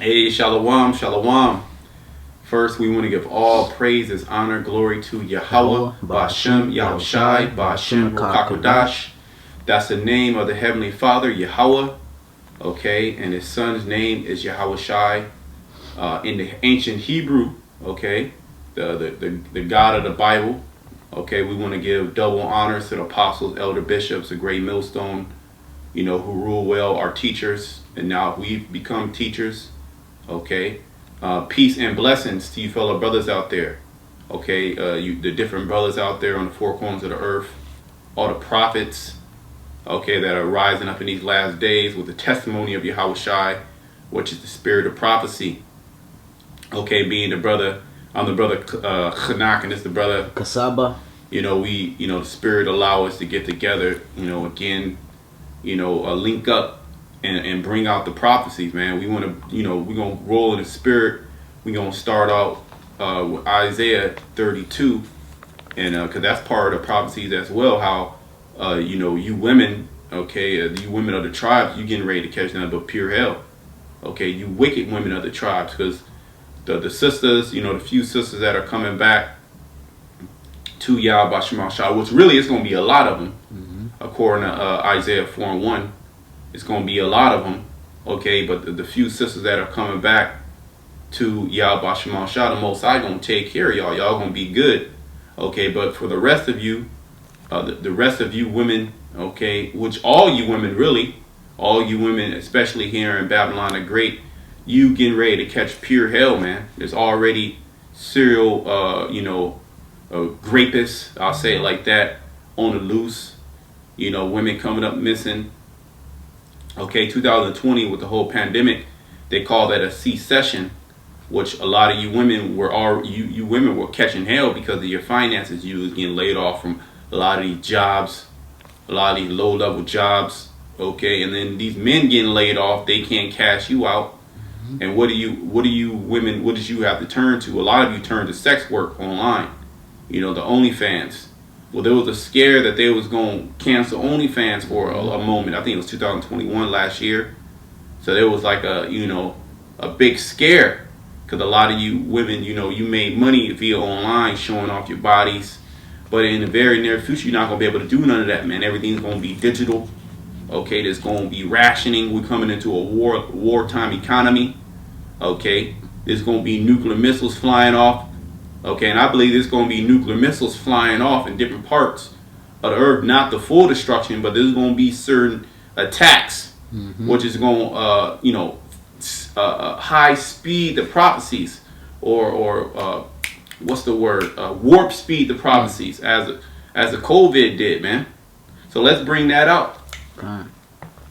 Hey, shalom, shalom. First, we want to give all praises, honor, glory to Yahweh, Ba'ashem, Yahushai, Ba'ashem, Rukakodash. That's the name of the Heavenly Father, Yahweh. Okay, and His Son's name is Yahushai. In the ancient Hebrew, okay, the God of the Bible. Okay, we want to give double honors to the apostles, elder bishops, the great millstone, who rule well, our teachers, and now we've become teachers. Okay, peace and blessings to you fellow brothers out there. Okay, the different brothers out there on the four corners of the earth, all the prophets, okay, that are rising up in these last days with the testimony of Yahushai, which is the spirit of prophecy. Okay, being the brother, I'm the brother Chanak, and it's the brother Kasaba. The spirit allow us to get together, again, link up and bring out the prophecies, man. We want to, we're going to roll in the spirit. We're going to start out with Isaiah 32, and because that's part of the prophecies as well, how, you women, okay, you women of the tribes, you getting ready to catch nothing but pure hell. Okay, you wicked women of the tribes, because the sisters, the few sisters that are coming back to Yah B'Shem Shah, which really is going to be a lot of them, according to Isaiah 4:1. It's going to be a lot of them, okay, but the few sisters that are coming back to Yah B'Shem Shah, the Most High going to take care of y'all. Y'all going to be good, okay, but for the rest of you, the rest of you women, okay, which all you women really, all you women, especially here in Babylon the Great, you getting ready to catch pure hell, man. There's already serial, rapists, I'll say it like that, on the loose. Women coming up missing. Okay, 2020 with the whole pandemic, they call that a C-session, which a lot of you women were you women were catching hell because of your finances. You was getting laid off from a lot of these jobs, a lot of these low-level jobs. Okay, and then these men getting laid off, they can't cash you out. And what do you women, what did you have to turn to? A lot of you turned to sex work online. The OnlyFans. Well, there was a scare that they was going to cancel OnlyFans for a moment. I think it was 2021 last year. So there was like a big scare, because a lot of you women, you made money via online showing off your bodies. But in the very near future, you're not going to be able to do none of that, man. Everything's going to be digital. Okay, there's going to be rationing. We're coming into a wartime economy. Okay, there's going to be nuclear missiles flying off. Okay, and I believe there's going to be nuclear missiles flying off in different parts of the earth. Not the full destruction, but there's going to be certain attacks, which is going to, high speed the prophecies, or what's the word? Warp speed the prophecies, as the COVID did, man. So let's bring that out.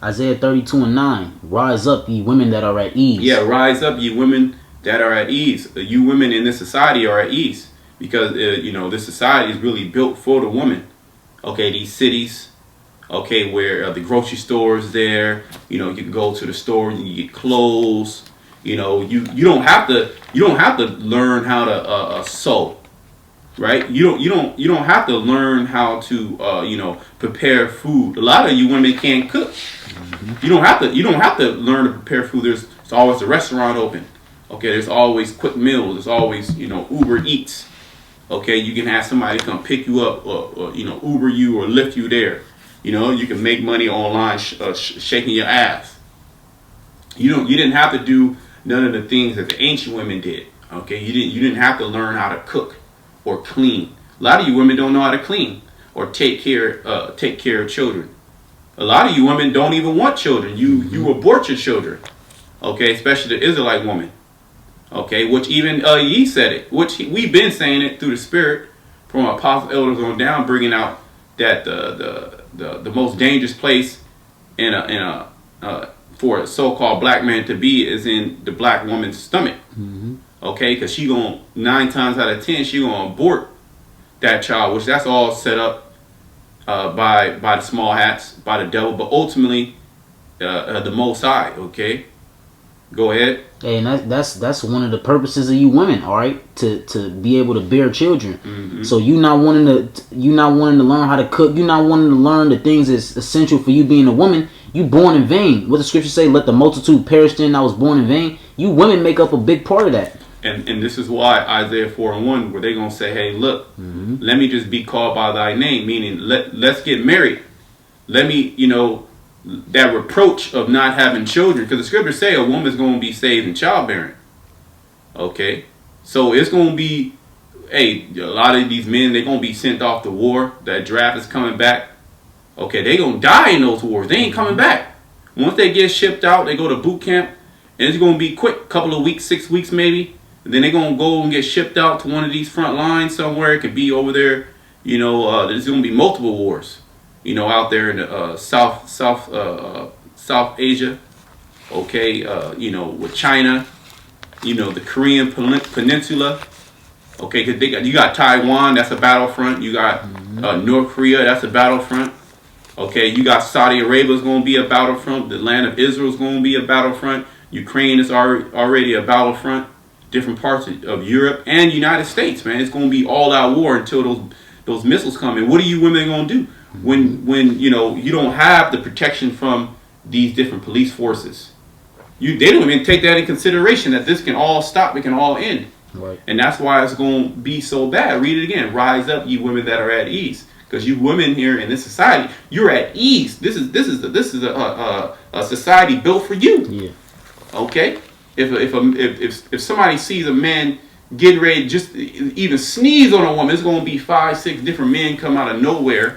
Isaiah 32:9. Rise up, ye women that are at ease. Yeah, rise up, ye women that are at ease. You women in this society are at ease, because this society is really built for the woman. Okay, these cities, okay, where the grocery store is there. You can go to the store and you get clothes. You don't have to learn how to sew, right? You don't have to learn how to prepare food. A lot of you women can't cook. You don't have to learn to prepare food. There's always a restaurant open. Okay, there's always quick meals. There's always, Uber Eats. Okay, you can have somebody come pick you up, or Uber you or lift you there. You can make money online shaking your ass. You didn't have to do none of the things that the ancient women did. Okay, you didn't have to learn how to cook or clean. A lot of you women don't know how to clean or take care of children. A lot of you women don't even want children. You abort your children. Okay, especially the Israelite woman. Okay, which even ye said it, which we've been saying it through the spirit from apostle elders on down, bringing out that the most dangerous place for a so-called black man to be is in the black woman's stomach. Okay, because she 9 times out of 10 she gonna abort that child, which that's all set up by the small hats, by the devil, but ultimately the Most High. Okay, go ahead. Hey, and that's one of the purposes of you women, all right, to be able to bear children. So you not wanting to learn how to cook, you not wanting to learn the things that's essential for you being a woman. You born in vain. What the scriptures say, let the multitude perish then that was born in vain. You women make up a big part of that. And this is why Isaiah 4:1, where they're going to say, hey, look, let me just be called by thy name, meaning let's get married. Let me, that reproach of not having children, because the scriptures say a woman's going to be saved in childbearing. Okay? So it's going to be, hey, a lot of these men, they're going to be sent off to war. That draft is coming back. Okay, they're going to die in those wars. They ain't coming back. Once they get shipped out, they go to boot camp, and it's going to be quick, couple of weeks, 6 weeks maybe. And then they're going to go and get shipped out to one of these front lines somewhere. It could be over there, there's going to be multiple wars, out there in the South Asia, okay, with China, the Korean Peninsula, okay, because you got Taiwan, that's a battlefront. You got North Korea, that's a battlefront. Okay, you got Saudi Arabia is going to be a battlefront. The land of Israel is going to be a battlefront. Ukraine is already a battlefront. Different parts of Europe and United States, man. It's going to be all out war until those missiles come in. What are you women going to do when you don't have the protection from these different police forces? They don't even take that in consideration, that this can all stop, it can all end. Right. And that's why it's going to be so bad. Read it again. Rise up, you women that are at ease, because you women here in this society, you're at ease. This is a society built for you. Yeah. Okay. If somebody sees a man getting ready, just even sneeze on a woman, it's going to be 5, 6 different men come out of nowhere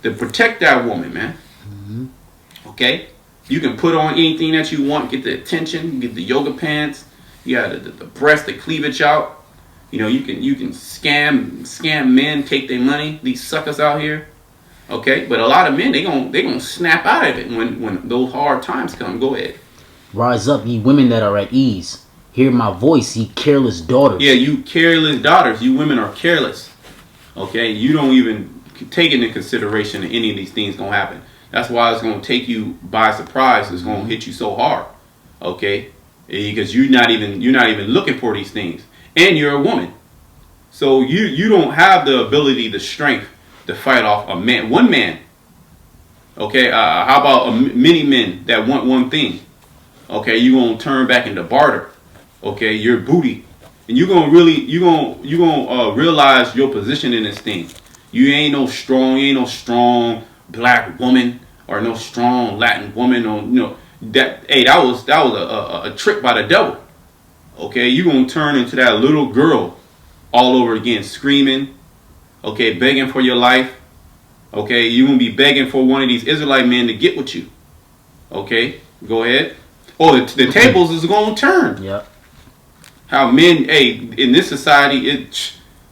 to protect that woman, man. Okay? You can put on anything that you want, get the attention, get the yoga pants, you got the breast, the cleavage out. You can scam men, take their money, these suckers out here. Okay? But a lot of men, they gonna snap out of it when those hard times come. Go ahead. Rise up, ye women that are at ease. Hear my voice, ye careless daughters. Yeah, you careless daughters. You women are careless. Okay? You don't even take into consideration that any of these things going to happen. That's why it's going to take you by surprise. It's going to hit you so hard. Okay? Because you're not even looking for these things. And you're a woman. So you don't have the ability, the strength to fight off a man. One man. Okay? How about many men that want one thing? Okay, you're going to turn back into barter. Okay, your booty. And you're going to realize your position in this thing. You ain't no strong black woman or no strong Latin woman. Or, that was a trick by the devil. Okay, you're going to turn into that little girl all over again, screaming. Okay, begging for your life. Okay, you're going to be begging for one of these Israelite men to get with you. Okay, go ahead. Oh, the tables is going to turn. Yep. How men, in this society,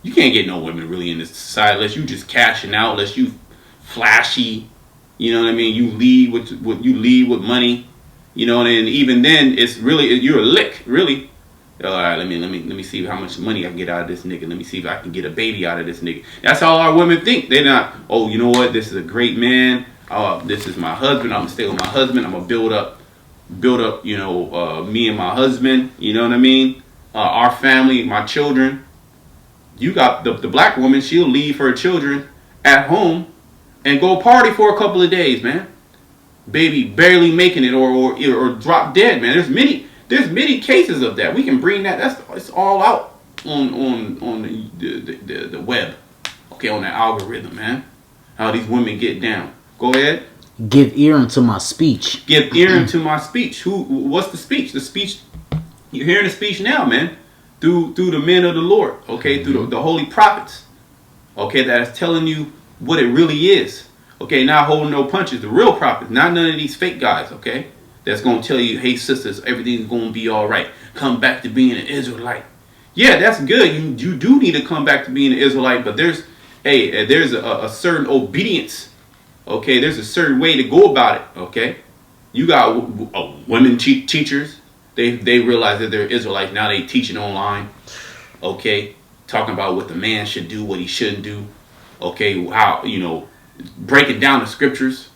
you can't get no women really in this society unless you just cashing out, unless you flashy. You know what I mean? You lead with money. And even then, it's really, you're a lick, really. All right, let me see how much money I can get out of this nigga. Let me see if I can get a baby out of this nigga. That's how our women think. They're not, oh, you know what? This is a great man. This is my husband. I'm gonna stay with my husband. I'm gonna build up, me and my husband, you know what I mean? Our family, my children. You got the black woman, she'll leave her children at home and go party for a couple of days, man. Baby barely making it or drop dead, man. There's many cases of that. We can bring that. It's all out on the web. Okay, on the algorithm, man. How these women get down. Go ahead. Give ear unto my speech. Give ear unto my speech. What's the speech? The speech, you're hearing the speech now, man. Through the men of the Lord. Okay, through the holy prophets. Okay, that is telling you what it really is. Okay, not holding no punches. The real prophets, not none of these fake guys, okay? That's going to tell you, hey, sisters, everything's going to be all right. Come back to being an Israelite. Yeah, that's good. You do need to come back to being an Israelite, but there's a certain obedience. Okay, there's a certain way to go about it. Okay, you got women teachers. They realize that they're Israelites. Now they teaching online. Okay, talking about what the man should do, what he shouldn't do. Okay, how, breaking down the scriptures.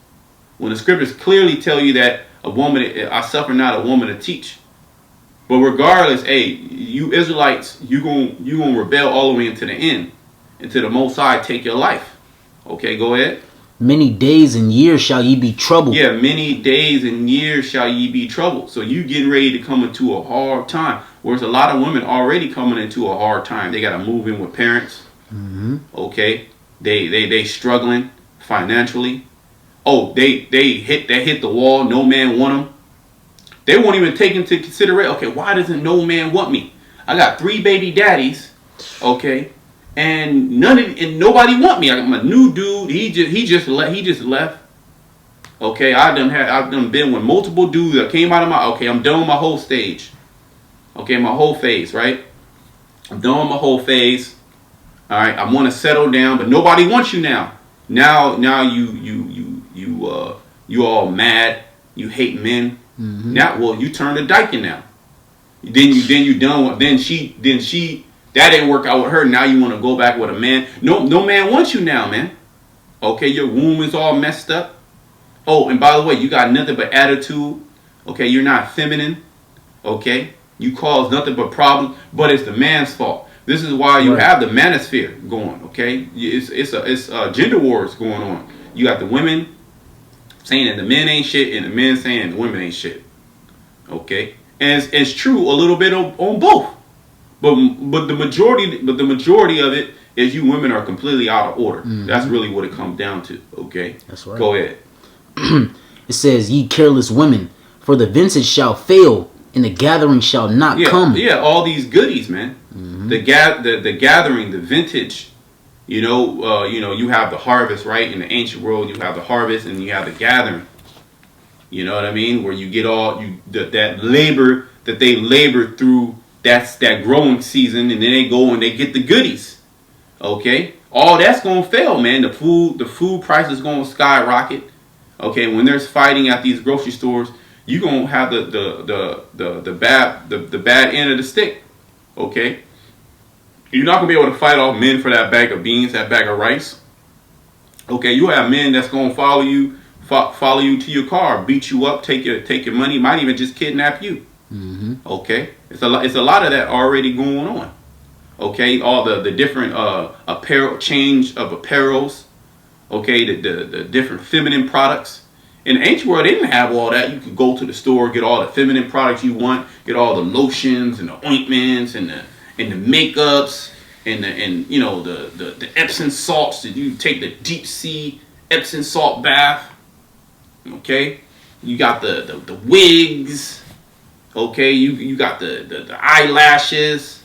When the scriptures clearly tell you that a woman, I suffer not a woman to teach. But regardless, you Israelites, you gonna rebel all the way into the end, until the Most High take your life. Okay, go ahead. Many days and years shall ye be troubled. Yeah, many days and years shall ye be troubled. So you getting ready to come into a hard time. Whereas a lot of women already coming into a hard time. They got to move in with parents. Okay, they struggling financially. Oh, they hit the wall. No man want them. They won't even take into consideration. Okay, why doesn't no man want me? I got 3 baby daddies. Okay. And nobody want me. I'm a new dude. He just left. Okay, I've done been with multiple dudes that came out of my. Okay, I'm done with my whole stage. Okay, my whole phase, right? I'm done with my whole phase. All right, I want to settle down, but nobody wants you now. Now you all mad. You hate men. Now, well, you turn to dyking now. Then you done with. Then she. That didn't work out with her. Now you want to go back with a man. No man wants you now, man. Okay, your womb is all messed up. Oh, and by the way, you got nothing but attitude. Okay, you're not feminine. Okay, you cause nothing but problems. But it's the man's fault. This is why you have the manosphere going. Okay, it's gender wars going on. You got the women saying that the men ain't shit, and the men saying the women ain't shit. Okay, and it's true a little bit on both. But the majority of it is you women are completely out of order. That's really what it comes down to. Okay, that's right. Go ahead. It says, "Ye careless women, for the vintage shall fail, and the gathering shall not come." Yeah, all these goodies, man. The gathering, the vintage. You have the harvest, right? In the ancient world, you have the harvest and you have the gathering. You know what I mean? Where you get that labor that they labor through. That's that growing season, and then they go and they get the goodies. Okay, all that's gonna fail, man. The food price is gonna skyrocket. Okay, when there's fighting at these grocery stores, you gonna have the bad end of the stick. Okay, you're not gonna be able to fight off men for that bag of beans, that bag of rice. Okay, you have men that's gonna follow you to your car, beat you up, take your money, might even just kidnap you. Okay, it's a lot of that already going on. Okay, all the different change of apparels. Okay, the different feminine products. In the ancient world, they didn't have all that. You could go to the store, get all the feminine products you want, get all the lotions and the ointments and the makeups and the Epsom salts that you take the deep sea Epsom salt bath. Okay, you got the wigs. Okay, you got the eyelashes.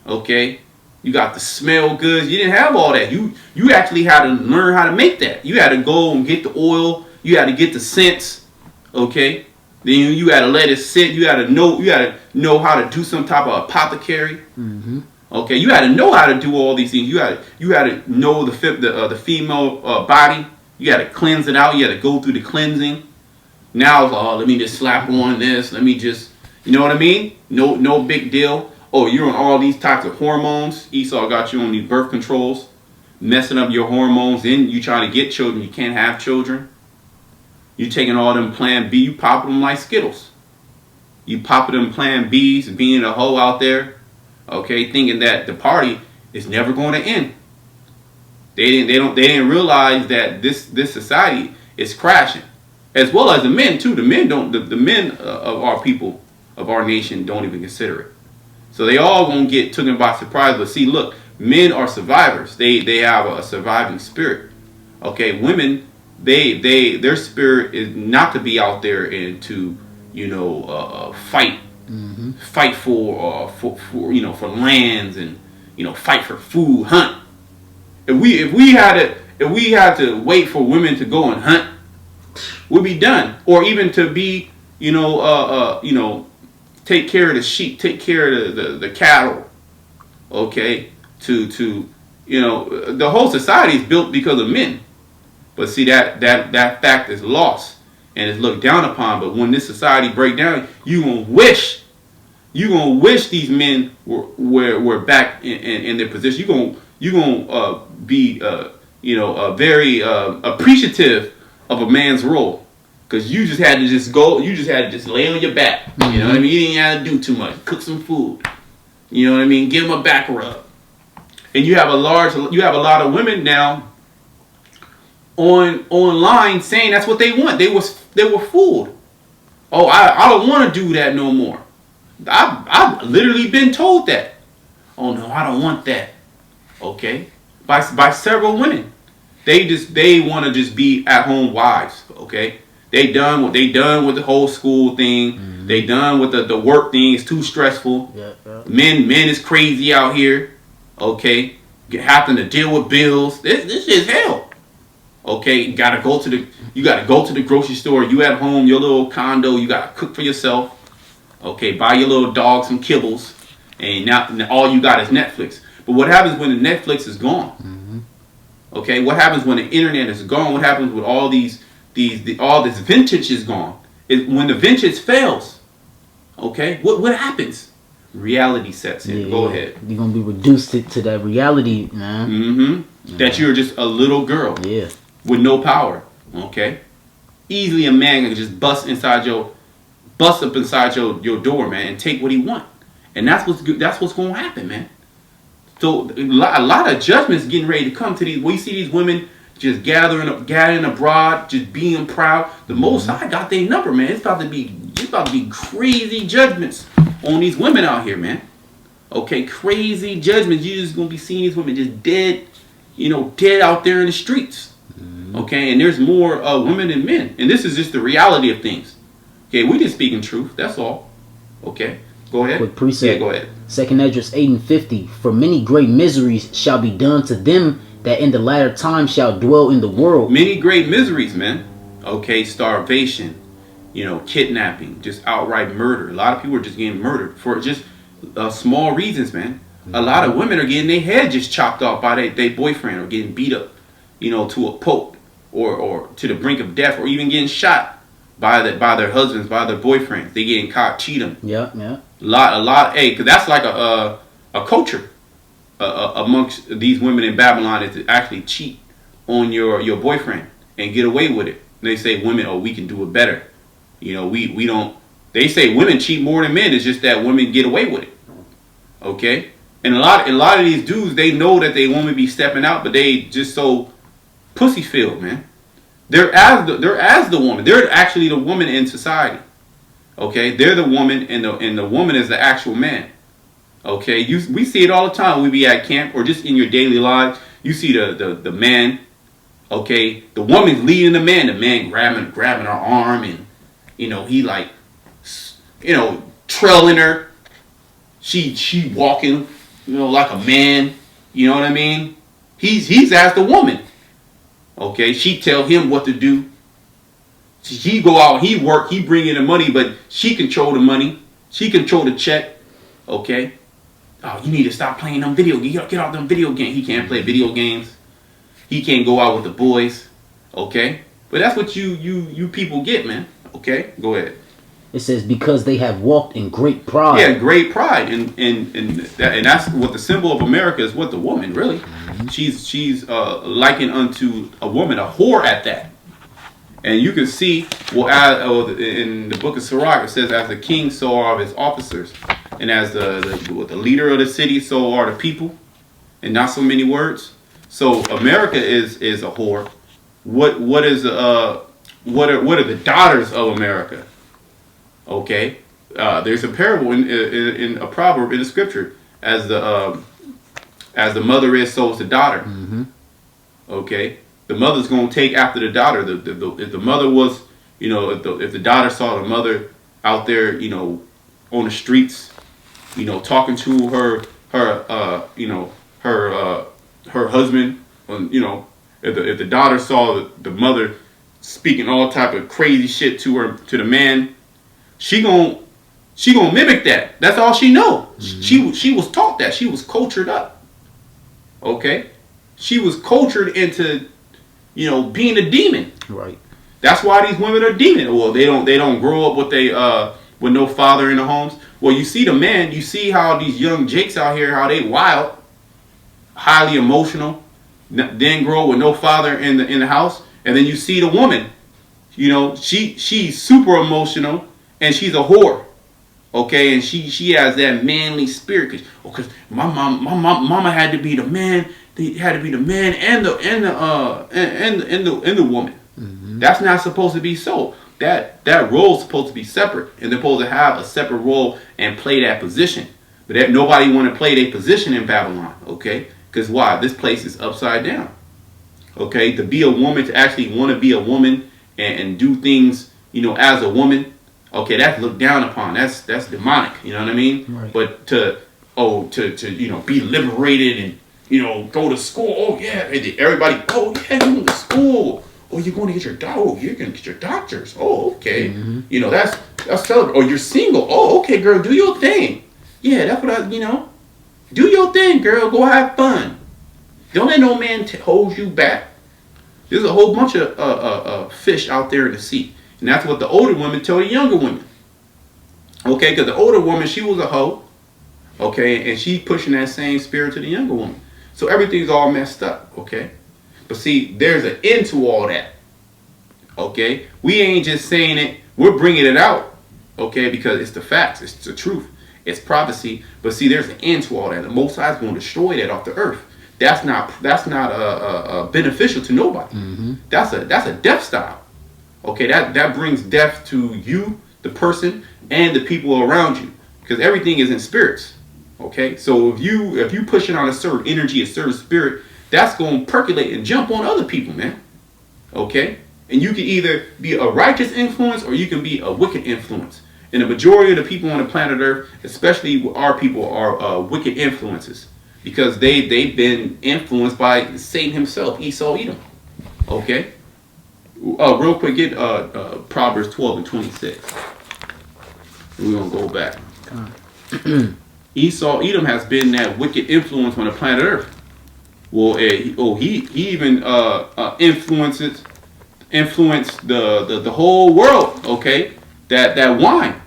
Okay, you got the smell goods. You didn't have all that. You actually had to learn how to make that. You had to go and get the oil. You had to get the scents. Okay, then you had to let it sit. You had to know how to do some type of apothecary. Okay, you had to know how to do all these things. You had to know the female body. You had to cleanse it out. You had to go through the cleansing. Now it's let me just slap on this. Let me just. You know what I mean? No big deal. Oh, you're on all these types of hormones. Esau got you on these birth controls, messing up your hormones. Then you try to get children. You can't have children. You taking all them Plan B. You popping them like Skittles. You popping them Plan Bs, being a hoe out there. Okay, thinking that the party is never going to end. They didn't realize that this society is crashing, as well as the men too. The men of our people, of our nation, don't even consider it. So they all gonna get taken by surprise. But see, look, men are survivors. They have a surviving spirit. Okay, women, their spirit is not to be out there and to fight for lands and fight for food, hunt. If we had to wait for women to go and hunt, we'd be done. Or even to be take care of the sheep, take care of the cattle. Okay, the whole society is built because of men. But see, that fact is lost and is looked down upon. But when this society break down, you gonna wish these men were back in their position. You gonna be very appreciative of a man's role, because you just had to just lay on your back. You know what I mean? You didn't have to do too much. Cook some food. You know what I mean? Give them a back rub. And you have a lot of women now online saying that's what they want. They were fooled. Oh, I don't want to do that no more. I've literally been told that. Oh no, I don't want that. Okay, by several women. They want to just be at home wives. Okay, they done with the whole school thing. Mm-hmm. They done with the work thing. It's too stressful. Yeah. Men is crazy out here. Okay, having to deal with bills. This is hell. Okay, you gotta go to the grocery store. You at home, your little condo. You gotta cook for yourself. Okay, buy your little dog some kibbles, and now all you got is Netflix. But what happens when the Netflix is gone? Mm-hmm. Okay, what happens when the internet is gone? What happens with all all this vintage is gone? When the vintage fails, okay, what happens? Reality sets in. Go ahead. You're gonna be reduced to that reality, man. Mm-hmm. Yeah. That you're just a little girl. Yeah. With no power. Okay. Easily a man can just bust up inside your door, man, and take what he want. And that's what's gonna happen, man. So a lot of judgments getting ready to come to these. We see these women just gathering abroad, just being proud. The Most High got their number, man. It's about to be crazy judgments on these women out here, man. Okay, crazy judgments. You're just gonna be seeing these women just dead, dead out there in the streets. Okay, and there's more women than men, and this is just the reality of things. Okay, we just speaking truth. That's all. Okay, go ahead. Quick precept. Yeah, go ahead. 2nd Esdras 8:50. For many great miseries shall be done to them that in the latter time shall dwell in the world. Many great miseries, man. Okay, starvation, kidnapping, just outright murder. A lot of people are just getting murdered for just small reasons, man. Mm-hmm. A lot of women are getting their head just chopped off by their boyfriend, or getting beat up, to a pulp, or to the brink of death, or even getting shot by their husbands, by their boyfriends. They getting caught cheating. Yeah. A lot. Hey, because that's like a culture amongst these women in Babylon, is to actually cheat on your boyfriend and get away with it. And they say women, we can do it better. We don't. They say women cheat more than men. It's just that women get away with it. Okay, and a lot of these dudes, they know that they want to be stepping out, but they just so pussy filled, man. They're as the woman. They're actually the woman in society. Okay, they're the woman, and the woman is the actual man. Okay, we see it all the time. We be at camp or just in your daily life. You see the man. Okay, the woman's leading the man. The man grabbing her arm, and he like, trailing her. She walking, like a man. You know what I mean? He's as the woman. Okay, she tell him what to do. He go out, he work, he bring in the money, but she control the money. She control the check. Okay. Oh, you need to stop playing them video games. Get out them video games. He can't play video games. He can't go out with the boys. Okay. But that's what you people get, man. Okay. Go ahead. It says because they have walked in great pride. Yeah, great pride, and that's what the symbol of America is. What the woman really, she's likened unto a woman, a whore at that. And you can see, in the book of Sirach, it says, as the king, so are his officers, and as the leader of the city, so are the people, and not so many words. So America is a whore. What are the daughters of America? Okay, there's a parable in a proverb in the scripture, as the mother is, so is the daughter. Mm-hmm. Okay, the mother's gonna take after the daughter. If the mother was, if the daughter saw the mother out there, on the streets, talking to her husband, if the daughter saw the mother speaking all type of crazy shit to the man. She gonna mimic that. That's all she know. Mm-hmm. She was taught that. She was cultured up. Okay, she was cultured into, being a demon. Right. That's why these women are demon. Well, they don't grow up with no father in the homes. Well, you see the man. You see how these young jakes out here, how they wild, highly emotional, then grow with no father in the house, and then you see the woman. She's super emotional. And she's a whore, okay, and she has that manly spirit. Cause my mama had to be the man. it had to be the man and the woman. That's not supposed to be so. That role is supposed to be separate, and they're supposed to have a separate role and play that position. But that nobody want to play their position in Babylon, okay? Because why? This place is upside down. Okay, to be a woman, to actually want to be a woman and do things, as a woman, okay, that's looked down upon. That's demonic. You know what I mean? Right. But to be liberated and go to school. Oh yeah, everybody. Oh yeah, you going to school. Oh, you're going to get your you're going to get your doctors. Oh, okay. That's celebrate. Oh, you're single. Oh, okay, girl, do your thing. Yeah, that's what do your thing, girl. Go have fun. Don't let no man hold you back. There's a whole bunch of fish out there in the sea. And that's what the older women tell the younger women. Okay, because the older woman, she was a hoe. Okay, and she pushing that same spirit to the younger woman. So everything's all messed up. Okay. But see, there's an end to all that. Okay. We ain't just saying it. We're bringing it out. Okay, because it's the facts. It's the truth. It's prophecy. But see, there's an end to all that. The Most High is going to destroy that off the earth. That's not beneficial to nobody. That's a death style. Okay, that brings death to you, the person, and the people around you, because everything is in spirits. Okay, so if you pushing on a certain energy, a certain spirit, that's going to percolate and jump on other people, man. Okay, and you can either be a righteous influence or you can be a wicked influence. And the majority of the people on the planet Earth, especially our people, are wicked influences. Because they've been influenced by Satan himself, Esau, Edom. Okay? Real quick, get Proverbs 12 and 26. We're going to go back. Esau, Edom has been that wicked influence on the planet Earth. Well, he even influenced the whole world, okay? That wine.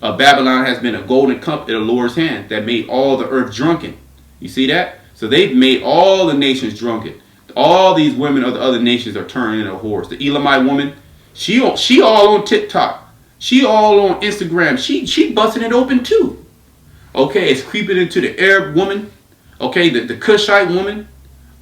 Babylon has been a golden cup in the Lord's hand that made all the earth drunken. You see that? So they've made all the nations drunken. All these women of the other nations are turning into whores. The Elamite woman, she all on TikTok. She all on Instagram. She busting it open too. Okay, it's creeping into the Arab woman. Okay, the Cushite woman,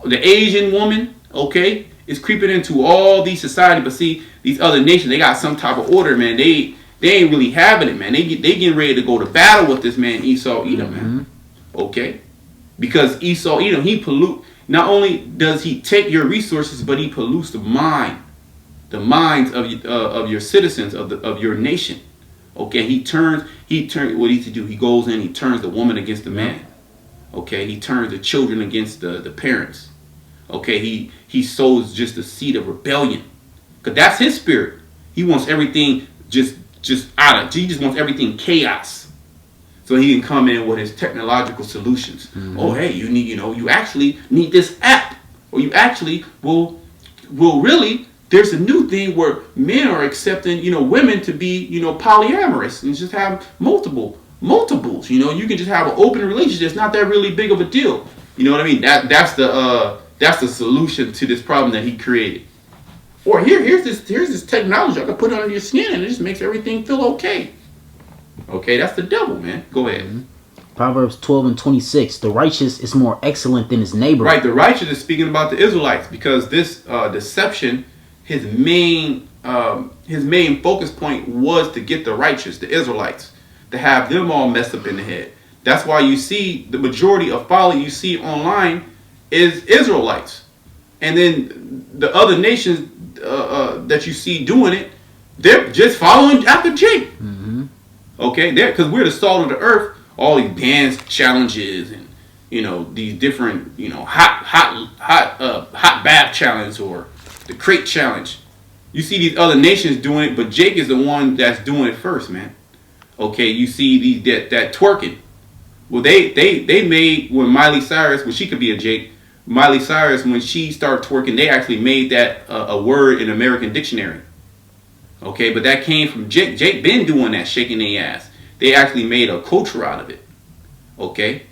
the Asian woman. Okay, it's creeping into all these society. But see, these other nations, they got some type of order, man. They ain't really having it, man. They getting ready to go to battle with this man Esau Edom, man. Okay. Because Esau Edom, he pollute. Not only does he take your resources, but he pollutes the minds of your citizens, of your nation. Okay, he turns what he to do. He goes in, he turns the woman against the man. Okay, he turns the children against the parents. Okay, he sows just the seed of rebellion, because that's his spirit. He wants everything just out of. He just wants everything chaos. So he can come in with his technological solutions. Oh, hey, you actually need this app, or you actually will really. There's a new thing where men are accepting, women to be, polyamorous and just have multiples. You can just have an open relationship. It's not that really big of a deal. You know what I mean? That's the solution to this problem that he created. Or here's this technology I can put under your skin and it just makes everything feel okay. Okay, that's the devil, man. Go ahead. Proverbs 12 and 26. The righteous is more excellent than his neighbor. Right, the righteous is speaking about the Israelites, because this deception, his main focus point was to get the righteous, the Israelites, to have them all messed up in the head. That's why you see the majority of folly you see online is Israelites. And then the other nations that you see doing it, they're just following after Jake. Okay, because we're the salt of the earth. All these dance challenges and these different hot bath challenge or the crate challenge. You see these other nations doing it, but Jake is the one that's doing it first, man. Okay, you see that twerking. Well, they made, when Miley Cyrus, well, she could be a Jake. Miley Cyrus, when she started twerking, they actually made that a word in American dictionary. Okay, but that came from Jake. Jake been doing that, shaking their ass. They actually made a culture out of it. Okay,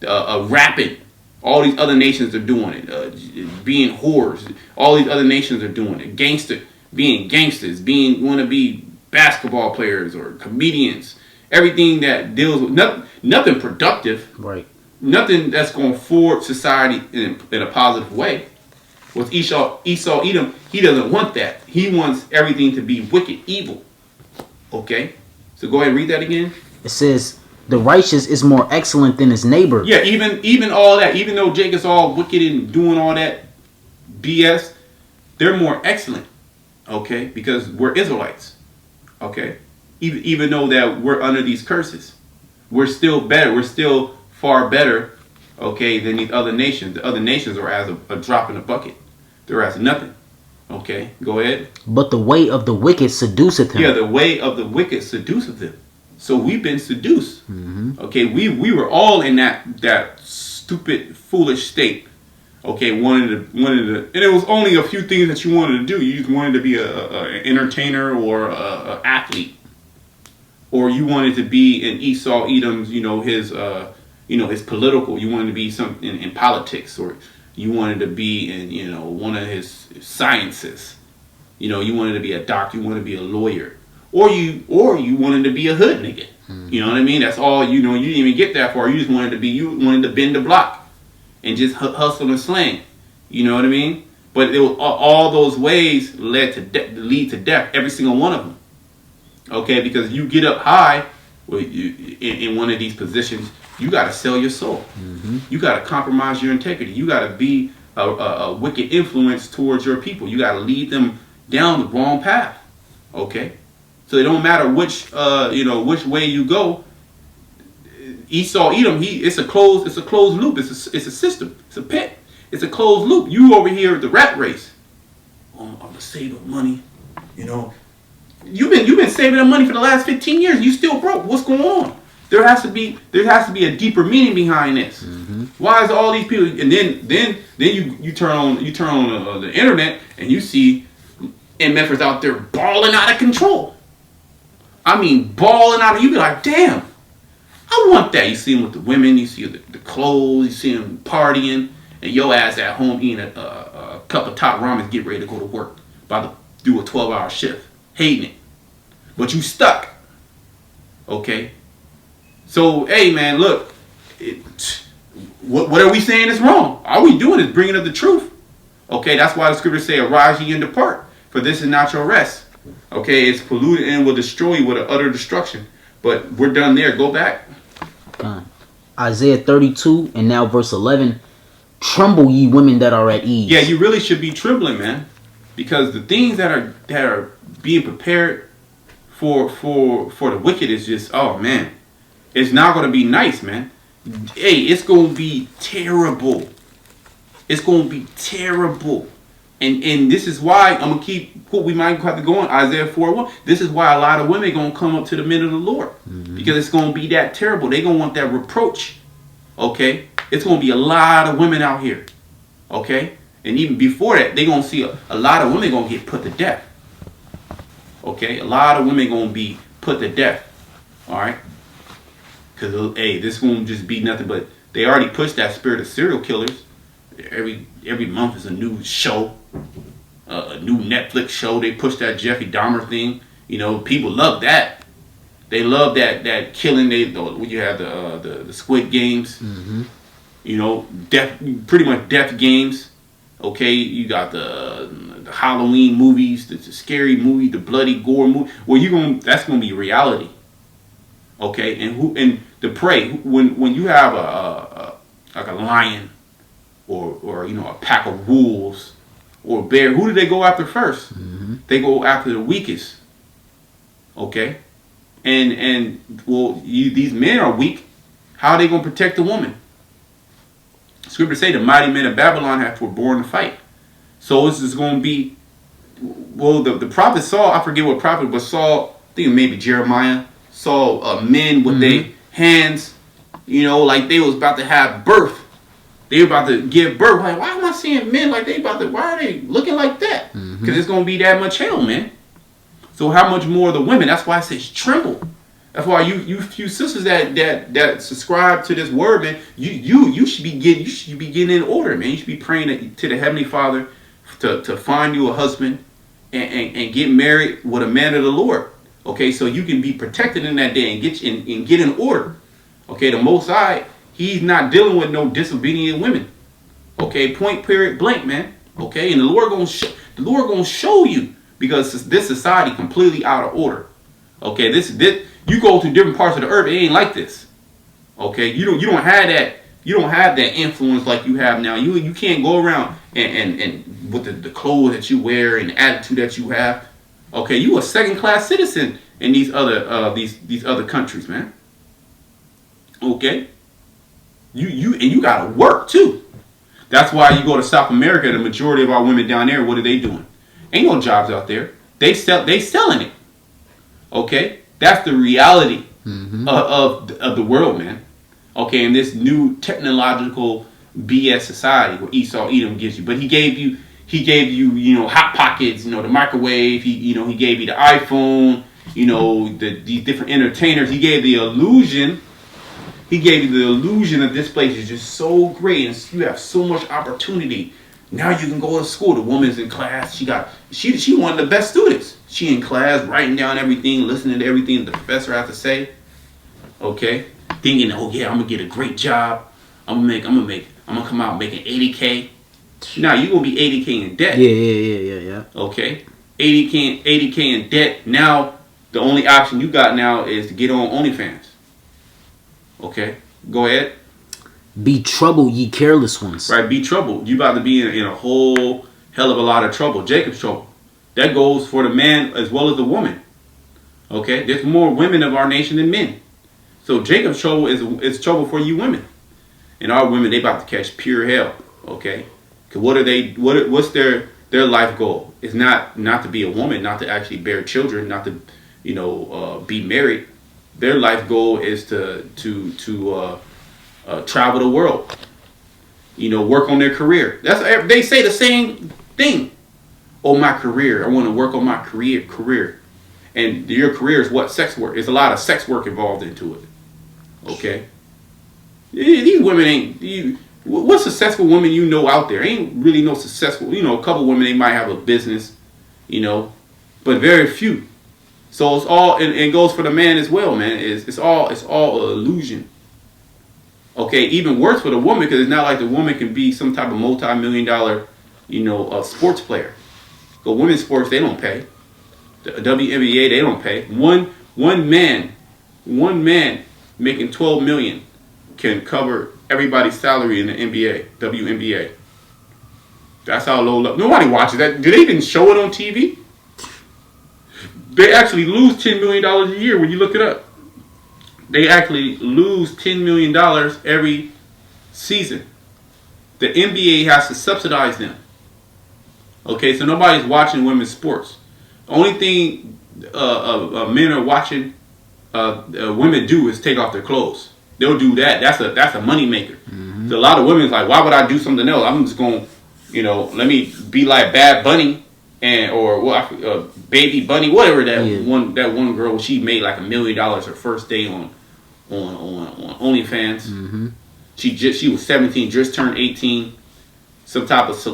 rapping. All these other nations are doing it. Being whores. All these other nations are doing it. Being gangsters. Want to be basketball players or comedians. Everything that deals with nothing productive. Right. nothing that's going to forward society in a positive way. With Esau Edom, he doesn't want that. He wants everything to be wicked, evil. Okay? So go ahead and read that again. It says, the righteous is more excellent than his neighbor. Yeah, even all that, even though Jacob's all wicked and doing all that BS, they're more excellent. Okay? Because we're Israelites. Okay? Even though that we're under these curses, we're still better. We're still far better, okay, than these other nations. The other nations are as a drop in a bucket. They're as nothing. Okay, go ahead. But the way of the wicked seduceth him. Yeah, the way of the wicked seduceth him. So we've been seduced. Okay, we were all in that stupid, foolish state. Okay, wanted to, and it was only a few things that you wanted to do. You just wanted to be an entertainer or a athlete, or you wanted to be in Esau Edom's, his political. You wanted to be something in politics, or you wanted to be in, one of his sciences. You wanted to be a doctor. You wanted to be a lawyer, or you wanted to be a hood nigga. You know what I mean? That's all. You didn't even get that far. You just wanted to bend the block and just hustle and slang. You know what I mean? But it was, all those ways lead to death. Every single one of them. Okay, because you get up high in one of these positions, you got to sell your soul. You got to compromise your integrity. You got to be a wicked influence towards your people. You got to lead them down the wrong path. Okay, so it don't matter which way you go. Esau Edom, it's a closed loop. It's a system. It's a pit. It's a closed loop. You over here at the rat race. Oh, I'm gonna save up money. You've been saving up money for the last 15 years. You still broke. What's going on? There has to be a deeper meaning behind this. Why is all these people? And then you turn on the internet and you see MFers out there balling out of control. I mean, balling out. You be like, damn. I want that. You see them with the women, you see the clothes, you see them partying, and your ass at home eating a cup of top ramen, get ready to go to work, about to do a 12-hour shift, hating it. But you stuck. Okay? So, hey man, look, what are we saying is wrong? All we doing is bringing up the truth. Okay, that's why the scriptures say, arise ye and depart, for this is not your rest. Okay, it's polluted and will destroy you with an utter destruction. But we're done there. Go back. Isaiah 32 and now verse 11. Tremble ye women that are at ease. Yeah, you really should be trembling, man, because the things that are being prepared for the wicked is just, oh man, it's not going to be nice, man. Hey, it's going to be terrible. It's going to be terrible. And this is why I'm going to keep, we might have to go on Isaiah 4:1. This is why a lot of women going to come up to the men of the Lord. Because it's going to be that terrible. They're going to want that reproach. Okay? It's going to be a lot of women out here. Okay? And even before that, they're going to see a lot of women going to get put to death. Okay? A lot of women going to be put to death. Alright? Because, hey, this won't just be nothing but, they already pushed that spirit of serial killers. Every month is a new show, a new Netflix show. They push that Jeffrey Dahmer thing. People love that. They love that killing. When you have the Squid Games, pretty much death games. Okay, you got the Halloween movies, the scary movie, the bloody gore movie. Well, that's gonna be reality. Okay, and the prey when you have like a lion. Or a pack of wolves or a bear, who do they go after first? They go after the weakest. Okay? And these men are weak. How are they going to protect the woman? Scripture say the mighty men of Babylon were born to fight. So this is going to be, the prophet Saul, I forget what prophet, but Saul, I think maybe Jeremiah, saw men with their hands, like they was about to have birth. They were about to give birth. Like, why am I seeing men like why are they looking like that? Because it's going to be that much hell, man. So how much more the women? That's why it says tremble. That's why you sisters that subscribe to this word, man, you should be getting in order, man. You should be praying to the Heavenly Father to find you a husband and get married with a man of the Lord. Okay, so you can be protected in that day and get in order. Okay, the Most High, He's not dealing with no disobedient women. Okay, point period blank, man. Okay, and the Lord gonna show you, because this society completely out of order. Okay, this you go to different parts of the earth, it ain't like this. Okay, you don't have that influence like you have now. You can't go around and with the clothes that you wear and the attitude that you have. Okay, you a second class citizen in these other countries, man. Okay, you gotta work too. That's why you go to South America. The majority of our women down there, what are they doing? Ain't no jobs out there. They selling it. Okay, that's the reality of the world, man. Okay, in this new technological BS society where Esau Edom gives you, but he gave you hot pockets, the microwave. He gave you the iPhone, these different entertainers. He gave the illusion. He gave you the illusion that this place is just so great and you have so much opportunity. Now you can go to school. The woman's in class. She one of the best students. She in class writing down everything, listening to everything the professor has to say. Okay, thinking, oh yeah, I'm gonna get a great job. I'm gonna come out making $80K. Now you're gonna be $80K in debt. Yeah. Okay, $80K in debt. Now the only option you got now is to get on OnlyFans. Okay, go ahead. Be troubled, ye careless ones. Right, be troubled. You about to be in a whole hell of a lot of trouble. Jacob's trouble. That goes for the man as well as the woman. Okay, there's more women of our nation than men. So Jacob's trouble is trouble for you women. And our women, they about to catch pure hell. Okay, because what's their life goal? It's not to be a woman, not to actually bear children, not to be married. Their life goal is to travel the world. Work on their career. They say the same thing. Oh, my career. I want to work on my career. And your career is what? Sex work. There's a lot of sex work involved into it. Okay. These women ain't. What successful women out there? Ain't really no successful. A couple women, they might have a business. But very few. So it's all, and it goes for the man as well, man. It's all an illusion. Okay, even worse for the woman, because it's not like the woman can be some type of multi-million-dollar, sports player. But women's sports, they don't pay. The WNBA, they don't pay. One man making $12 million can cover everybody's salary in the NBA, WNBA. That's how low. Nobody watches that. Do they even show it on TV? They actually lose $10 million a year when you look it up. They actually lose $10 million every season. The NBA has to subsidize them. Okay, so nobody's watching women's sports. The only thing men are watching women do is take off their clothes. They'll do that. That's a money maker. So a lot of women's like, why would I do something else? I'm just going, let me be like Bad Bunny or Baby Bunny, whatever one girl, she made like $1 million her first day on OnlyFans. She was 17, just turned 18. Some type of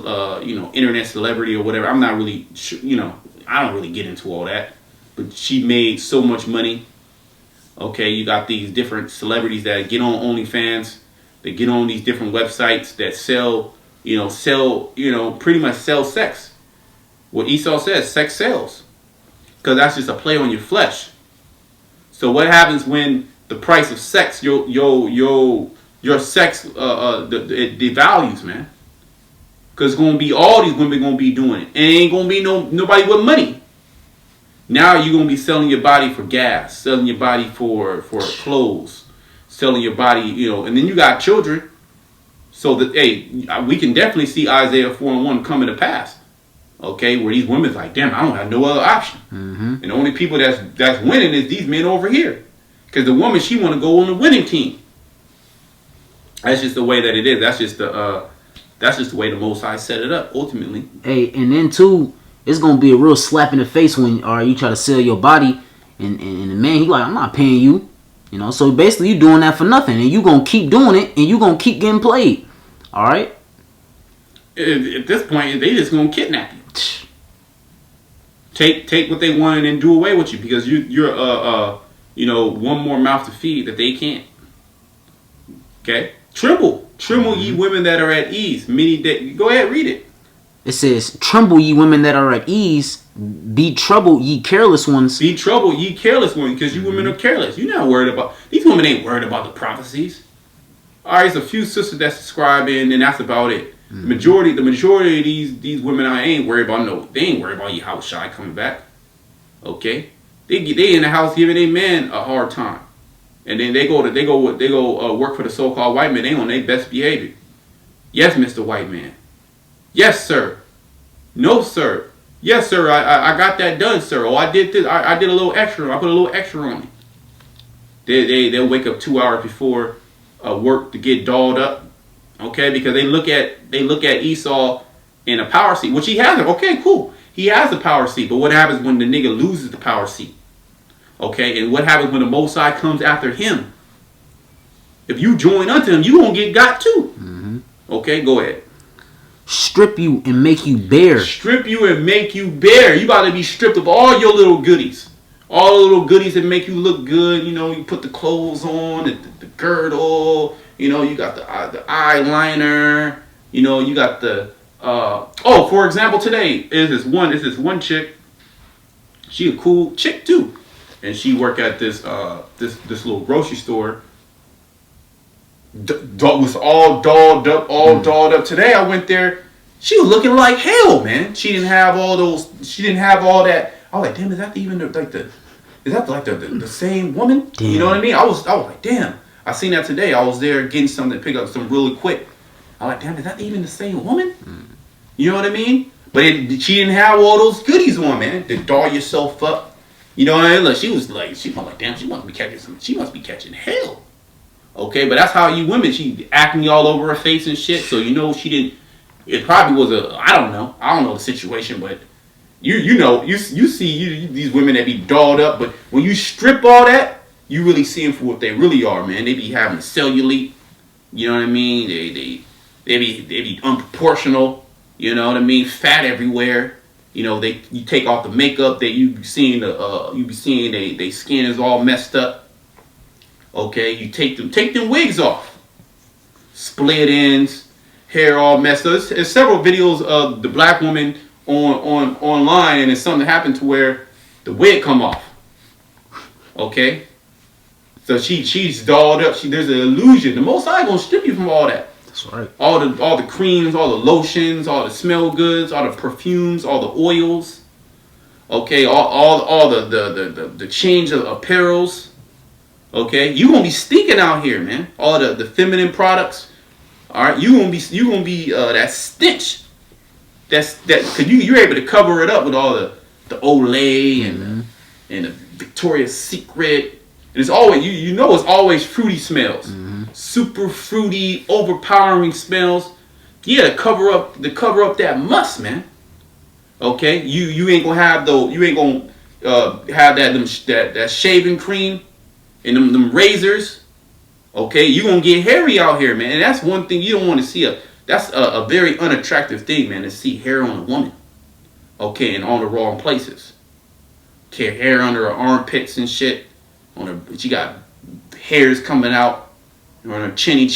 internet celebrity or whatever. I'm not really sure, I don't really get into all that. But she made so much money. Okay, you got these different celebrities that get on OnlyFans. They get on these different websites that sell, pretty much sell sex. What Esau says, sex sells. Because that's just a play on your flesh. So what happens when the price of sex, your sex, it devalues, man? Because it's going to be all these women going to be doing it. And ain't going to be nobody with money. Now you're going to be selling your body for gas, selling your body for clothes, selling your body, and then you got children. So that, we can definitely see Isaiah 4:1 coming to pass. Okay, where these women's like, damn, I don't have no other option. And the only people that's winning is these men over here. Because the woman, she want to go on the winning team. That's just the way that it is. That's just the way the Most High set it up, ultimately. Hey, and then too, it's gonna be a real slap in the face when you try to sell your body, and the man, he like, I'm not paying you, So basically, you doing that for nothing, and you gonna keep doing it, and you gonna keep getting played. All right. At this point, they just gonna kidnap you. Take what they want and then do away with you because you're one more mouth to feed that they can't. Okay, tremble, ye women that are at ease. Go ahead, read it. It says, "Tremble, ye women that are at ease. Be troubled, ye careless ones." Be troubled, ye careless ones, because you women are careless. You're not worried about these women. Ain't worried about the prophecies. All right, it's a few sisters that's subscribing, and that's about it. The majority of these women I ain't worried about. They ain't worried about your house shy coming back. Okay, they in the house giving a man a hard time, and then they go work for the so-called white man. They on their best behavior. Yes, Mr. White Man. Yes, sir. No, sir. Yes, sir. I got that done, sir. Oh, I did this. I did a little extra. I put a little extra on it. They'll wake up 2 hours before work to get dolled up. Okay, because they look at Esau in a power seat, which he has. Okay, cool. He has a power seat, but what happens when the nigga loses the power seat? Okay, and what happens when the Most High comes after him? If you join unto him, you gonna get got too. Okay, go ahead. Strip you and make you bare. Strip you and make you bare. You about to be stripped of all your little goodies. All the little goodies that make you look good. You know, you put the clothes on, the girdle. You know, you got the eyeliner. You know, you got the... for example, today is this one chick. She a cool chick too. And she work at this little grocery store. Was all dolled up. Today I went there. She was looking like hell, man. She didn't have all that. I was like, damn, is that the same woman? Damn. You know what I mean? I was like, damn. I seen that today. I was there getting something to pick up some really quick. I was like, damn, is that even the same woman? You know what I mean? But she didn't have all those goodies on, man. To doll yourself up. You know what I mean? Like, she was like, damn, she must be catching hell. Okay, but that's how you women, she acting all over her face and shit, so you know she didn't, it probably was I don't know the situation, but you know, you see these women that be dolled up, but when you strip all that, you really see them for what they really are, man. They be having cellulite, you know what I mean, they be unproportional, you know what I mean, fat everywhere, you know, you take off the makeup, that you be seeing they skin is all messed up. Okay, you take them wigs off, split ends, hair all messed up. There's several videos of the black woman online, and it's something that happened to where the wig come off. Okay, so she's dolled up. There's an illusion. The Most High gonna strip you from all that. That's right. All the creams, all the lotions, all the smell goods, all the perfumes, all the oils. Okay, all the change of apparels. Okay, you gonna be stinking out here, man. All the feminine products. All right, you gonna be that stench. Cause you're able to cover it up with all the Olay and the Victoria's Secret. And it's always it's always fruity smells, super fruity, overpowering smells. Yeah, to cover up that must, man. Okay, you ain't gonna have have that shaving cream. And them razors, okay, you gonna get hairy out here, man. And that's one thing you don't want to see. That's a very unattractive thing, man, to see hair on a woman. Okay, and on the wrong places. Okay, hair under her armpits and shit. She got hairs coming out on her chin.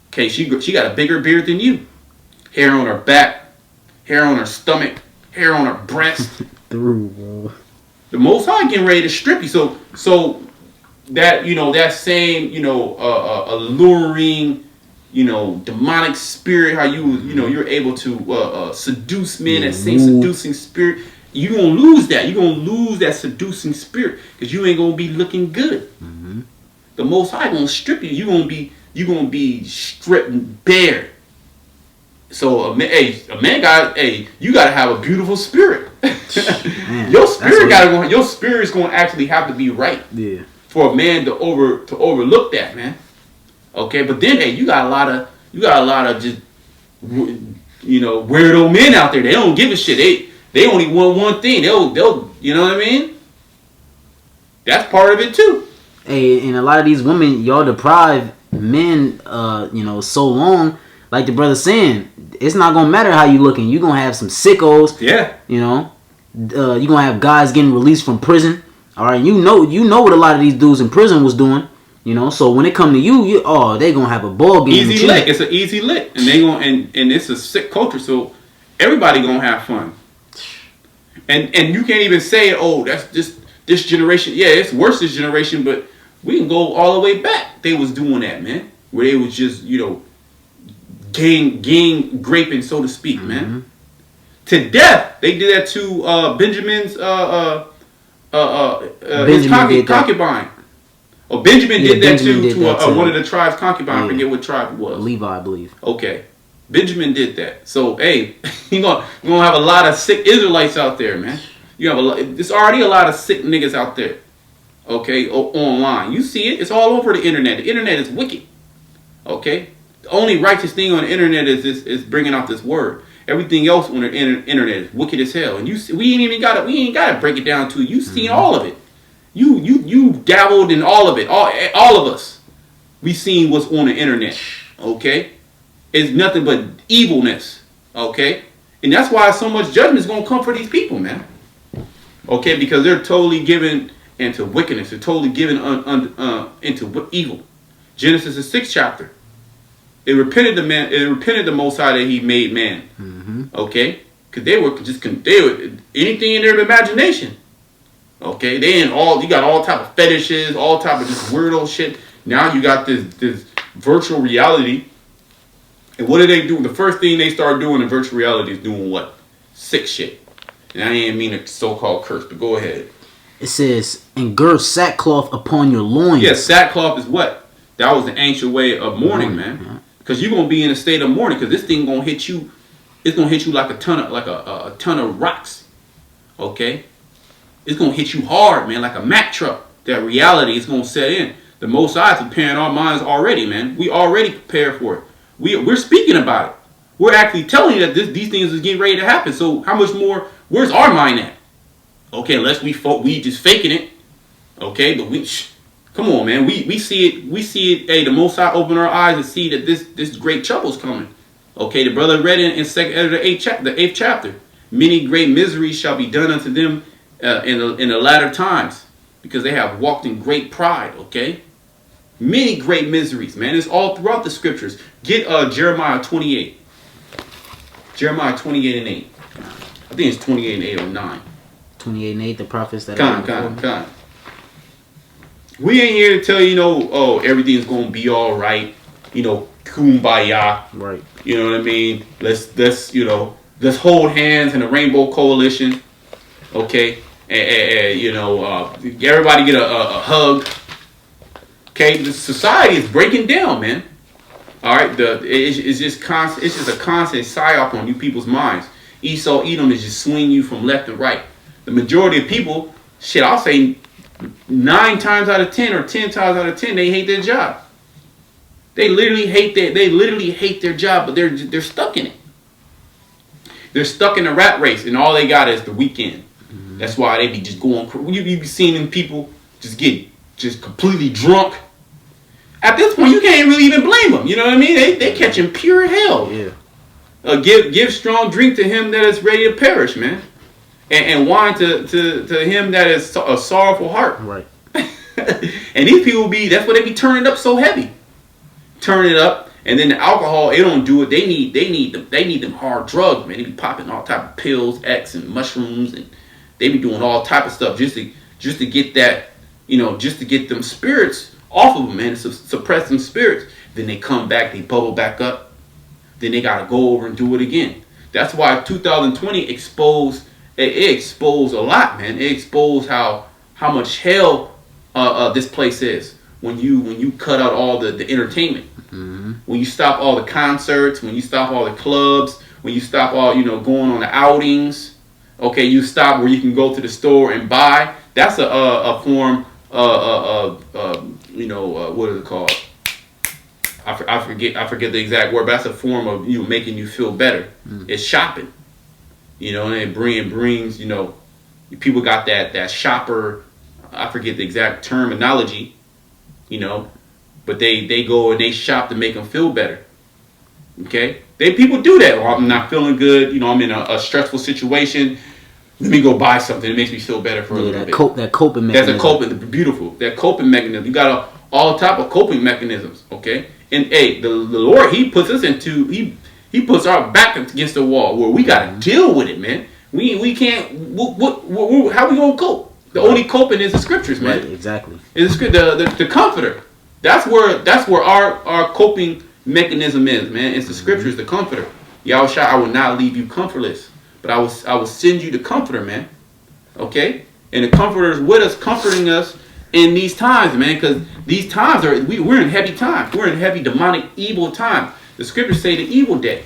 Okay, she got a bigger beard than you. Hair on her back, hair on her stomach, hair on her breast. Through, bro. The Most High getting ready to strip you. So that, that same, alluring, demonic spirit, how you're able to seduce men, that same seducing spirit, you're going to lose that. You're going to lose that seducing spirit because you ain't going to be looking good. The Most High going to strip you. You're going to be stripped bare. So you gotta have a beautiful spirit. Man, your spirit's gonna actually have to be right. Yeah. For a man to overlook that, man. Okay, but then you got a lot of just weirdo men out there. They don't give a shit. They only want one thing. They'll you know what I mean? That's part of it too. Hey, and a lot of these women, y'all deprive men so long. Like the brother saying, it's not gonna matter how you looking. You gonna have some sickos. Yeah. You gonna have guys getting released from prison. All right. You know what a lot of these dudes in prison was doing. You know, so when it come to you they gonna have a ball game. Easy lick. It's an easy lick, and they gonna and it's a sick culture. So everybody gonna have fun. And you can't even say, oh, that's just this generation. Yeah, it's worse this generation, but we can go all the way back. They was doing that, man, where they was just gang graping, so to speak, man, to death. They did that to Benjamin's his concubine. Oh, Benjamin did that to one of the tribes' concubine. I forget what tribe it was. Levi, I believe. Okay. Benjamin did that. So, hey, you're gonna have a lot of sick Israelites out there, man. You have there's already a lot of sick niggas out there. Okay, online. You see it. It's all over the internet. The internet is wicked. Okay? The only righteous thing on the internet is bringing out this word. Everything else on the internet is wicked as hell. And we ain't gotta break it down to you. You've seen all of it. You dabbled in all of it. All of us. We seen what's on the internet. Okay? It's nothing but evilness. Okay? And that's why so much judgment is going to come for these people, man. Okay? Because they're totally given into wickedness. They're totally given into evil. Genesis the 6th chapter. It repented the Most High that He made man. Mm-hmm. Okay? Because they were anything in their imagination. Okay? You got all type of fetishes, all type of just weirdo shit. Now you got this virtual reality. And what do they do? The first thing they start doing in virtual reality is doing what? Sick shit. And I didn't mean a so-called curse, but go ahead. It says, and gird sackcloth upon your loins. Yeah, sackcloth is what? That was the ancient way of mourning, man. Because you're going to be in a state of mourning because this thing going to hit you. It's going to hit you like a ton of rocks. Okay? It's going to hit you hard, man, like a Mack truck. That reality is going to set in. The Most High is preparing our minds already, man. We already prepared for it. We're speaking about it. We're actually telling you that these things is getting ready to happen. So how much more? Where's our mind at? Okay, unless we just faking it. Okay, but come on, man. We see it. We see it. Hey, the Most High open our eyes and see that this great trouble's coming. Okay, the brother read in the 8th chapter. Many great miseries shall be done unto them in the latter times, because they have walked in great pride. Okay. Many great miseries, man. It's all throughout the scriptures. Get Jeremiah 28. Jeremiah 28 and 8. I think it's 28 and 8 or 9. 28 and 8, the prophets that Come. We ain't here to tell you, everything's going to be all right. Kumbaya. Right. You know what I mean? Let's hold hands in the Rainbow Coalition. Okay? And everybody get a hug. Okay, the society is breaking down, man. All right, it's just constant. It's just a constant psyop on you people's minds. Esau, Edom is just swinging you from left and right. The majority of people, I'll say 9 times out of 10 or 10 times out of 10, they hate their job. They literally hate their job, but they're stuck in it. They're stuck in the rat race, and all they got is the weekend. Mm-hmm. That's why they be just going. You be seeing them people just get completely drunk. At this point, you can't really even blame them. You know what I mean? They catching pure hell. Yeah. Give strong drink to him that is ready to perish, man, and wine to him that is a sorrowful heart. Right. And these people that's why they be turning up so heavy. Turn it up, and then the alcohol, they don't do it. They need them hard drugs, man. They be popping all type of pills, X and mushrooms, and they be doing all type of stuff just to get that. Just to get them spirits off of them, man, to suppress them spirits. Then they come back, they bubble back up. Then they got to go over and do it again. That's why 2020 exposed a lot, man. It exposed how much hell this place is when you cut out all the entertainment. Mm-hmm. When you stop all the concerts, when you stop all the clubs, when you stop all going on the outings. Okay, you stop where you can go to the store and buy. That's a form. What is it called? I forget the exact word, but that's a form of making you feel better. It's shopping. And it brings people got that shopper. I forget the exact terminology. But they go and they shop to make them feel better. Okay, people do that. I'm not feeling good. I'm in a stressful situation. Let me go buy something that makes me feel better for a little bit. That coping mechanism. That's a coping, beautiful. That coping mechanism. You got all type of coping mechanisms. Okay, and the Lord, He puts us into He puts our back against the wall where we got to deal with it, man. We can't. How we gonna cope? The only coping is the scriptures, man. Right, exactly. Is the comforter. That's where our coping mechanism is, man. It's the scriptures, the comforter. Yahushua, I will not leave you comfortless, but I will send you the comforter, man. Okay, and the comforter is with us, comforting us in these times, man. Because these times we're in heavy times. We're in heavy demonic evil times. The scriptures say the evil day,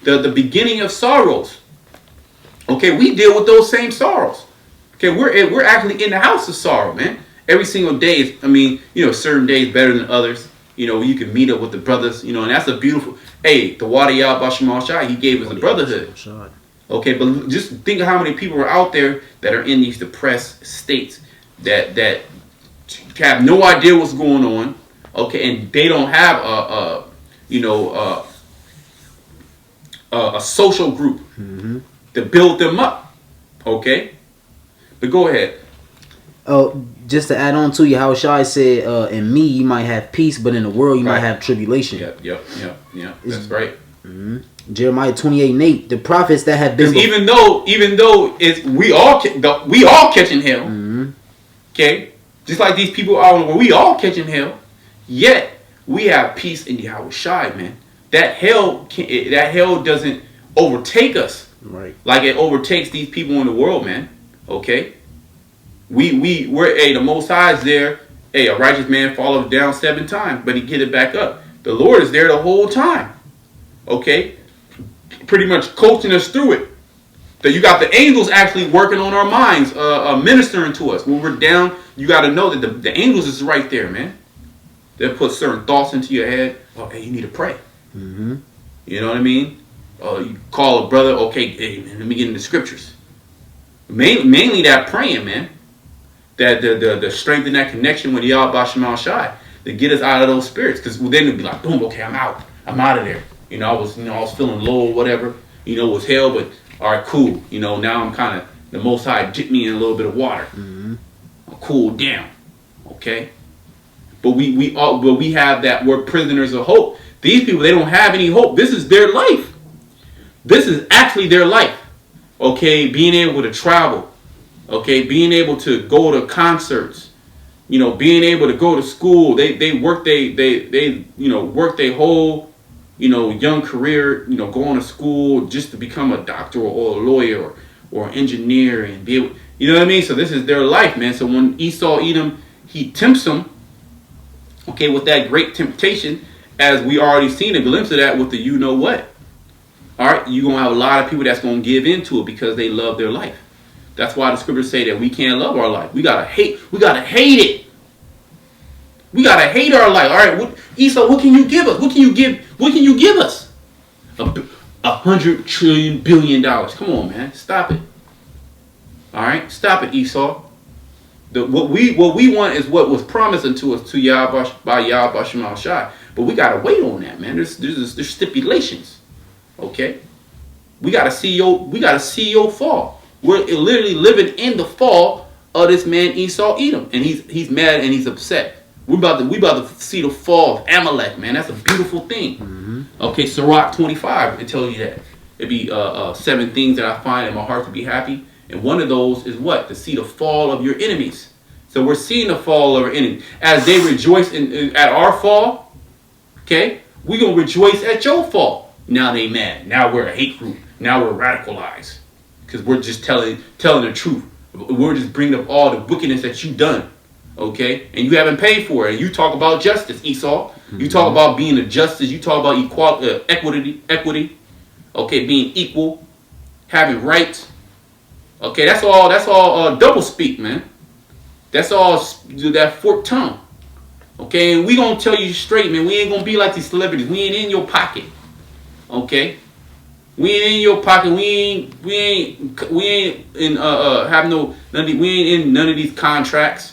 the beginning of sorrows. Okay, we deal with those same sorrows. Okay, we're actually in the house of sorrow, man. Every single day is, I mean, certain days better than others. You can meet up with the brothers, and that's a beautiful. Hey, the Wadiyah Bashamal Shai, He gave us a brotherhood. Okay, but just think of how many people are out there that are in these depressed states that have no idea what's going on. Okay, and they don't have a social group to build them up. Okay, but go ahead. Oh, just to add on to you, how Shai said, in me you might have peace, but in the world you might have tribulation. Yep. That's right. Jeremiah 28:8. The prophets that have been even though it's we all catching hell. Okay, just like these people are, where we all catching hell, yet we have peace in Yahweh Shai, man. That hell doesn't overtake us, right? Like it overtakes these people in the world, man. Okay, we're the Most High is there. A righteous man falleth down 7 times, but he get it back up. The Lord is there the whole time. Okay, pretty much coaching us through it. That you got the angels actually working on our minds, ministering to us when we're down. You got to know that the angels is right there, man. They put certain thoughts into your head. Oh, hey, you need to pray. You know what I mean? You call a brother. Okay, hey, man, let me get into the scriptures. Mainly that praying, man. That the strength in that connection with Yahweh Bashamal Shai to get us out of those spirits. Because then it'd be like, boom, okay, I'm out of there. I was feeling low or whatever. It was hell, but all right, cool. Now I'm kind of, the Most High dipped me in a little bit of water. I'll cool down. Okay? But we have that, we're prisoners of hope. These people, they don't have any hope. This is their life. This is actually their life. Okay? Being able to travel. Okay? Being able to go to concerts. Being able to go to school. They work work their whole young career, going to school just to become a doctor or a lawyer or an engineer and be able, what I mean? So this is their life, man. So when Esau Edom, he tempts them, okay, with that great temptation, as we already seen a glimpse of that with the what. All right, you're going to have a lot of people that's going to give into it because they love their life. That's why the scriptures say that we can't love our life. We got to hate it. We got to hate our life. All right, Esau, what can you give us? What can you give us? $100 trillion billion. Come on, man. Stop it. All right, stop it, Esau. What we want is what was promised unto us by Yahweh Shemal Shai. But we gotta wait on that, man. There's stipulations. Okay, we gotta see your fall. We're literally living in the fall of this man Esau Edom, and he's mad and he's upset. We about to see the fall of Amalek, man. That's a beautiful thing. Okay, Sirach 25, it tells you that. It'd be 7 things that I find in my heart to be happy. And one of those is what? To see the fall of your enemies. So we're seeing the fall of our enemies. As they rejoice at our fall, okay, we're going to rejoice at your fall. Now they mad. Now we're a hate group. Now we're radicalized. Because we're just telling the truth. We're just bringing up all the wickedness that you've done. Okay, and you haven't paid for it. And you talk about justice, Esau. You talk about being a justice. You talk about equality. Okay, being equal, having rights. Okay, that's all double speak, man. That's all that forked tongue. Okay, and we gonna tell you straight, man. We ain't gonna be like these celebrities. We ain't in your pocket. Okay, we ain't in your pocket. We ain't in none of these contracts.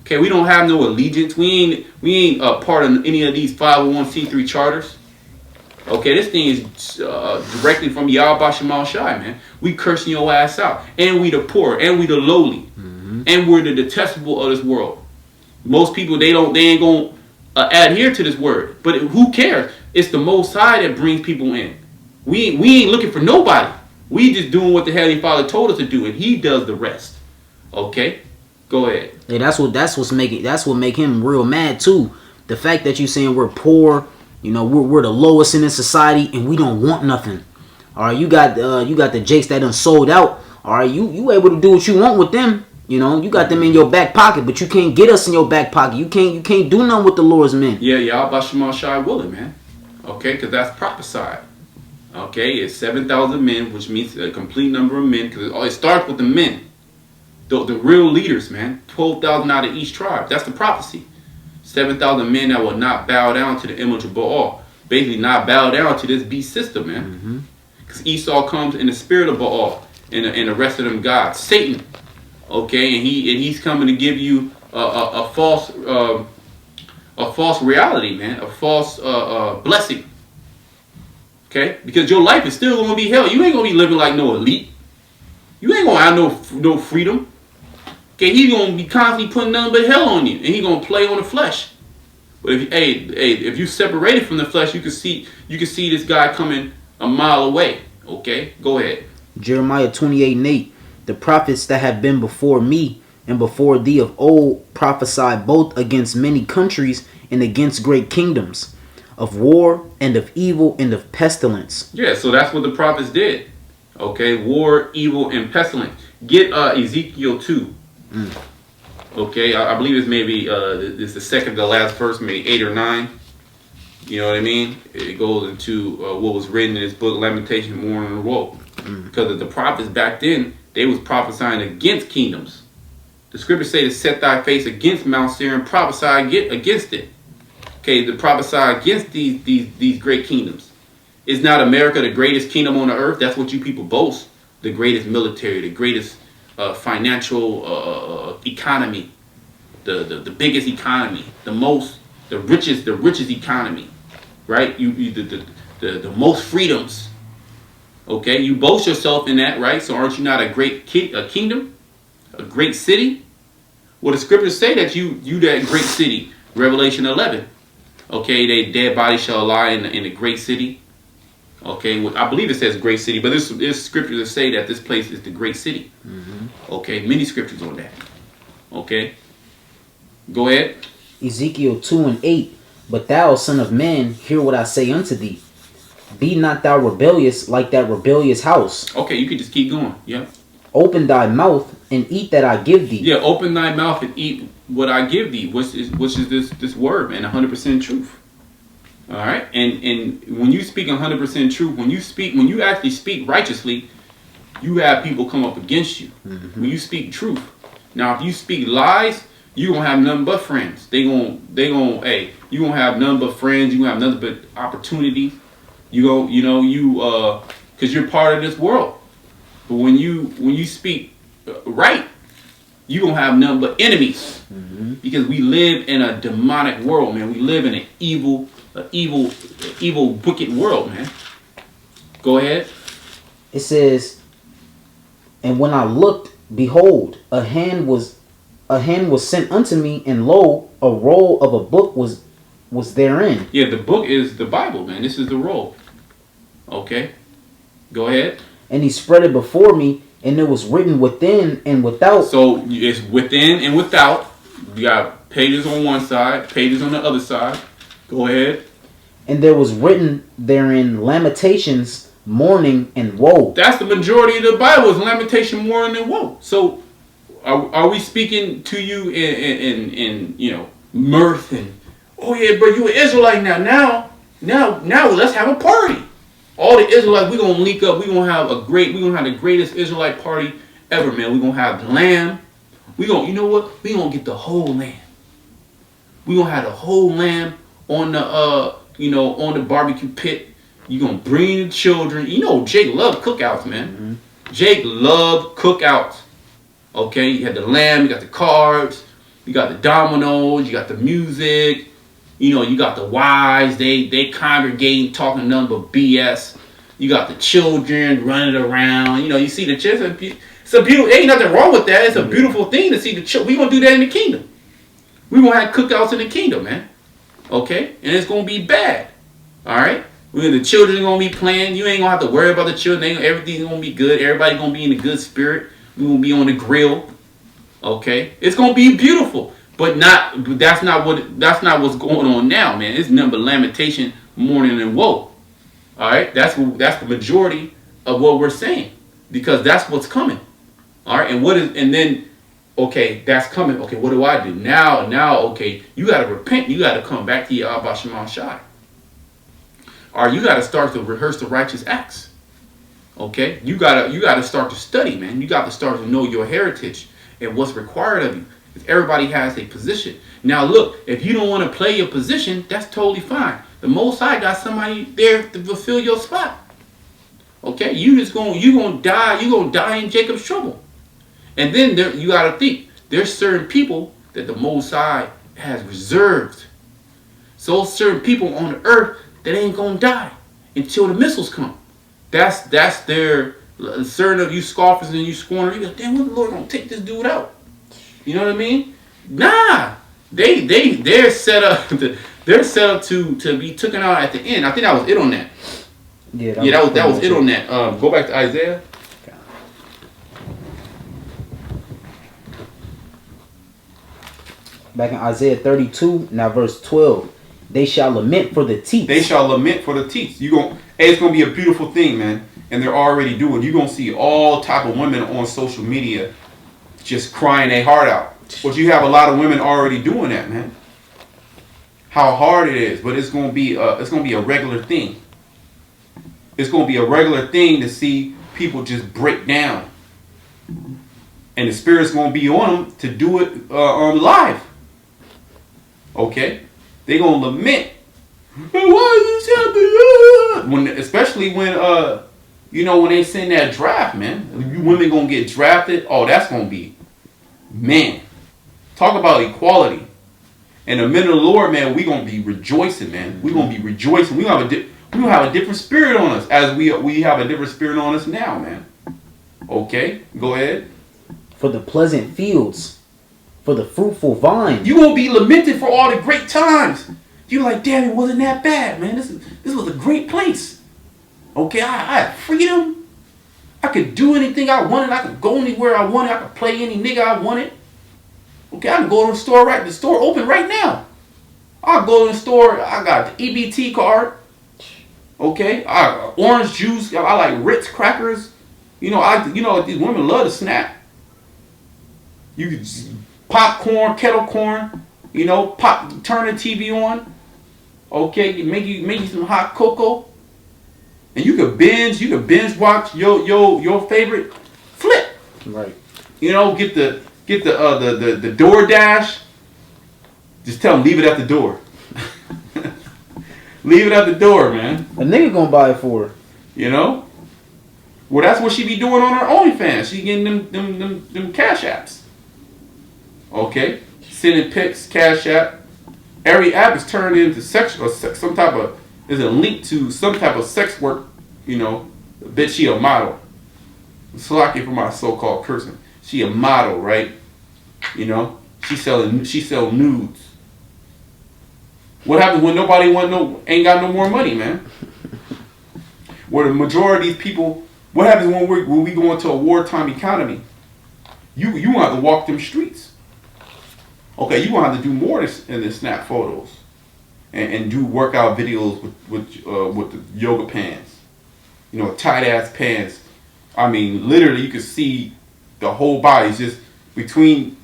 Okay, we don't have no allegiance. We ain't a part of any of these 501c3 charters. Okay, this thing is directly from Yahweh Shemal Shai, man. We cursing your ass out. And we the poor. And we the lowly. And we're the detestable of this world. Most people they ain't gonna adhere to this word. But who cares? It's the Most High that brings people in. We ain't looking for nobody. We just doing what the Heavenly Father told us to do, and He does the rest. Okay, go ahead. Hey, that's what make him real mad too. The fact that you saying we're poor, you know, we're the lowest in this society, and we don't want nothing. All right, you got the Jakes that done sold out. All right, you able to do what you want with them. You know, you got them in your back pocket, but you can't get us in your back pocket. You can't do nothing with the Lord's men. Yeah, y'all about Shema Shai willing, man. Okay, because that's prophesied. Okay, it's 7,000 men, which means a complete number of men, because it starts with the men. The real leaders, man. 12,000 out of each tribe. That's the prophecy. 7,000 men that will not bow down to the image of Baal. Basically, not bow down to this beast system, man. Because Esau comes in the spirit of Baal and the rest of them gods. Satan. Okay, and he's coming to give you a false reality, man. A false blessing. Okay, because your life is still going to be hell. You ain't going to be living like no elite. You ain't going to have no freedom. Okay, he's going to be constantly putting nothing but hell on you. And he's going to play on the flesh. But if you separated from the flesh, you can see this guy coming a mile away. Okay, go ahead. Jeremiah 28:8. The prophets that have been before me and before thee of old prophesied both against many countries and against great kingdoms, of war and of evil and of pestilence. Yeah, so that's what the prophets did. Okay, war, evil, and pestilence. Get Ezekiel 2. Okay, I believe it's maybe it's the second to last verse, maybe 8 or 9. You know what I mean? It goes into what was written in this book, Lamentation, Mourning, and Woe. Because the prophets back then, they was prophesying against kingdoms. The scriptures say to set thy face against Mount Seir and prophesy against it. Okay, to prophesy against these great kingdoms. Is not America the greatest kingdom on the earth? That's what you people boast. The greatest military, the greatest financial economy, the biggest economy, the richest economy, right? The most freedoms. Okay, you boast yourself in that, right? So aren't you not a great kingdom, a great city? Well, the scriptures say that you that great city. Revelation 11. Okay, they dead bodies shall lie in the great city. Okay, I believe it says great city, but there's scriptures that say that this place is the great city. Okay, many scriptures on that. Okay, go ahead. Ezekiel 2:8. But thou, son of man, hear what I say unto thee. Be not thou rebellious like that rebellious house. Okay, you can just keep going. Yeah. Open thy mouth and eat that I give thee. Yeah, open thy mouth and eat what I give thee, which is this word, man, 100% truth. All right, and when you speak 100% truth, when you actually speak righteously, you have people come up against you. When you speak truth. Now, if you speak lies, you gonna have nothing but friends. They gonna you gonna have nothing but friends. You gonna have nothing but opportunities. Because you're part of this world. But when you speak right, you gonna have nothing but enemies. Because we live in a demonic world, man. We live in an evil, wicked world, man. Go ahead. It says, and when I looked, behold, a hand was sent unto me, and lo, a roll of a book was therein. Yeah, the book is the Bible, man. This is the roll. Okay, go ahead. And he spread it before me, and it was written within and without. So it's within and without. You got pages on one side, pages on the other side. Go ahead. And there was written therein lamentations, mourning, and woe. That's the majority of the Bible is lamentation, mourning, and woe. So are we speaking to you in mirth and, oh yeah, bro, you an Israelite now. Now let's have a party. All the Israelites, we're gonna link up. We're gonna have the greatest Israelite party ever, man. We're gonna have the lamb. You know what? We're gonna get the whole lamb. We're gonna have the whole lamb on the on the barbecue pit. You're gonna bring the children. You know, Jake loved cookouts, man. Jake loved cookouts. Okay, you had the lamb, you got the cards, you got the dominoes, you got the music. You got the wives, they congregating, talking nothing but BS. You got the children running around. You see the children. It's a beautiful. Ain't nothing wrong with that. It's a beautiful thing to see the children. We gonna do that in the kingdom. We gonna have cookouts in the kingdom, man. Okay, and it's gonna be bad. All right, the children are gonna be playing. You ain't gonna have to worry about the children. Everything's gonna be good. Everybody gonna be in a good spirit. We gonna be on the grill. Okay, it's gonna be beautiful, but that's not what's going on now, man. It's nothing but lamentation, mourning, and woe. All right, that's the majority of what we're saying, because that's what's coming. All right, and then okay, that's coming. Okay, what do I do now? Okay, you got to repent. You got to come back to your Abba Shema Shai. Or you got to start to rehearse the righteous acts. Okay, you got to start to study, man. You got to start to know your heritage and what's required of you. Everybody has a position. Now, look, if you don't want to play your position, that's totally fine. The Most High got somebody there to fulfill your spot. Okay, you gonna die in Jacob's trouble. And then you got to think, there's certain people that the Most High has reserved. So certain people on the earth that ain't going to die until the missiles come. That's their, certain of you scoffers and you scorners, you go, damn, when the Lord going to take this dude out? You know what I mean? Nah. They're set up to be taken out at the end. I think that was it on that. Yeah, that was it on that. Go back to Isaiah. Back in Isaiah 32, now verse 12. They shall lament for the teats. They shall lament for the teats. It's gonna be a beautiful thing, man. And they're already doing. You're gonna see all type of women on social media just crying their heart out. But you have a lot of women already doing that, man. How hard it is, but it's gonna be a regular thing. It's gonna be a regular thing to see people just break down, and the Spirit's gonna be on them to do it live. Okay, they gonna lament. Why is this happening? Especially when when they send that draft, man. You women gonna get drafted. Oh, that's gonna be, man. Talk about equality. And the men of the Lord, man, we gonna be rejoicing, man. We gonna be rejoicing. We gonna have a different spirit on us, as we have a different spirit on us now, man. Okay, go ahead. For the pleasant fields, for the fruitful vine. You gonna be lamented for all the great times. You're like, damn, it wasn't that bad, man. This was a great place. Okay, I had freedom. I could do anything I wanted. I could go anywhere I wanted. I could play any nigga I wanted. Okay, I can go to the store the store open right now. I'll go to the store. I got the EBT card. Okay, orange juice. I like Ritz crackers. These women love to snack. You could popcorn, kettle corn. Turn the TV on. Okay, make you some hot cocoa, and you could binge binge watch your favorite flip. Right. Get the DoorDash. Just tell them, leave it at the door. Leave it at the door, man. A nigga gonna buy it for her. Well, that's what she be doing on her OnlyFans. She getting them cash apps. Okay, sending pics, cash app. Every app is turned into sex or some type of. Is a link to some type of sex work. Bitch, she a model. Slacking for my so-called cursing. She a model, right? She sell nudes. What happens when nobody ain't got no more money, man? Where the majority of these people, what happens when we go into a wartime economy? You gonna have to walk them streets. Okay, you gonna have to do more than snap photos and do workout videos with the yoga pants, tight ass pants. I mean, literally, you can see the whole body. It's just between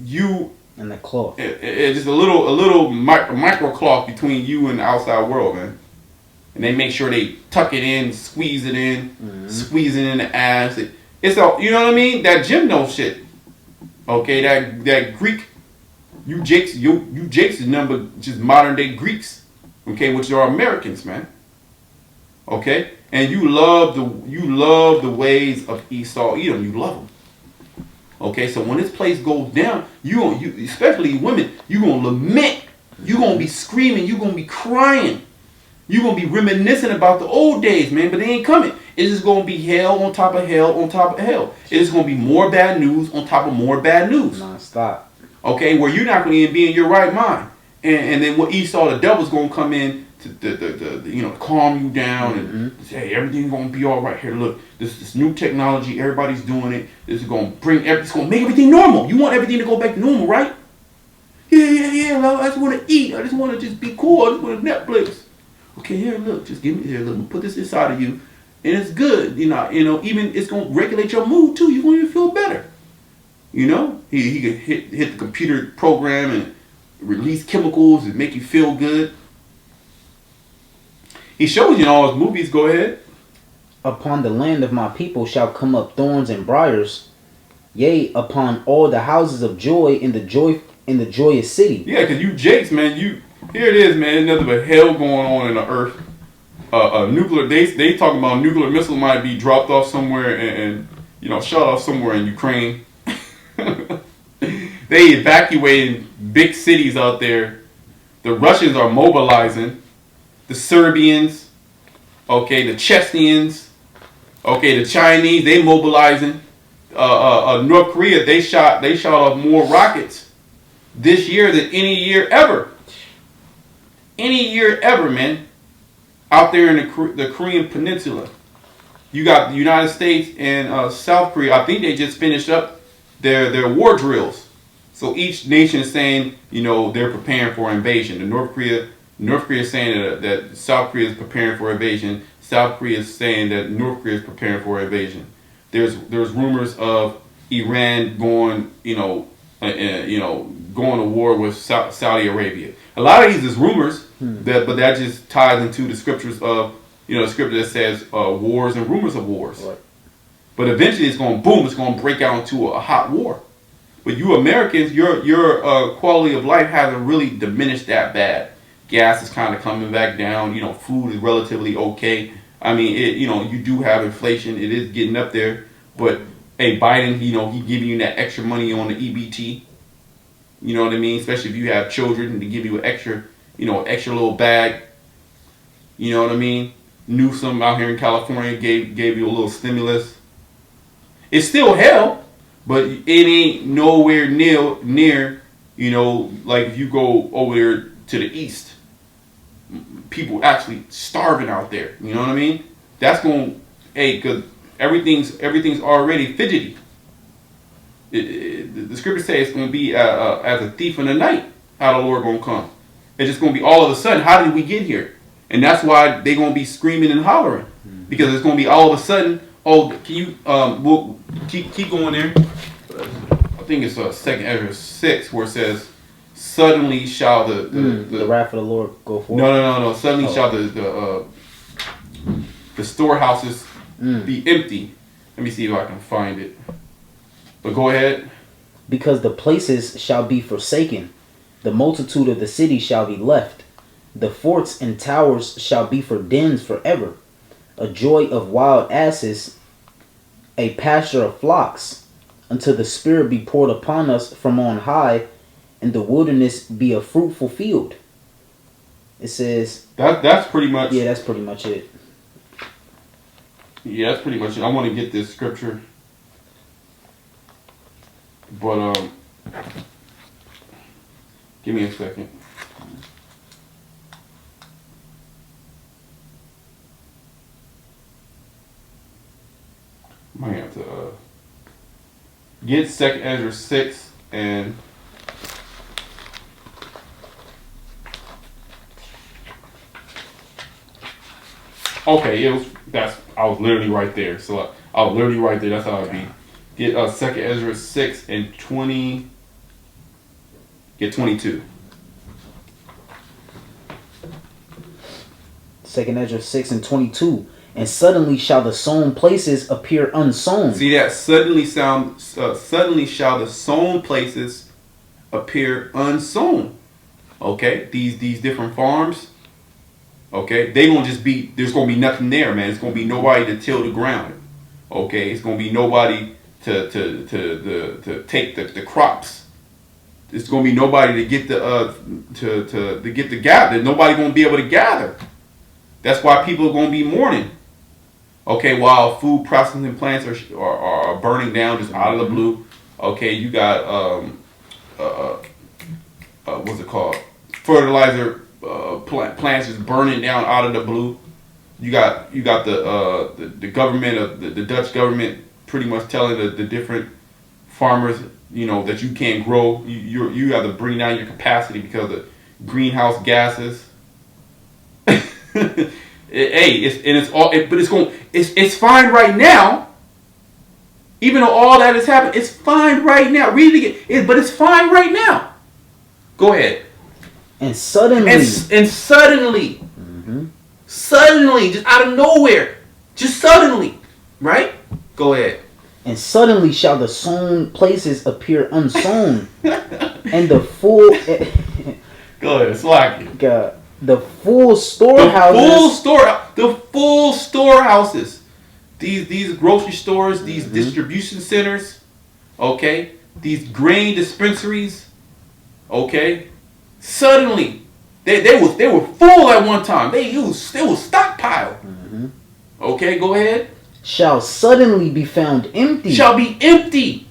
you and the cloth. It's just a little micro cloth between you and the outside world, man. And they make sure they tuck it in, squeeze it in, squeeze it in the ass. It's all, you know what I mean? That gymno shit. Okay, that Greek, you Jakes is number just modern day Greeks. Okay, which are Americans, man. Okay, and you love the ways of Esau, Edom. You love them. Okay, so when this place goes down, you especially women, you gonna lament. You gonna be screaming. You gonna be crying. You gonna be reminiscing about the old days, man. But they ain't coming. It's just gonna be hell on top of hell on top of hell. It's gonna be more bad news on top of more bad news. Non-stop. Okay, where you're not going to even be in your right mind. And then what Esau, the devil's going to come in to calm you down and say, hey, everything's going to be all right here. Look, this new technology, everybody's doing it. This is going to it's going to make everything normal. You want everything to go back to normal, right? Yeah. I just want to eat. I just want to just be cool. I just want to Netflix. Okay, here, look, just give me here. Look, put this inside of you, and it's good. Even it's going to regulate your mood too. You're going to feel better. He can hit the computer program and release chemicals and make you feel good. He shows you in all his movies. Go ahead. Upon the land of my people shall come up thorns and briars, yea, upon all the houses of joy in the joyous city. Yeah, because you jakes, man, here it is, man. Nothing but hell going on in the earth. Nuclear. They talking about nuclear missile might be dropped off somewhere and shot off somewhere in Ukraine. They evacuating big cities out there. The Russians are mobilizing. The Serbians, okay, the Chechens, okay, the Chinese, they mobilizing. North Korea, they shot off more rockets this year than any year ever. Any year ever, man. Out there in the Korean Peninsula. You got the United States and South Korea. I think they just finished up their war drills. So each nation is saying, they're preparing for invasion. The North Korea is saying that South Korea is preparing for invasion. South Korea is saying that North Korea is preparing for invasion. There's rumors of Iran going to war with Saudi Arabia. A lot of these is rumors, but that just ties into the scriptures of the scripture that says wars and rumors of wars. Right. But eventually it's going to break out into a hot war. But you Americans, your quality of life hasn't really diminished that bad. Gas is kind of coming back down. Food is relatively okay. I mean, you do have inflation. It is getting up there. But hey, Biden, he giving you that extra money on the EBT. You know what I mean? Especially if you have children, to give you an extra little bag. You know what I mean? Newsom out here in California gave you a little stimulus. It's still hell, but it ain't nowhere near. Like if you go over there to the east. People actually starving out there. You know what I mean? That's because everything's already fidgety. The scripture says it's going to be as a thief in the night. How the Lord going to come? It's just going to be all of a sudden. How did we get here? And that's why they're going to be screaming and hollering, because it's going to be all of a sudden. Oh, can you we'll keep going there? I think it's 2nd Ezra 6 where it says, suddenly shall the wrath of the Lord go forth. No. Suddenly shall the storehouses be empty. Let me see if I can find it. But go ahead. Because the places shall be forsaken, the multitude of the city shall be left. The forts and towers shall be for dens forever. A joy of wild asses, a pasture of flocks, until the Spirit be poured upon us from on high, and the wilderness be a fruitful field. It says that's pretty much. Yeah, that's pretty much it. Yeah, that's pretty much it. I want to get this scripture, but give me a second. I might have to get 2nd Ezra 6 and. Okay, I was literally right there. So I was literally right there. That's how it'd be. Get 2nd Ezra 6 and 20. Get 22. 2nd Ezra 6 and 22. And suddenly shall the sown places appear unsown. See that? Suddenly shall the sown places appear unsown. Okay, these different farms. Okay, they gonna just be. There's gonna be nothing there, man. It's gonna be nobody to till the ground. Okay, it's gonna be nobody to take the crops. It's gonna be nobody to get to get the gather. Nobody gonna be able to gather. That's why people are gonna be mourning. Okay, while food processing plants are burning down just out of the blue. Okay, you got what's it called? Fertilizer plants just burning down out of the blue. You got the government of the Dutch government pretty much telling the different farmers, you know, that you can't grow. You have to bring down your capacity because of greenhouse gases. It's fine right now. Even though all that has happened, it's fine right now. Read it again. But it's fine right now. Go ahead. And suddenly. And suddenly. Mm-hmm. Suddenly, just out of nowhere. Just suddenly. Right? Go ahead. And suddenly shall the sown places appear unsown. And the full... Go ahead. Slack it. God. The full storehouses. The full storehouses. These grocery stores, these distribution centers, okay? These grain dispensaries, okay? Suddenly, they were full at one time. They was stockpiled. Mm-hmm. Okay, go ahead. Shall suddenly be found empty. Shall be empty.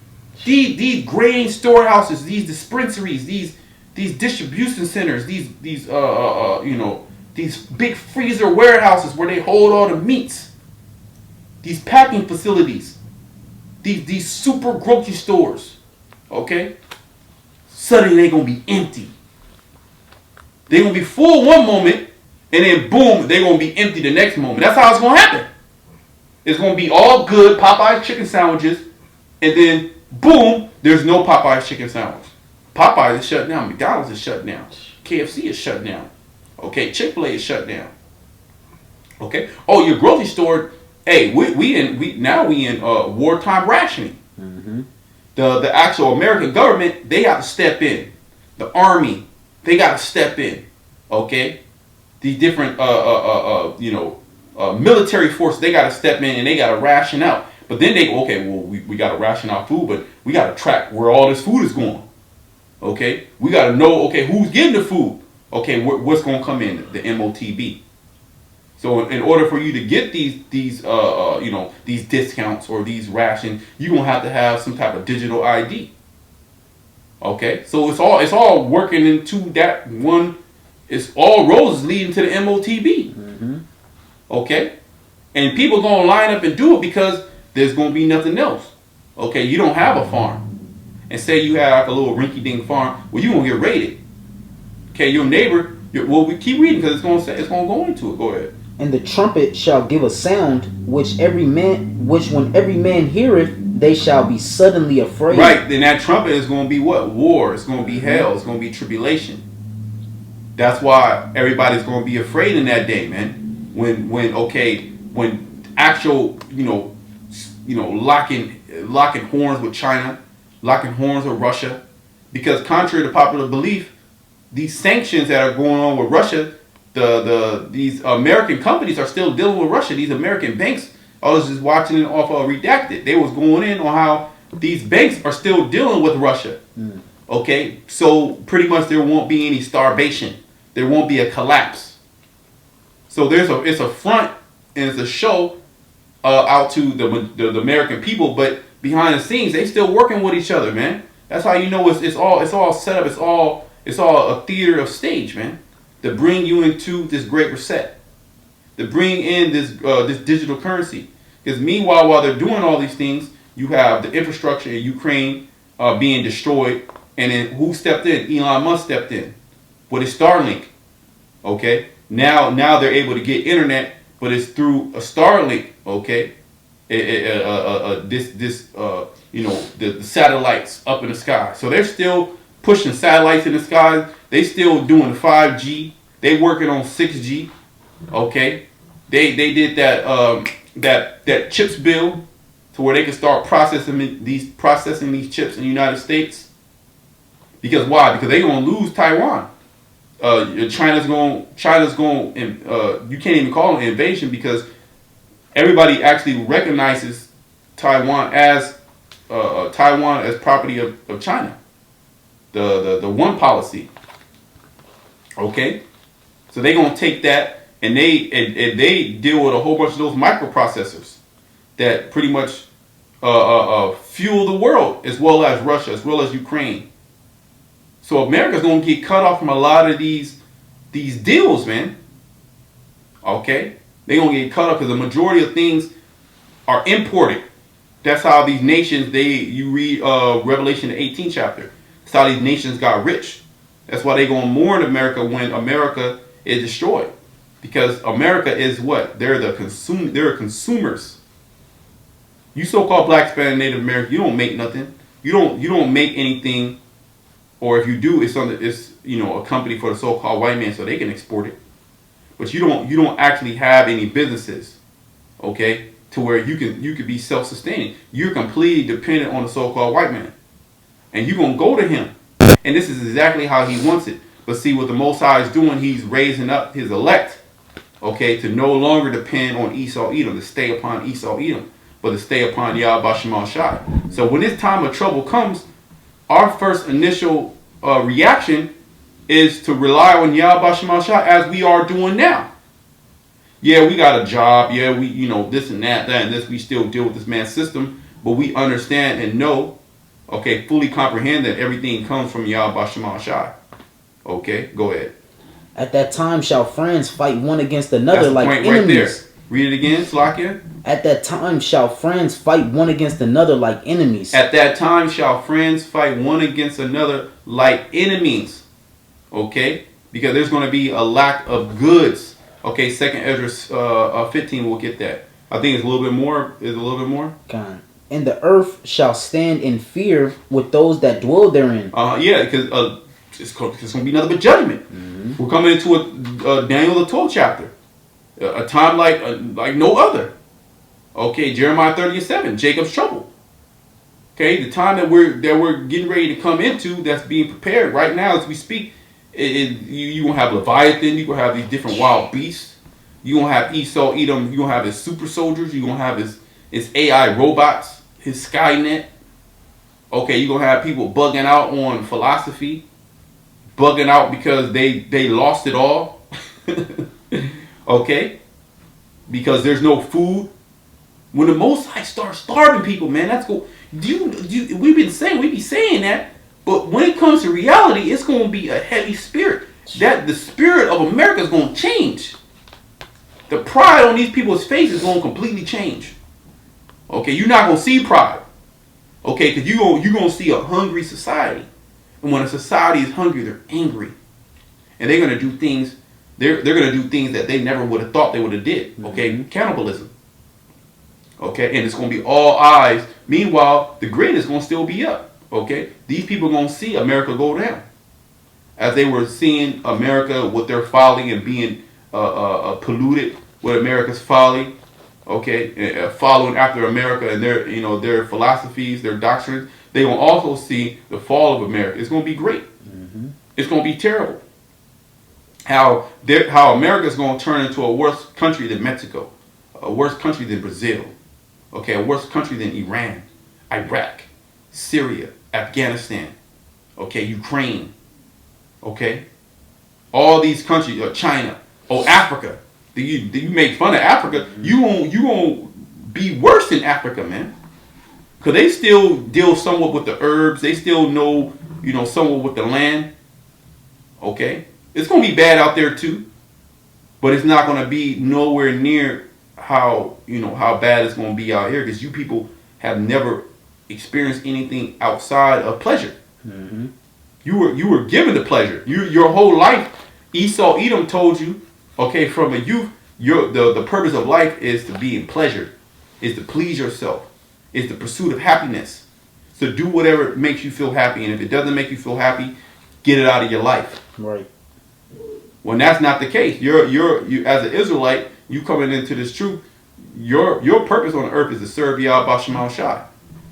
These grain storehouses, these dispensaries, these distribution centers, these big freezer warehouses where they hold all the meats. These packing facilities, these super grocery stores, okay? Suddenly they're gonna be empty. They're gonna be full one moment, and then boom, they're gonna be empty the next moment. That's how it's gonna happen. It's gonna be all good Popeye's chicken sandwiches, and then boom, there's no Popeye's chicken sandwich. Popeyes is shut down. McDonald's is shut down. KFC is shut down. Okay, Chick-fil-A is shut down. Okay. Oh, your grocery store. Hey, we in wartime rationing. Mm-hmm. The actual American government, they got to step in. The army, they got to step in. Okay, these different military forces, they got to step in and they got to ration out. But then they go, okay, well we got to ration out food, but we got to track where all this food is going. Okay, we got to know, okay, who's getting the food. Okay, what's going to come in, the MOTB. So in order for you to get these discounts or these rations, you're going to have some type of digital ID. Okay, so it's all working into that one. It's all roads leading to the MOTB. Mm-hmm. Okay, and people going to line up and do it because there's going to be nothing else. Okay, you don't have a farm. And say you have like a little rinky-dink farm, well, you're going to get raided. Okay, your neighbor, we keep reading because it's going to go into it. Go ahead. And the trumpet shall give a sound, which when every man heareth, they shall be suddenly afraid. Right, then that trumpet is going to be what? War. It's going to be hell. It's going to be tribulation. That's why everybody's going to be afraid in that day, man. When actual, locking horns with China, locking horns with Russia, because contrary to popular belief, these sanctions that are going on with Russia, these American companies are still dealing with Russia. These American banks, I was just watching it off of Redacted. They was going in on how these banks are still dealing with Russia. Mm. Okay, so pretty much there won't be any starvation. There won't be a collapse. So it's a front and it's a show out to the American people, but behind the scenes they still working with each other, man. That's how you know it's all set up. It's all a theater of stage, man. To bring you into this great reset, to bring in this digital currency. Because meanwhile, while they're doing all these things, you have the infrastructure in Ukraine being destroyed, and then who stepped in? Elon Musk stepped in with his Starlink. Okay, now they're able to get internet, but it's through a Starlink. Okay, the satellites up in the sky. So they're still pushing satellites in the sky. They still doing 5G. They working on 6G. Okay, they did that chips bill to where they can start processing these chips in the United States. Because why? Because they're gonna lose Taiwan. China's going. You can't even call it an invasion because everybody actually recognizes Taiwan as property of China. The one policy. Okay, so they're gonna take that and they deal with a whole bunch of those microprocessors that pretty much fuel the world, as well as Russia, as well as Ukraine. So America's gonna get cut off from a lot of these deals, man. Okay, they're gonna get cut off because the majority of things are imported. That's how these nations, you read Revelation the 18th chapter. That's how these nations got rich. That's why they're gonna mourn America when America is destroyed. Because America is what? They're consumers. You so-called black, Hispanic, Native American, you don't make nothing. You don't make anything, or if you do, it's a company for the so-called white man so they can export it. But you don't actually have any businesses, okay, to where you could be self-sustaining. You're completely dependent on the so-called white man, and you're gonna go to him, and this is exactly how he wants it. But see what the Most High is doing, he's raising up his elect, okay, to no longer depend on Esau Edom, to stay upon Esau Edom, but to stay upon Yahweh Shema Shai. So when this time of trouble comes, our first initial reaction is to rely on Yahweh Shema Shai as we are doing now. Yeah, we got a job. Yeah, we, this and that and this. We still deal with this man's system, but we understand and know, okay, fully comprehend that everything comes from Yahweh Shema Shai. Okay, go ahead. At that time shall friends fight one against another like enemies. Right there. Read it again, Slakia. At that time shall friends fight one against another like enemies. At that time shall friends fight one against another like enemies. Okay? Because there's going to be a lack of goods. Okay, 2nd Ezra 15, we'll get that. I think it's a little bit more. Is it a little bit more? God. And the earth shall stand in fear with those that dwell therein. Yeah, because it's going to be nothing but judgment. Mm-hmm. We're coming into a Daniel the 12th chapter. A time like no other. Okay, Jeremiah 30:7, Jacob's trouble. Okay, the time that we're getting ready to come into, that's being prepared right now as we speak. You gonna have Leviathan, you gonna have these different wild beasts. You gonna have Esau Edom. You gonna have his super soldiers. You gonna have his AI robots, his Skynet. Okay, you gonna have people bugging out on philosophy, bugging out because they lost it all. Okay, because there's no food. When the Most High starts starving people, man, that's cool. We be saying that, but when it comes to reality, it's going to be a heavy spirit. That the spirit of America is going to change. The pride on these people's faces is going to completely change. Okay, you're not going to see pride. Okay, because you're going to see a hungry society, and when a society is hungry, they're angry, and they're going to do things. They're going to do things that they never would have thought they would have did. Okay, mm-hmm. Cannibalism. Okay, and it's going to be all eyes. Meanwhile, the grid is going to still be up. Okay, these people are going to see America go down, as they were seeing America with their folly and being polluted with America's folly. Okay, following after America and their philosophies, their doctrines. They will also see the fall of America. It's going to be great. Mm-hmm. It's going to be terrible. How America is going to turn into a worse country than Mexico, a worse country than Brazil, okay, a worse country than Iran, Iraq, Syria, Afghanistan, okay, Ukraine, okay, all these countries, China, Africa. Do you make fun of Africa? You won't be worse than Africa, man, because they still deal somewhat with the herbs. They still know somewhat with the land, okay. It's going to be bad out there too, but it's not going to be nowhere near how bad it's going to be out here, because you people have never experienced anything outside of pleasure. Mm-hmm. You were given the pleasure. Your whole life, Esau Edom told you, okay, from a youth, the purpose of life is to be in pleasure, is to please yourself, is the pursuit of happiness. So do whatever makes you feel happy, and if it doesn't make you feel happy, get it out of your life. Right. When that's not the case, you as an Israelite, you coming into this truth, your purpose on the earth is to serve Yahweh Shema Shai.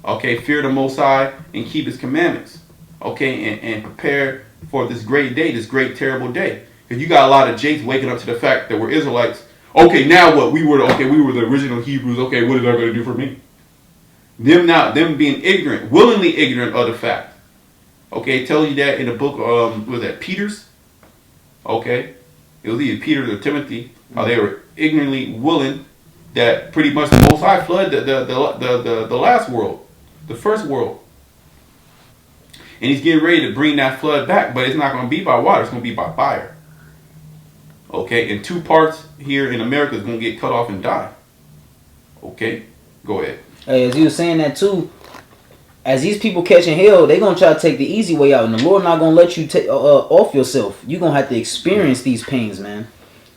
Okay, fear the Most High and keep His commandments. Okay, and prepare for this great day, this great terrible day. Because you got a lot of jakes waking up to the fact that we're Israelites. Okay, now what? We were the original Hebrews. Okay, what is that going to do for me? Them being ignorant, willingly ignorant of the fact. Okay, it tells you that in the book. Was that Peter's? Okay, it was either Peter or Timothy, how they were ignorantly willing that pretty much the Most High flooded the last world, the first world. And he's getting ready to bring that flood back, but it's not going to be by water. It's going to be by fire. Okay, and 2 parts here in America is going to get cut off and die. Okay, go ahead. Hey, as you were saying that too, as these people catching hell, they going to try to take the easy way out. And the Lord not going to let you take off yourself. You're going to have to experience these pains, man.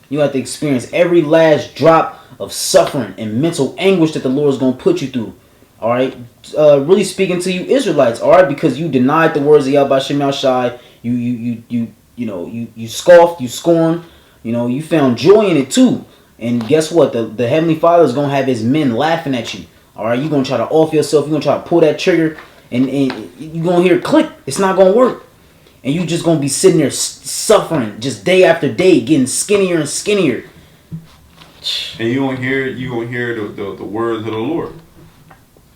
You have to experience every last drop of suffering and mental anguish that the Lord is going to put you through. All right, really speaking to you Israelites. All right, because you denied the words of Yahweh Shem Shai. You scoffed, you scorned. You found joy in it too. And guess what? The Heavenly Father is going to have his men laughing at you. All right, you're going to try to off yourself. You're going to try to pull that trigger. And you're going to hear click. It's not going to work. And you just going to be sitting there suffering just day after day, getting skinnier and skinnier. And you're going to hear the words of the Lord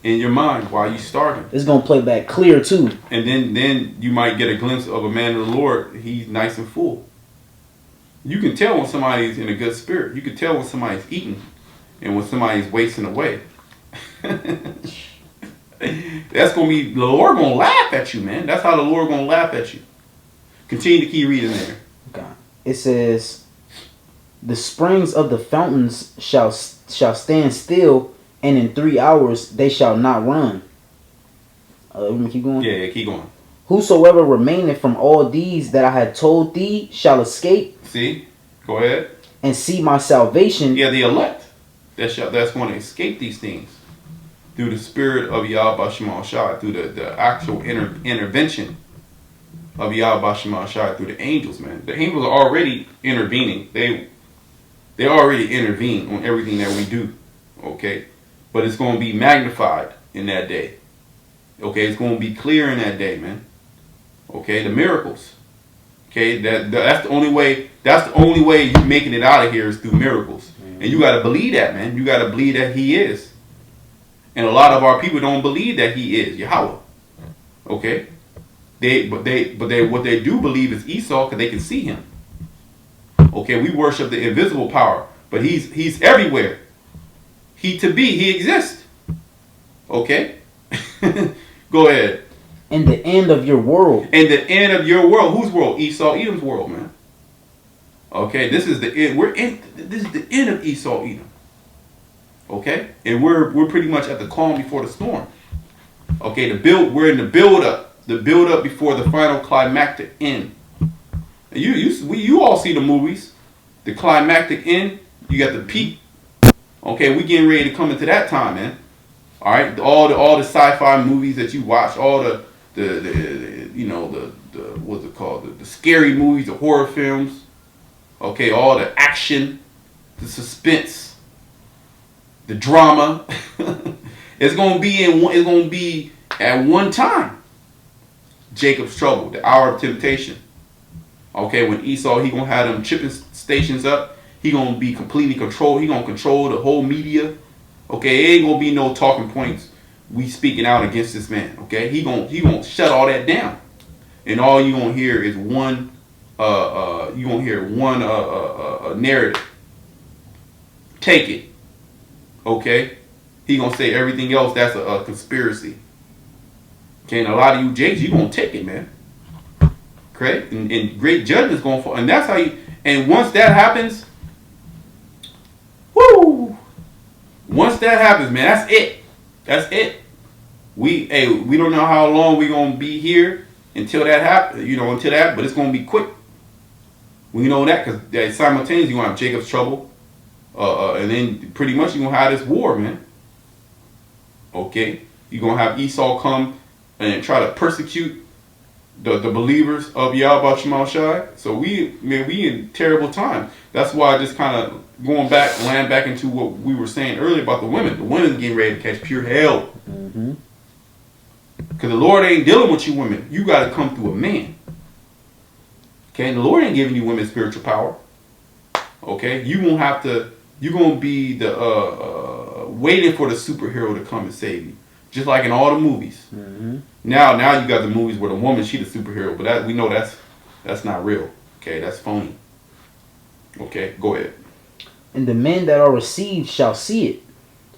in your mind while you starving. It's going to play back clear too. And then you might get a glimpse of a man of the Lord. He's nice and full. You can tell when somebody's in a good spirit. You can tell when somebody's eating and when somebody's wasting away. That's going to be, the Lord going to laugh at you, man. That's how the Lord going to laugh at you. Continue to keep reading there. Okay. It says, the springs of the fountains shall stand still, and in 3 hours they shall not run. Keep going? Yeah, keep going. Whosoever remaineth from all these that I had told thee shall escape. See? Go ahead. And see my salvation. Yeah, the elect. That's going to escape these things. Through the spirit of Yahweh Shema Shai. Through the actual intervention of Yahweh Shema Shai. Through the angels, man. The angels are already intervening. They already intervene on everything that we do. Okay? But it's going to be magnified in that day. Okay? It's going to be clear in that day, man. Okay, the miracles. Okay, that's the only way. That's the only way you making it out of here is through miracles, and you got to believe that, man. You got to believe that He is. And a lot of our people don't believe that He is Yahweh. Okay, what they do believe is Esau because they can see Him. Okay, we worship the invisible power, but He's everywhere. He exists. Okay, go ahead. In the end of your world. In the end of your world. Whose world? Esau, Edom's world, man. Okay, this is the end. This is the end of Esau, Edom. Okay, and we're pretty much at the calm before the storm. Okay, we're in the build up before the final climactic end. And you all see the movies, the climactic end. You got the peak. Okay, we getting ready to come into that time, man. All right, all the sci-fi movies that you watch, all the what's it called? The scary movies, the horror films. Okay, all the action, the suspense, the drama. It's gonna be at one time. Jacob's trouble, the hour of temptation. Okay, when Esau, he gonna have them chipping stations up. He gonna be completely controlled. He gonna control the whole media. Okay, it ain't gonna be no talking points. We speaking out against this man. Okay, he gonna shut all that down, and all you gonna hear is one. Narrative. Take it. Okay, he gonna say everything else that's a conspiracy. Okay, and a lot of you Jakes, you gonna take it, man. Correct, and great judgment's gonna fall, and that's how you. And once that happens, woo! Once that happens, man, that's it. That's it. We don't know how long we're gonna be here until that happens. But it's gonna be quick. We know that because simultaneously you're gonna have Jacob's trouble, and then pretty much you're gonna have this war, man. Okay, you're gonna have Esau come and try to persecute the believers of Yahweh Shema Shai. So we in terrible time. That's why I just kind of land back into what we were saying earlier about the women. The women getting ready to catch pure hell. Mm-hmm. Because the Lord ain't dealing with you women. You got to come through a man. Okay, and the Lord ain't giving you women spiritual power. Okay, you're gonna be the waiting for the superhero to come and save you, just like in all the movies. Mm-hmm. Now you got the movies where the woman she the superhero, but we know that's not real. Okay, that's phony. Okay, go ahead. And the men that are received shall see it,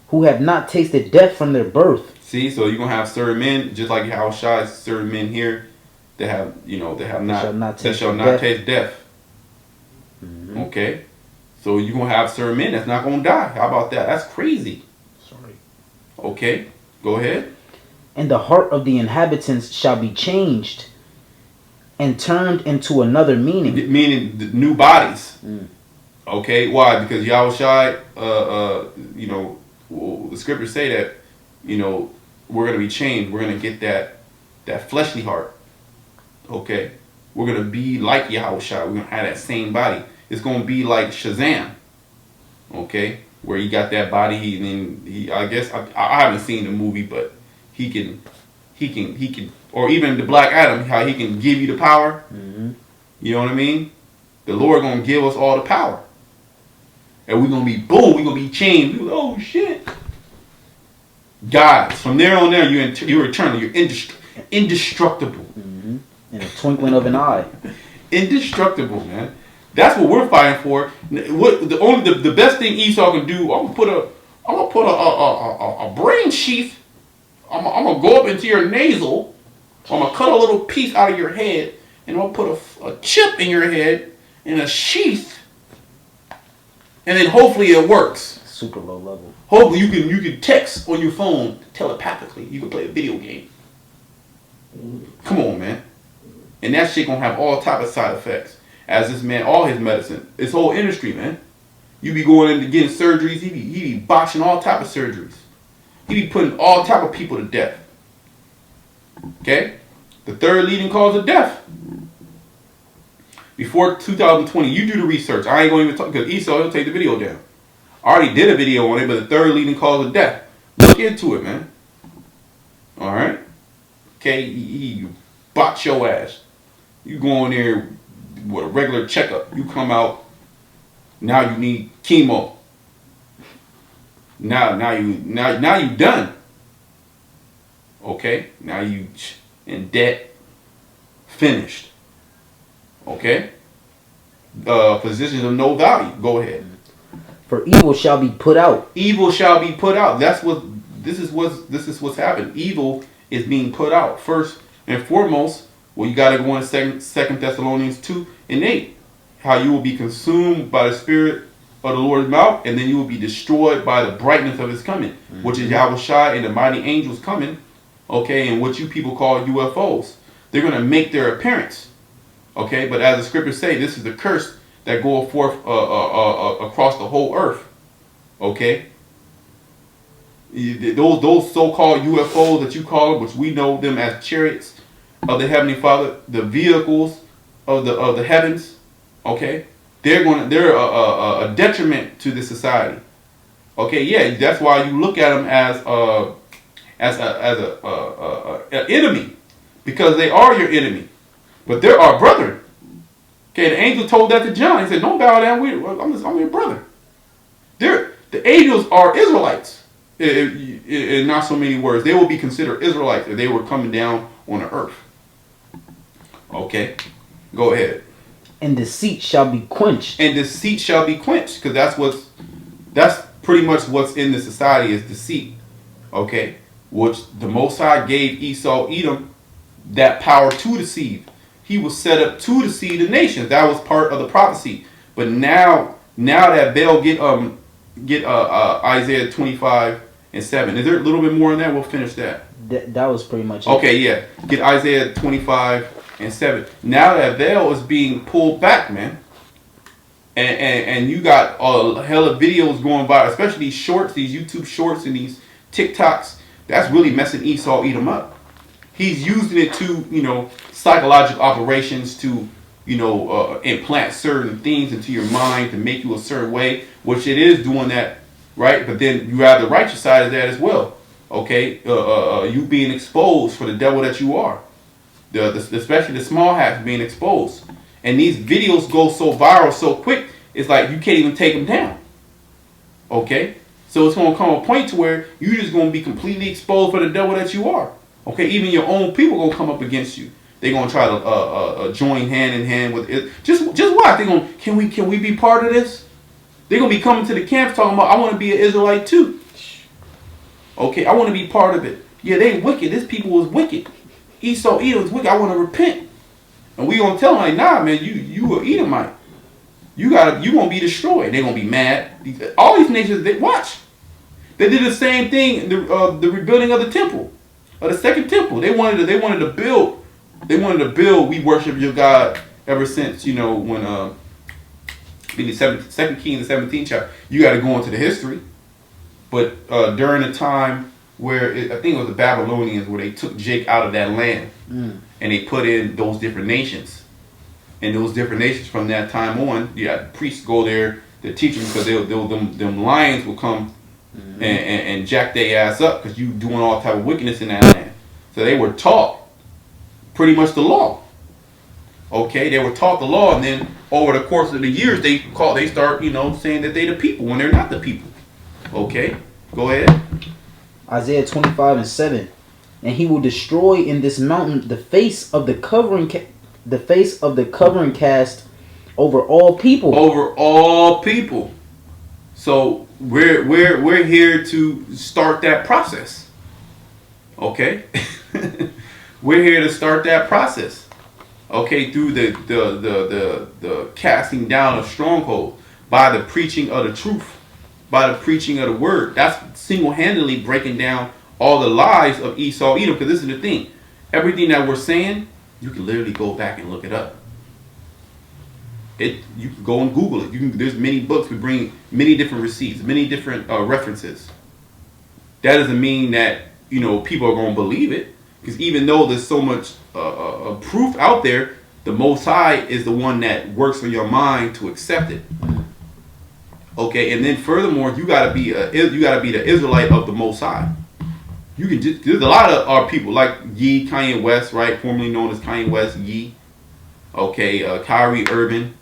who have not tasted death from their birth. See, so you're gonna have certain men, just like how Shai certain men here, that shall not taste death. Mm-hmm. Okay, so you're gonna have certain men that's not gonna die. How about that? That's crazy. Sorry. Okay, go ahead. And the heart of the inhabitants shall be changed and turned into another meaning. Meaning the new bodies. Mm. Okay, why? Because Yahushai, the scriptures say that, we're gonna be changed. We're gonna get that fleshly heart. Okay, we're gonna be like Yahushai. We're gonna have that same body. It's gonna be like Shazam. Okay, where he got that body, and then I guess I haven't seen the movie, but he can, or even the Black Adam, how he can give you the power. Mm-hmm. You know what I mean? The Lord gonna give us all the power, and we're gonna be boom. We're gonna be changed. We're like, oh shit, guys! From there on, you're eternal. You're indestructible. Mm-hmm. In a twinkling of an eye. Indestructible, man. That's what we're fighting for. What the best thing Esau can do? I'm gonna put a brain sheath. I'm gonna go up into your nasal. I'm gonna cut a little piece out of your head, and I'm gonna put a chip in your head in a sheath, and then hopefully it works. Super low level. Hopefully you can text on your phone telepathically. You can play a video game. Come on, man. And that shit gonna have all type of side effects. As this man, all his medicine, this whole industry, man. You be going into getting surgeries. He be botching all type of surgeries. He be putting all type of people to death. Okay, the third leading cause of death. Before 2020, you do the research. I ain't gonna even talk because Esau he'll take the video down. I already did a video on it, but the third leading cause of death. Look into it, man. All right. Okay, he botch your ass. You go in there with a regular checkup. You come out. Now you need chemo. Now you done. Okay. Now you in debt. Finished. Okay. Positions of no value. Go ahead. For evil shall be put out. Evil shall be put out. This is what's happened. Evil is being put out. First and foremost, well, you got to go in Second Thessalonians 2:8. How you will be consumed by the spirit of the Lord's mouth, and then you will be destroyed by the brightness of his coming, which is Yahushua and the mighty angels coming. Okay, and what you people call UFOs. They're going to make their appearance. Okay, but as the scriptures say, this is the curse that goeth forth across the whole earth. Okay, those so-called UFOs that you call them, which we know them as chariots of the Heavenly Father, the vehicles of the heavens. Okay, they're a detriment to the society. Okay, yeah, that's why you look at them as an enemy, because they are your enemy, but they're our brethren. Okay, the angel told that to John. He said, "Don't bow down. I'm your brother." The angels are Israelites. In not so many words, they will be considered Israelites if they were coming down on the earth. Okay, go ahead. And deceit shall be quenched. And deceit shall be quenched, because that's pretty much what's in the society is deceit. Okay, which the Most High gave Esau, Edom, that power to deceive. He was set up to deceive the nations. That was part of the prophecy. But now that Baal get Isaiah 25:7. Is there a little bit more on that? We'll finish that. That was pretty much it. Okay, yeah. Get Isaiah 25:7. Now that veil is being pulled back, man. And you got a hell of videos going by, especially these shorts, these YouTube shorts and these TikToks. That's really messing Esau Edom up. He's using it to, psychological operations to, implant certain things into your mind to make you a certain way, which it is doing that, right? But then you have the righteous side of that as well. Okay, you being exposed for the devil that you are. Especially the small hats being exposed. And these videos go so viral so quick, it's like you can't even take them down. Okay? So it's going to come a point to where you're just going to be completely exposed for the devil that you are. Okay? Even your own people going to come up against you. They're going to try to join hand in hand with it. Just watch. They're going, can we be part of this? They're going to be coming to the camps talking about, I want to be an Israelite too. Okay? I want to be part of it. Yeah, they wicked. This people was wicked. Esau Edom was wicked. I want to repent. And we gonna tell them like, nah, man, you a Edomite. You gonna be destroyed. They're gonna be mad. All these nations, they watch. They did the same thing. The rebuilding of the temple, of the second temple. They wanted to build. They wanted to build. We worship your God ever since when in the Second Kings, the 17th chapter. You got to go into the history. But during the time where I think it was the Babylonians, where they took Jake out of that land and they put in those different nations. And those different nations from that time on, you had priests go there to teach them, because them lions will come and jack their ass up because you doing all type of wickedness in that land. So they were taught pretty much the law. Okay, they were taught the law, and then over the course of the years, they start saying that they the people when they're not the people. Okay, go ahead. Isaiah 25:7, and he will destroy in this mountain the face of the covering cast over all people. Over all people. So we're here to start that process. Okay, we're here to start that process. Okay, through the casting down of strongholds by the preaching of the truth, by the preaching of the word. That's single-handedly breaking down all the lies of Esau, Edom. Because this is the thing, everything that we're saying, you can literally go back and look it up. You can go and Google it. There's many books. We bring many different receipts, many different references. That doesn't mean that people are going to believe it, because even though there's so much proof out there, the Most High is the one that works on your mind to accept it. Okay, and then furthermore, you gotta be the Israelite of the Most High. There's a lot of our people like Ye, Kanye West, right, formerly known as Kanye West, Ye. Okay, Kyrie Irving.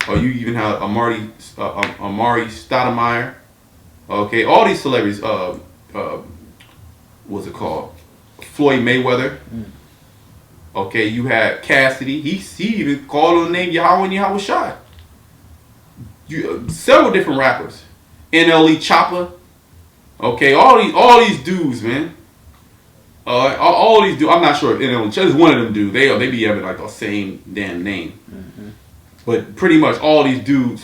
Or you even have Amari Stoudemire. Okay, all these celebrities. What's it called? Floyd Mayweather. Okay, you had Cassidy. He even called on the name Yahweh and Yahweh Shai. Several different rappers. NLE Chopper. Okay, all these dudes, man. All these dudes. I'm not sure if NLE Chopper is one of them dudes. They be having like the same damn name. But pretty much all these dudes,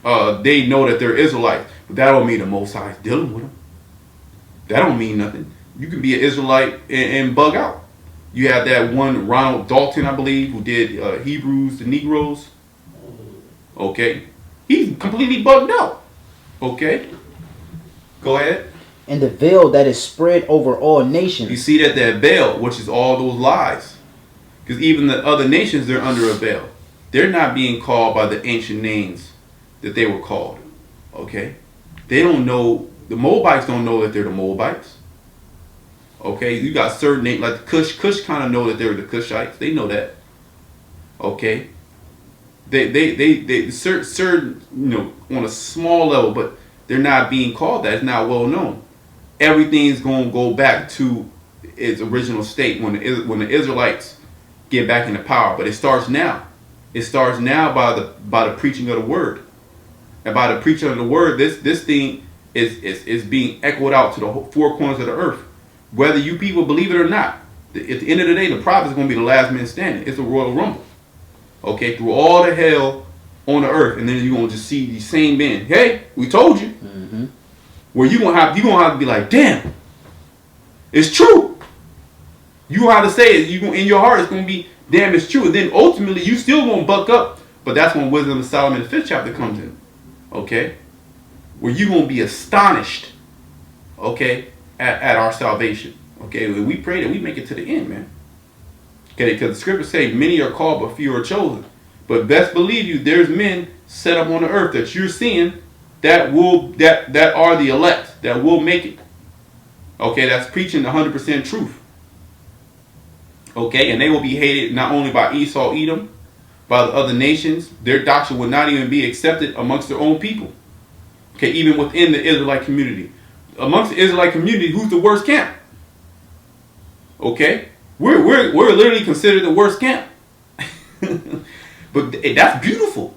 they know that they're Israelites. But that don't mean the Most High is dealing with them. That don't mean nothing. You can be an Israelite and bug out. You have that one Ronald Dalton, I believe, who did Hebrews to Negroes. Okay. He's completely bugged out. Okay. Go ahead. And the veil that is spread over all nations. You see that veil, which is all those lies. Because even the other nations, they're under a veil. They're not being called by the ancient names that they were called. Okay. They don't know. The Moabites don't know that they're the Moabites. Okay. You got certain names like the Cush. Cush kind of know that they're the Cushites. They know that. Okay. They certain on a small level, but they're not being called that. It's not well known. Everything's going to go back to its original state when the Israelites get back into power. But it starts now. It starts now by the preaching of the word, and by the preaching of the word, this thing is being echoed out to the four corners of the earth, whether you people believe it or not. At the end of the day, the prophet is going to be the last man standing. It's a Royal Rumble. Okay, through all the hell on the earth, and then you're gonna just see these same men. Hey, we told you. Where you gonna have to be like, damn, it's true. You gonna have to say it. In your heart, it's gonna be, damn, it's true. And then ultimately, you still gonna buck up. But that's when Wisdom of Solomon, the 5th chapter, comes in. Okay, where you gonna be astonished. Okay, at our salvation. Okay, we pray that we make it to the end, man. Okay, because the scriptures say many are called but few are chosen. But best believe you, there's men set up on the earth that you're seeing that are the elect, that will make it. Okay, that's preaching 100% truth. Okay, and they will be hated not only by Esau, Edom, by the other nations. Their doctrine will not even be accepted amongst their own people. Okay, even within the Israelite community. Amongst the Israelite community, who's the worst camp? Okay. We're literally considered the worst camp. But that's beautiful.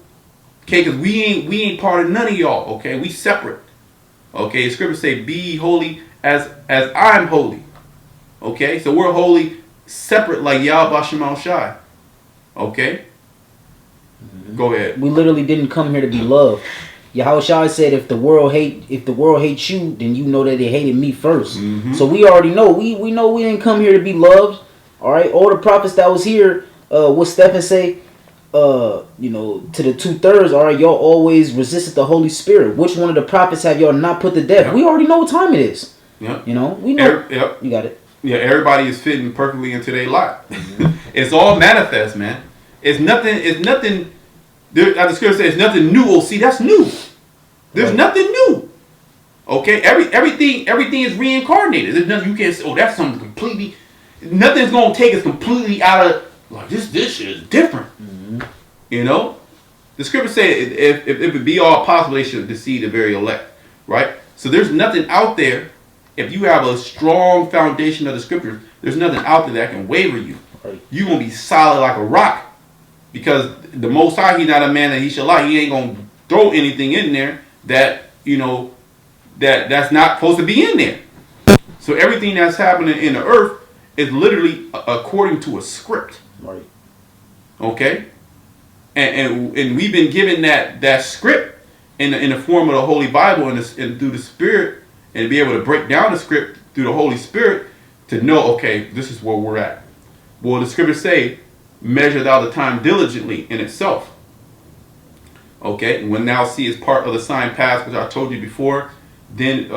Okay, because we ain't part of none of y'all. Okay, we separate. Okay, the scriptures say, be holy as I'm holy. Okay, so we're holy separate like Yahweh Shai. Okay? Go ahead. We literally didn't come here to be loved. Yahushua said, if the world hates you, then you know that they hated me first. So we already know. We know we didn't come here to be loved. All right. All the prophets that was here, what Stephen say, to the 2/3, all right, y'all always resisted the Holy Spirit. Which one of the prophets have y'all not put to death? Yep. We already know what time it is. Yep. We know. Yep. You got it. Yeah, everybody is fitting perfectly into their lot. It's all manifest, man. It's nothing. The scripture says nothing new. Oh, see, that's new. There's nothing new. Okay, everything is reincarnated. There's nothing you can't say. Oh, that's something completely. Nothing's gonna take us completely out of like this. This shit is different. The scripture says if it be all possible, they should deceive the very elect. Right. So there's nothing out there. If you have a strong foundation of the scriptures, there's nothing out there that can waver you. Right. You're gonna be solid like a rock. Because the Most High, He's not a man that He should lie. He ain't gonna throw anything in there that that's not supposed to be in there. So everything that's happening in the earth is literally according to a script. Right. Okay. And we've been given that script in the form of the Holy Bible and through the Spirit, and to be able to break down the script through the Holy Spirit to know, okay, this is where we're at. Well, the scriptures say, measure thou the time diligently in itself. Okay, and when thou seest part of the sign pass, which I told you before, then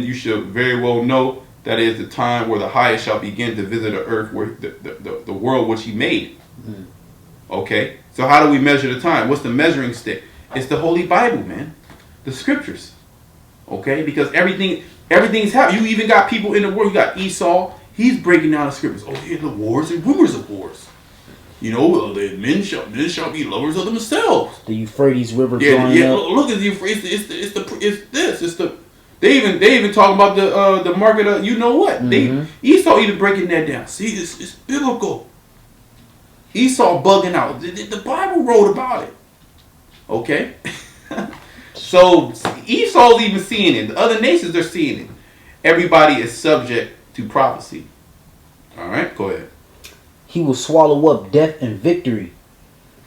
you should very well know that is the time where the highest shall begin to visit the earth, where the world which He made. Okay, so how do we measure the time? What's the measuring stick? It's the Holy Bible, man, the scriptures. Okay, because everything's happening. You even got people in the world. You got Esau. He's breaking down the scriptures. Oh, yeah, the wars and rumors of wars. The men shall be lovers of themselves. The Euphrates River. Yeah. Look at the Euphrates. They even talking about the market of what. Esau even breaking that down. See, it's biblical. Esau bugging out. The Bible wrote about it. Okay. So Esau's even seeing it. The other nations are seeing it. Everybody is subject to prophecy. All right, go ahead. He will swallow up death and victory,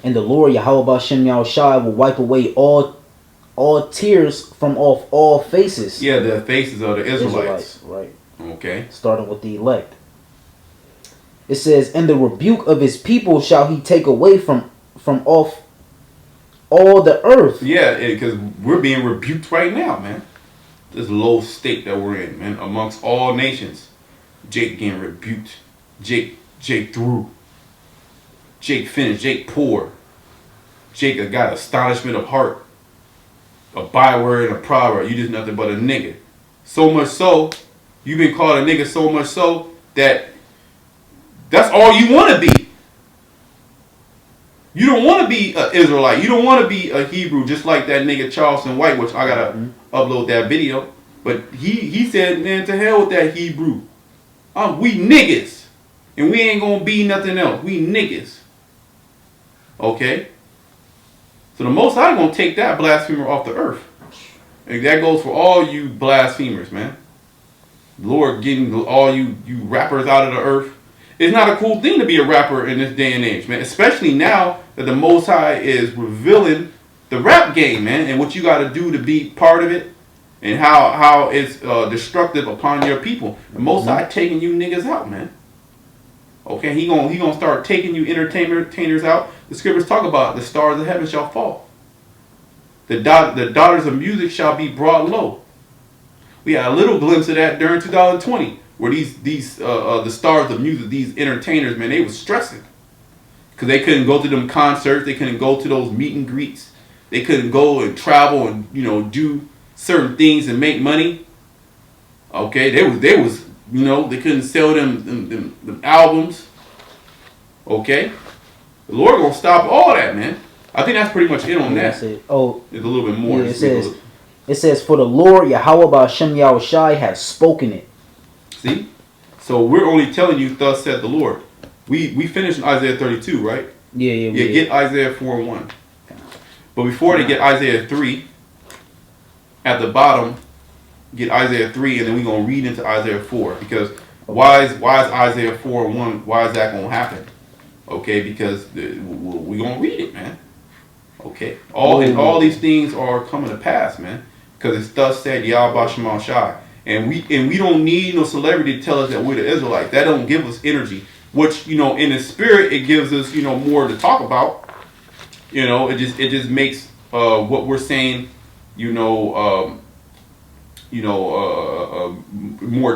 and the Lord Yahweh B'Shem Yahushua will wipe away all tears from off all faces. Yeah, the faces of the Israelites. Right. Okay. Starting with the elect. It says, and the rebuke of His people shall He take away from off all the earth. Yeah, because we're being rebuked right now, man. This low state that we're in, man, amongst all nations. Jake getting rebuked. Jake threw. Jake finished. Jake poured. Jake got astonishment of heart. A byword and a proverb. You just nothing but a nigga. So much so, you've been called a nigga so much so that that's all you want to be. You don't want to be an Israelite. You don't want to be a Hebrew, just like that nigga Charleston White, which I gotta upload that video. But he said, man, to hell with that Hebrew. We niggas. And we ain't gonna be nothing else. We niggas. Okay? So the Most High gonna take that blasphemer off the earth. And that goes for all you blasphemers, man. Lord getting all you rappers out of the earth. It's not a cool thing to be a rapper in this day and age, man. Especially now that the Most High is revealing the rap game, man. And what you gotta do to be part of it. And how it's destructive upon your people. The Most High taking you niggas out, man. Okay, he gonna start taking you entertainers out. The scriptures talk about the stars of heaven shall fall. The daughters of music shall be brought low. We had a little glimpse of that during 2020, where the stars of music, these entertainers, man, they was stressing because they couldn't go to them concerts, they couldn't go to those meet and greets, they couldn't go and travel and do certain things and make money. Okay, they was they couldn't sell them albums. Okay, the Lord gonna stop all that, man. I think that's pretty much it on that. Oh, it's a little bit more. Yeah, it says, for the Lord Yahweh B'Shem Yahushai has spoken it. See, so we're only telling you, thus said the Lord. We finished Isaiah 32, right? Yeah. Get Isaiah 4:1. But before they get Isaiah 3, at the bottom, get Isaiah 3, and then we're gonna read into Isaiah 4, because why is Isaiah 4:1? Why is that gonna happen? Okay, because we're gonna read it, man. Okay, all these things are coming to pass, man. Because it's thus said Yahweh Shema Shai. And we don't need no celebrity to tell us that we're the Israelites. That don't give us energy. Which, you know, in the spirit it gives us, you know, more to talk about. You know, it just makes what we're saying, more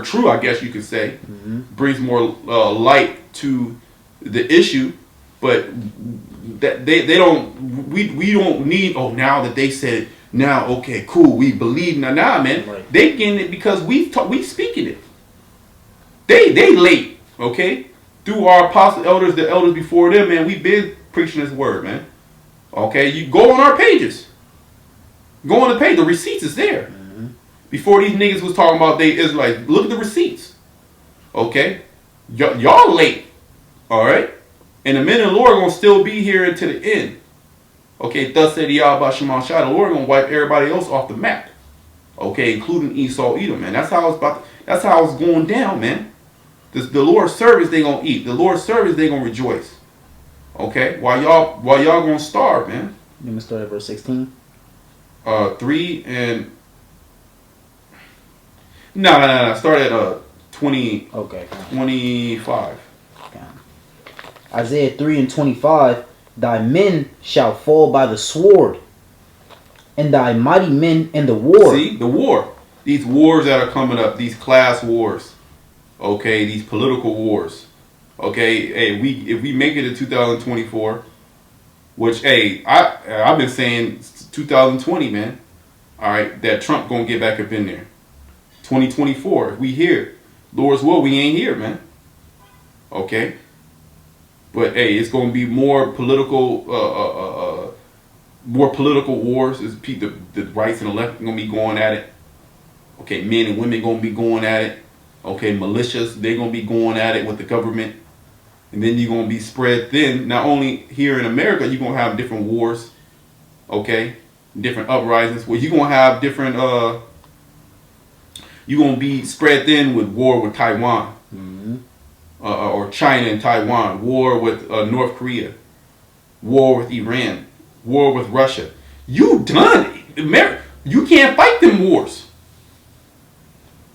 true, I guess you could say. Brings more light to the issue, but that they don't we don't need, oh, now that they said it, now okay, cool, we believe now, man. Right. They getting it because we speaking it. They late, okay? Through our apostle elders, the elders before them, man, we been preaching this word, man. Okay, you go on our pages. Go on the page, the receipts is there. Before these niggas was talking about they Israelites, look at the receipts. Okay? Y'all late. Alright? And the men of the Lord are going to still be here until the end. Okay, thus said Yahweh Shema Shai, the Lord going to wipe everybody else off the map. Okay, including Esau, Edom, man. That's how it's going down, man. The Lord's service they going to eat. The Lord's service they going to rejoice. Okay? While y'all going to starve, man. You going to start at verse 16? 3 and... No. Start at 20. Okay. 25. Okay. Isaiah 3 and 25. Thy men shall fall by the sword, and thy mighty men in the war. See, the war. These wars that are coming up, these class wars. Okay, these political wars. Okay, hey, if we make it to 2024, which, hey, I've been saying 2020, man. All right, that Trump gonna get back up in there. 2024, we here. Lord's will, we ain't here, man. Okay. But hey, it's gonna be more political wars. The rights and the left are gonna be going at it. Okay, men and women gonna be going at it. Okay, militias, they're gonna be going at it with the government. And then you're gonna be spread thin. Not only here in America, you're gonna have different wars. Okay, different uprisings. Well, you're gonna have different you're going to be spread thin with war with Taiwan. Or China and Taiwan. War with North Korea. War with Iran. War with Russia. You done it. You can't fight them wars.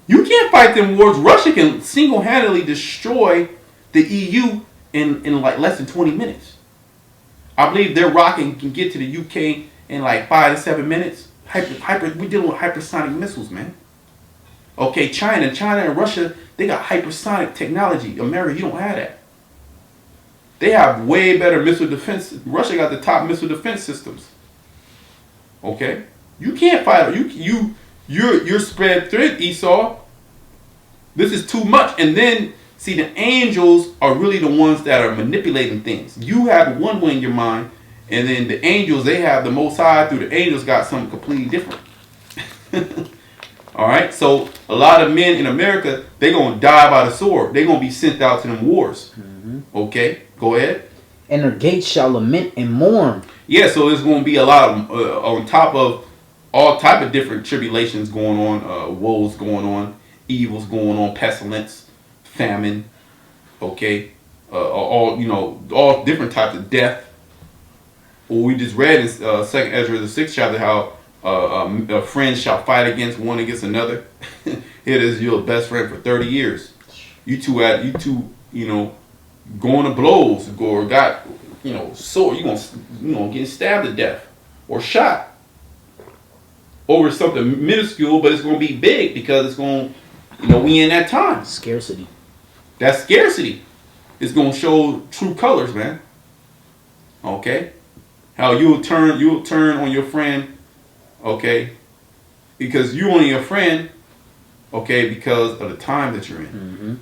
You can't fight them wars. Russia can single-handedly destroy the EU in like less than 20 minutes. I believe their rocket can get to the UK in like 5 to 7 minutes. We're dealing with hypersonic missiles, man. Okay, China and Russia, they got hypersonic technology. America, you don't have that. They have way better missile defense. Russia got the top missile defense systems. Okay, you can't fight. You're spread thin, Esau. This is too much. And then see, the angels are really the ones that are manipulating things. You have one way in your mind, and then the angels, they have the Most High. Through the angels, got something completely different. All right, so a lot of men in America, they're going to die by the sword. They're going to be sent out to them wars. Okay, go ahead. And their gates shall lament and mourn. Yeah, so there's going to be a lot of, on top of all type of different tribulations going on, woes going on, evils going on, pestilence, famine, okay, all different types of death. Well, we just read in 2nd Ezra, the 6th chapter, how a friend shall fight against one against another. Here it is, your best friend for 30 years. You two, going to blows, or got, sword. You gonna get stabbed to death or shot over something minuscule, but it's gonna be big because it's gonna, we in that time. Scarcity. That scarcity is gonna show true colors, man. Okay, how you'll turn on your friend. Okay, because you only your friend, okay, because of the time that you're in.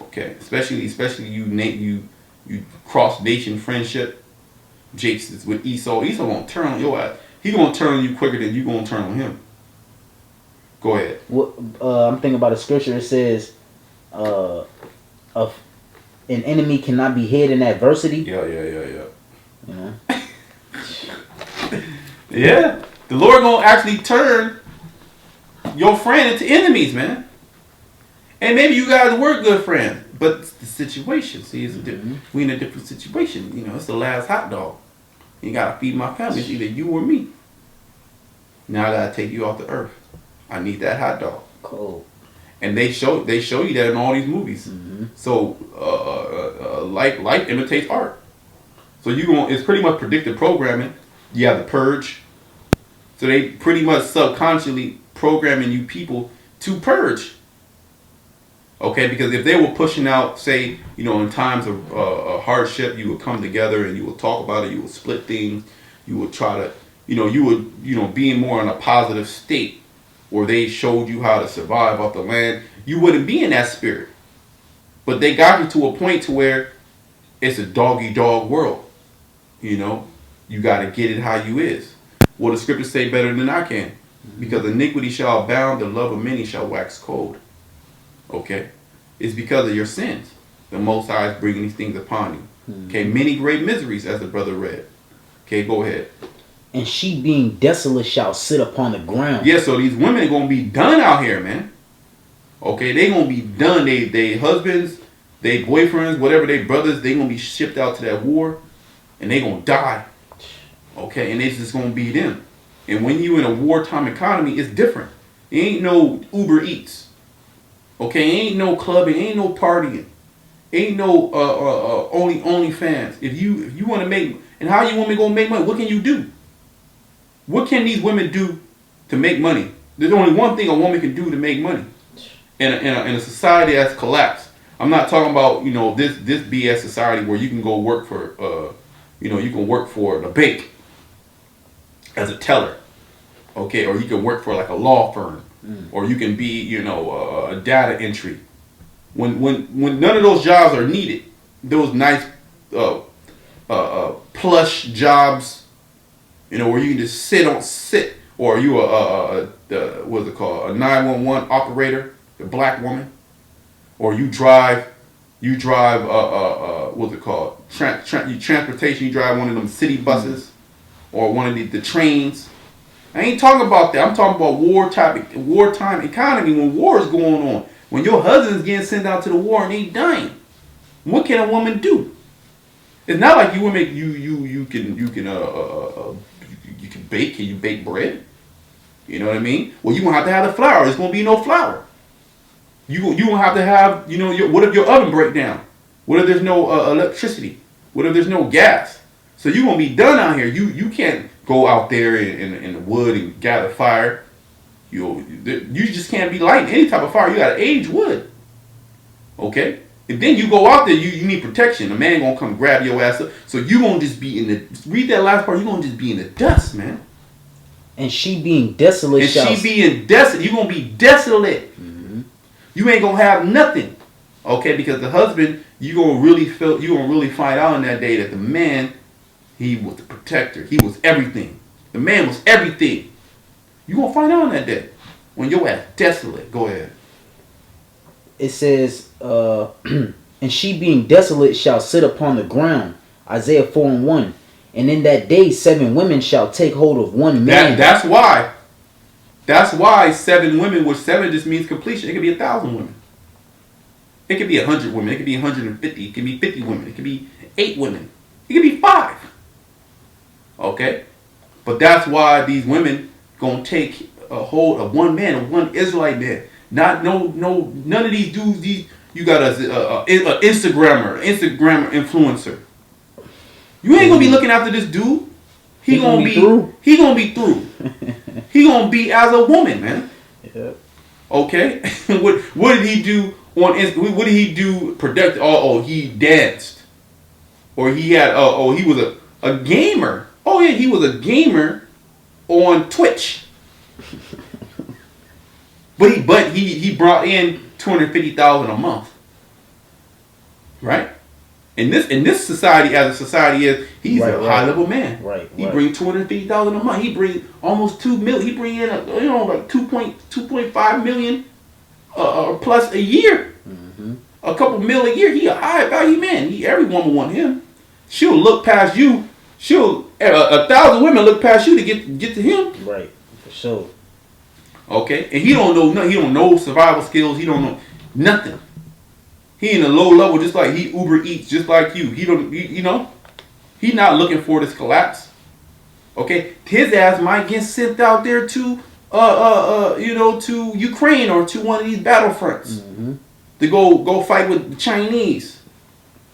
Okay, especially you cross nation friendship. Jake's is with Esau. Esau gonna turn on your ass. He gonna turn on you quicker than you gonna turn on him. Go ahead. I'm thinking about a scripture. It says, "Of an enemy cannot be hid in adversity." Yeah. Yeah, the Lord gonna actually turn your friend into enemies, man. And maybe you guys were good friends. but it's the situation. See, we in a different situation. You know, it's the last hot dog. You gotta feed my family. It's either you or me. Now I gotta take you off the earth. I need that hot dog. Cool. And they show you that in all these movies. So like imitates art. So it's pretty much predictive programming. You have the purge. So they pretty much subconsciously programming you people to purge. Okay, because if they were pushing out, say, you know, in times of hardship, you would come together and you would talk about it, you would split things, you would try to, you would being more in a positive state where they showed you how to survive off the land, you wouldn't be in that spirit. But they got you to a point to where it's a dog-eat-dog world. You know, you got to get it how you is. Well, the scriptures say better than I can. Because iniquity shall abound, the love of many shall wax cold. Okay? It's because of your sins. The Most High is bringing these things upon you. Okay? Many great miseries, as the brother read. Okay, go ahead. And she being desolate shall sit upon the ground. Yeah, so these women are going to be done out here, man. Okay? They going to be done. They husbands, they boyfriends, whatever, they brothers, they going to be shipped out to that war. And they going to die. Okay? And it's just going to be them. And when you in a wartime economy, it's different. It ain't no Uber Eats. Okay, ain't no clubbing, ain't no partying, ain't no only fans. If you want to make, and how you women gonna make money? What can you do? What can these women do to make money? There's only one thing a woman can do to make money. In a society that's collapsed. I'm not talking about this BS society where you can go work for you can work for the bank as a teller, okay, or you can work for like a law firm. Or you can be, a data entry. When none of those jobs are needed, those nice plush jobs, where you can just sit, or you what's it called, a 911 operator, the black woman, or you drive what's it called, transportation. You drive one of them city buses, or one of the trains. I ain't talking about that. I'm talking about wartime economy when war is going on. When your husband's getting sent out to the war and he dying. What can a woman do? It's not like you women you can bake. Can you bake bread? You know what I mean? Well, you gonna have to have the flour. There's gonna be no flour. You gonna have to have what if your oven break down? What if there's no electricity? What if there's no gas? So you gonna be done out here. You can't go out there in the wood and gather fire. You just can't be lighting any type of fire. You gotta age wood. Okay? And then you go out there, you need protection. A man gonna come grab your ass up. So you gonna just be in the, read that last part, you gonna just be in the dust, man. And she being desolate. And she being desolate. You gonna be desolate. You ain't gonna have nothing. Okay? Because the husband, you gonna really find out on that day that the man, he was the protector. He was everything. The man was everything. You gonna find out on that day when your ass desolate. Go ahead. It says, and she being desolate shall sit upon the ground. Isaiah 4:1. And in that day 7 women shall take hold of one man. That's why. That's why 7 women, which 7 just means completion. It could be 1,000 women. It could be 100 women. It could be 150. It could be 50 women. It could be 8 women. It could be 5. Okay, but that's why these women gonna take a hold of one man, of one Israelite man. None of these dudes. You got a Instagrammer influencer. You ain't gonna be looking after this dude. He gonna be through. He gonna be through. He gonna be as a woman, man. Yep. Okay. What did he do on Instagram? What did he do? Product. Oh, he danced, or he had. He was a gamer. Oh yeah, he was a gamer on Twitch. But he brought in $250,000 a month. Right? In this society, as a society is, he's a high level man. Right. He brings $250,000 a month. He brings almost $2 million. He bring in like 2.5 million plus a year. A couple mil a year. He a high value man. Every woman want him. She'll look past you. 1,000 women look past you to get to him. Right, for sure. Okay, and he don't know nothing. He don't know survival skills. He don't know nothing. He in a low level, just like he Uber Eats, just like you. He don't, you know, he not looking for this collapse. Okay, his ass might get sent out there to, to Ukraine or to one of these battlefronts to go fight with the Chinese,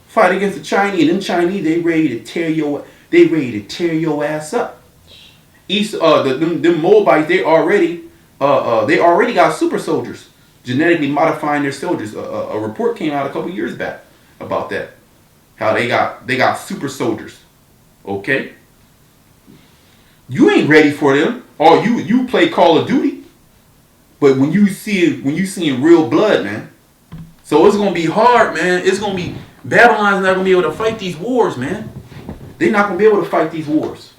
fight against the Chinese. And them Chinese, they ready to tear your ass up. Them Moabites, they already got super soldiers, genetically modifying their soldiers. A report came out a couple years back about that, how they got super soldiers. Okay, you ain't ready for them. Or you play Call of Duty, but when you seeing real blood, man. So it's gonna be hard, man. It's gonna be Babylon's not gonna be able to fight these wars, man. They're not gonna be able to fight these wars,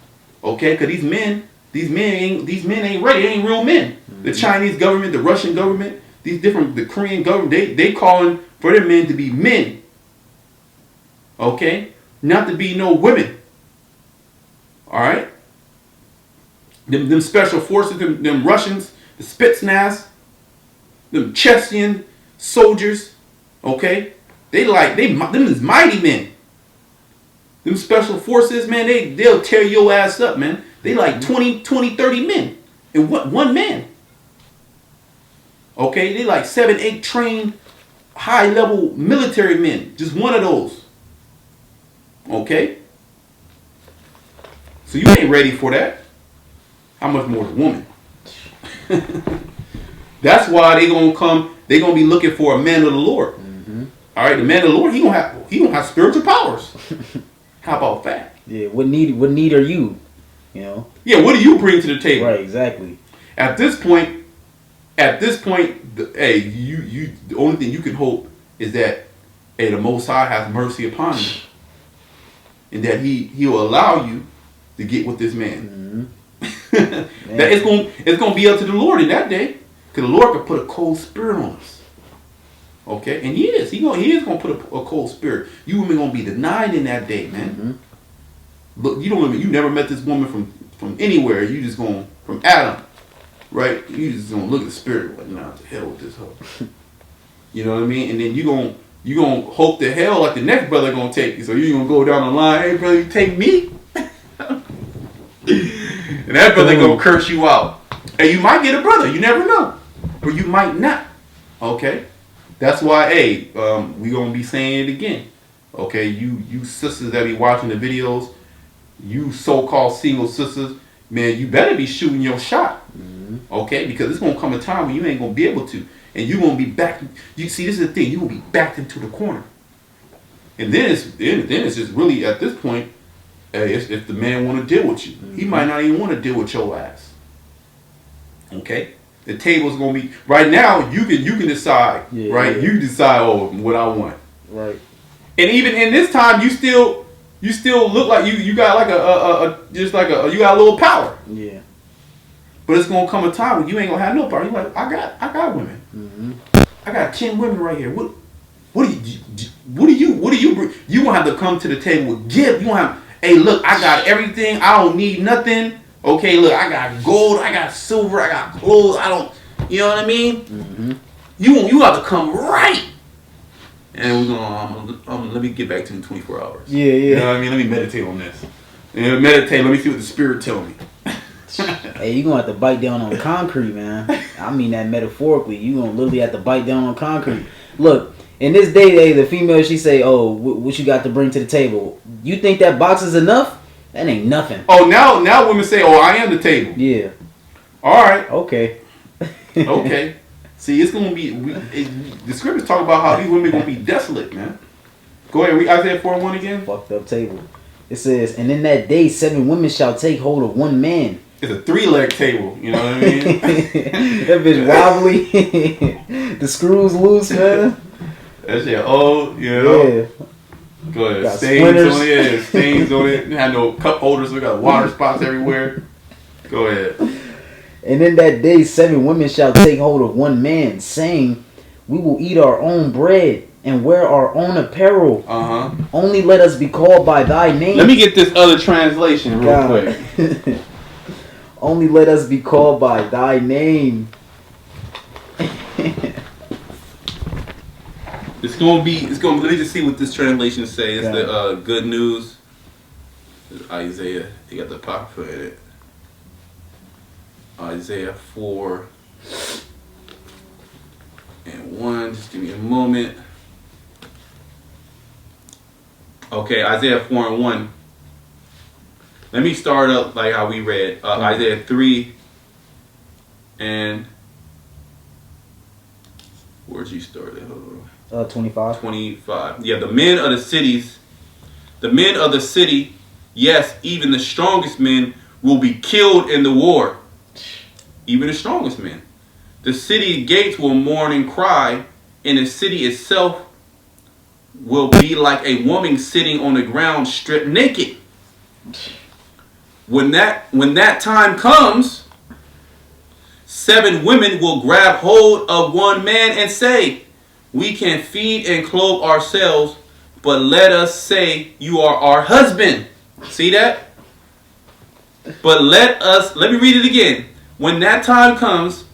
okay? Because these men ain't ready. They ain't real men. The Chinese government, the Russian government, the Korean government, they calling for their men to be men, okay? Not to be no women. All right. Them special forces, them Russians, the Spetsnaz, them Chechen soldiers, okay? Them is mighty men. Them special forces, man, they'll tear your ass up, man. They like 20, 30 men in one man. Okay, they like 7, 8 trained high level military men. Just one of those. Okay? So you ain't ready for that. How much more is a woman? That's why they gonna be looking for a man of the Lord. All right, the man of the Lord, he gonna have spiritual powers. How about that? Yeah, what need are you? You know? Yeah, what do you bring to the table? Right, exactly. At this point, the only thing you can hope is that the Most High has mercy upon you, and that He'll allow you to get with this man. That it's gonna be up to the Lord in that day, because the Lord can put a cold spirit on us. Okay, and He is gonna put a cold spirit. You women gonna be denied in that day, man. Look, you never met this woman from anywhere. You just going from Adam, right? You just gonna look at the spirit like, nah, to hell with this hoe. You know what I mean? And then you gonna hope to hell like the next brother gonna take you. So you gonna go down the line, hey brother, you take me. And that brother gonna curse you out. And you might get a brother, you never know. Or you might not. Okay? That's why, we gonna be saying it again. Okay, you sisters that be watching the videos, you so-called single sisters, man, you better be shooting your shot. Okay? Because it's gonna come a time when you ain't gonna be able to. And you gonna be back. You see, this is the thing, you gonna be backed into the corner. And then it's just really at this point, if the man want to deal with you, he might not even want to deal with your ass. Okay, the table's gonna be right now. You can decide, right? Yeah. You decide what I want, right? And even in this time, you still look like you got like you got a little power. Yeah. But it's gonna come a time when you ain't gonna have no power. You're like, I got women. I got 10 women right here. What do you bring? You gonna have to come to the table with gift. You gonna have. Hey, look, I got everything. I don't need nothing. Okay, look, I got gold, I got silver, I got clothes. I don't, you know what I mean? You have to come right. And we're gonna let me get back to you in 24 hours. Yeah. You know what I mean? Let me meditate on this. Meditate. Let me see what the Spirit tell me. Hey, you gonna have to bite down on concrete, man. I mean that metaphorically. You gonna literally have to bite down on concrete. Look. In this day, the female, she say, "Oh, what you got to bring to the table? You think that box is enough? That ain't nothing." Oh, now women say, "Oh, I am the table." Yeah. All right. Okay. Okay. See, it's gonna be. The scriptures talk about how these women gonna be desolate, man. Go ahead, read Isaiah 4:1 again. Fucked up table. It says, "And in that day, 7 women shall take hold of one man." It's a 3-leg table. You know what I mean? That bitch wobbly. The screws loose, man. That shit old, you know. Yeah. Go ahead. Got Stains splinters. on it. Yeah, stains on it. Had no cup holders, so we got water spots everywhere. Go ahead. And in that day 7 women shall take hold of one man, saying, "We will eat our own bread and wear our own apparel. Only let us be called by thy name." Let me get this other translation real quick. Only let us be called by thy name. It's gonna be. Let me just see what this translation say. It's the good news. It's Isaiah. You got the pop for it. Isaiah 4:1. Just give me a moment. Okay, Isaiah 4:1. Let me start up like how we read Isaiah 3 and where'd you start at? Hold on. 25. 25. Yeah, the men of the city, yes, even the strongest men will be killed in the war. Even the strongest men. The city gates will mourn and cry, and the city itself will be like a woman sitting on the ground stripped naked. When that time comes, 7 women will grab hold of one man and say, "We can feed and clothe ourselves, but let us say you are our husband." See that? But let me read it again. When that time comes,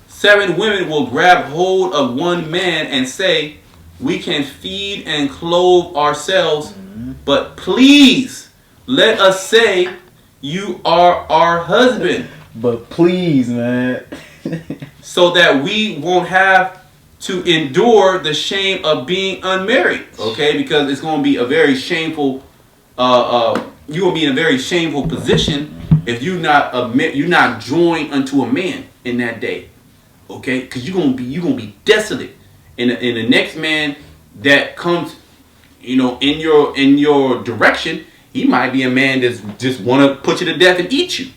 7 women will grab hold of one man and say, "We can feed and clothe ourselves, but please let us say you are our husband." But please, man. So that we won't have to endure the shame of being unmarried. Okay, because it's going to be a very shameful. You're going to be in a very shameful position if you're not joined unto a man in that day. Okay, because you're gonna be desolate, and the next man that comes, in your direction, he might be a man that's just want to put you to death and eat you.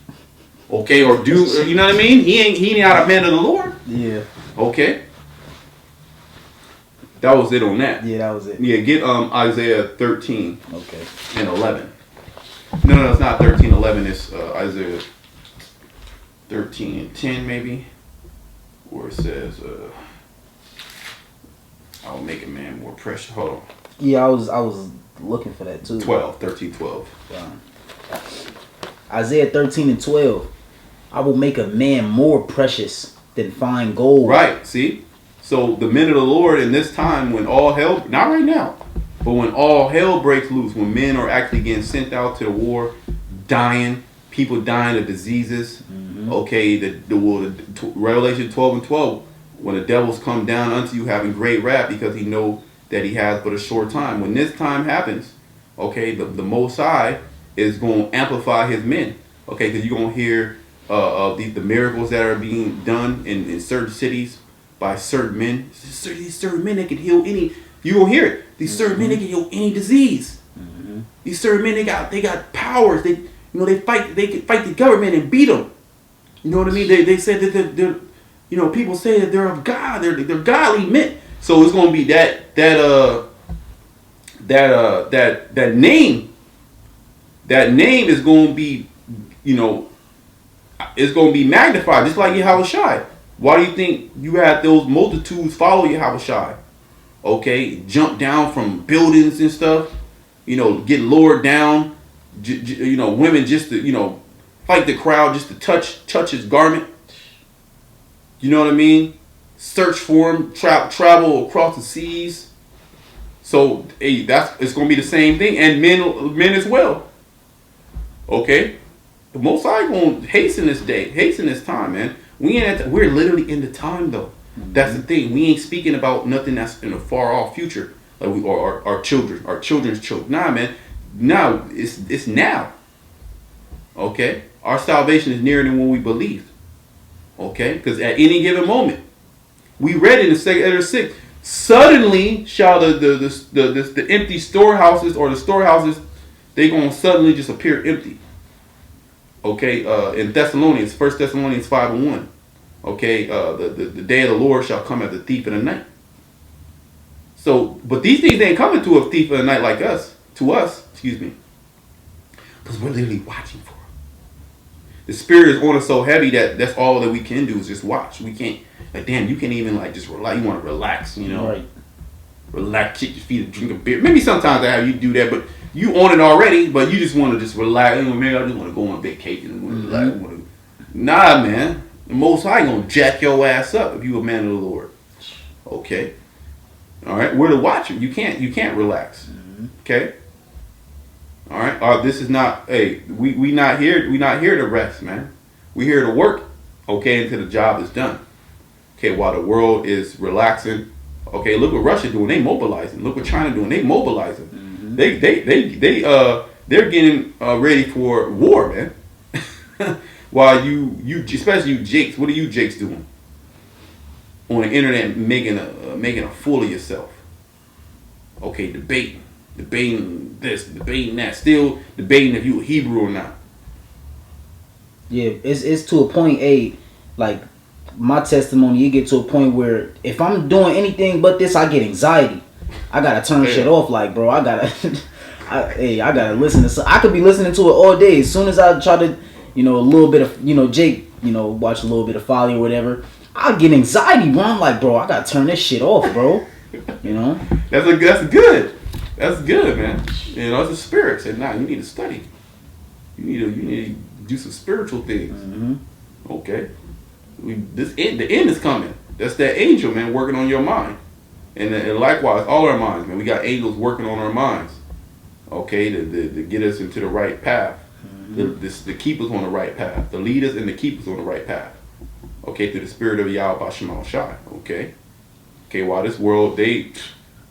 Okay, or do you know what I mean? He ain't not a man of the Lord. Yeah. Okay. That was it on that. Yeah, that was it. Yeah, get Isaiah 13. Okay. And 11. No, it's not 13:11. It's Isaiah 13:10 maybe. Where it says, "I will make a man more precious." Hold on. Yeah, I was looking for that too. 13:12. Isaiah 13:12. "I will make a man more precious than fine gold." Right. See, so the men of the Lord in this time, when all hell, not right now, but when all hell breaks loose, when men are actually getting sent out to the war, dying, people dying of diseases. Okay, the Revelation 12:12, when the devils come down unto you having great wrath, because he know that he has but a short time. When this time happens, okay, the Most High is going to amplify his men. Okay, because you're going to hear of the miracles that are being done in certain cities by certain men. These certain men that can heal any. You will hear it. These certain men that can heal any disease. These certain men they got powers. They can fight the government and beat them. You know what I mean? They said that they're people say that they're of God. They're godly men. So it's gonna be that name. That name is gonna be, it's gonna be magnified, just like Yahushua. Why do you think you had those multitudes follow Yahushua? Okay, jump down from buildings and stuff. Get lowered down. Women just to fight the crowd just to touch his garment. You know what I mean? Search for him, travel across the seas. So hey, it's gonna be the same thing, and men as well. Okay, the Most High gonna hasten this day, hasten this time, man. We're literally in the time though. That's the thing. We ain't speaking about nothing that's in a far off future, like our children, our children's children. Nah, man. Now it's now. Okay, our salvation is nearer than when we believed. Okay, because at any given moment, we read in the 2nd Ezra 6, suddenly shall the empty storehouses or the storehouses, they gonna suddenly just appear empty. Okay, in Thessalonians, 1 Thessalonians 5:1. Okay, the day of the Lord shall come as a thief in the night. So, but these things ain't coming to a thief in the night like us, excuse me, because we're literally watching for it. The spirit is on us so heavy that's all that we can do is just watch. We can't, you can't even just relax. You want to relax, Right. Relax, kick your feet, and drink a beer. Maybe sometimes I have you do that, but you on it already, but you just want to just relax. Maybe I just want to go on vacation and relax. Nah, man. The Most High gonna jack your ass up if you a man of the Lord. Okay. All right, we're the watcher. You can't relax. Okay. All right. This is not. Hey, we not here. We not here to rest, man. We here to work. Okay, until the job is done. Okay, while the world is relaxing. Okay, look what Russia doing. They mobilizing. Look what China doing. They mobilizing. They're getting ready for war, man. While you especially you Jakes, what are you Jakes doing on the internet, making a fool of yourself? Okay, debating this, debating that, still debating if you a Hebrew or not. Yeah, it's to a point. Like my testimony, you get to a point where if I'm doing anything but this, I get anxiety. I gotta turn shit off. Like, bro, I gotta, I gotta listen to. I could be listening to it all day. As soon as I try to, a little bit of, Jake, watch a little bit of Folly or whatever, I get anxiety, bro. I'm like, bro, I gotta turn this shit off, bro. That's good. That's good, man. It's a spirit. Say, nah, you need to study. You need to do some spiritual things. Mm-hmm. Okay. The end is coming. That's that angel, man, working on your mind. And likewise, all our minds, man. We got angels working on our minds. Okay, to get us into the right path. Mm-hmm. To keep us on the right path. To lead us and to keep us on the right path. Okay, through the spirit of Yahweh B'Shem Shai. Okay. Okay, while this world,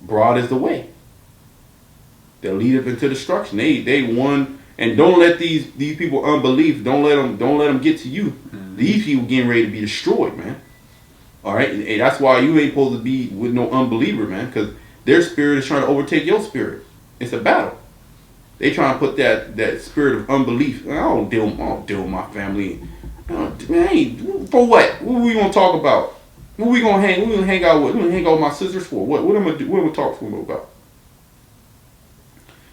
broad is the way. They'll lead us into destruction. They won, and don't let these people unbelief. Don't let them get to you. Mm-hmm. These people getting ready to be destroyed, man. All right, and that's why you ain't supposed to be with no unbeliever, man, because their spirit is trying to overtake your spirit. It's a battle. They trying to put that spirit of unbelief. I don't deal with my family. Man, for what? What we gonna talk about? Who we gonna hang? We gonna hang out with? We gonna hang out with my sisters for? What am I gonna do? What am I gonna talk to them about?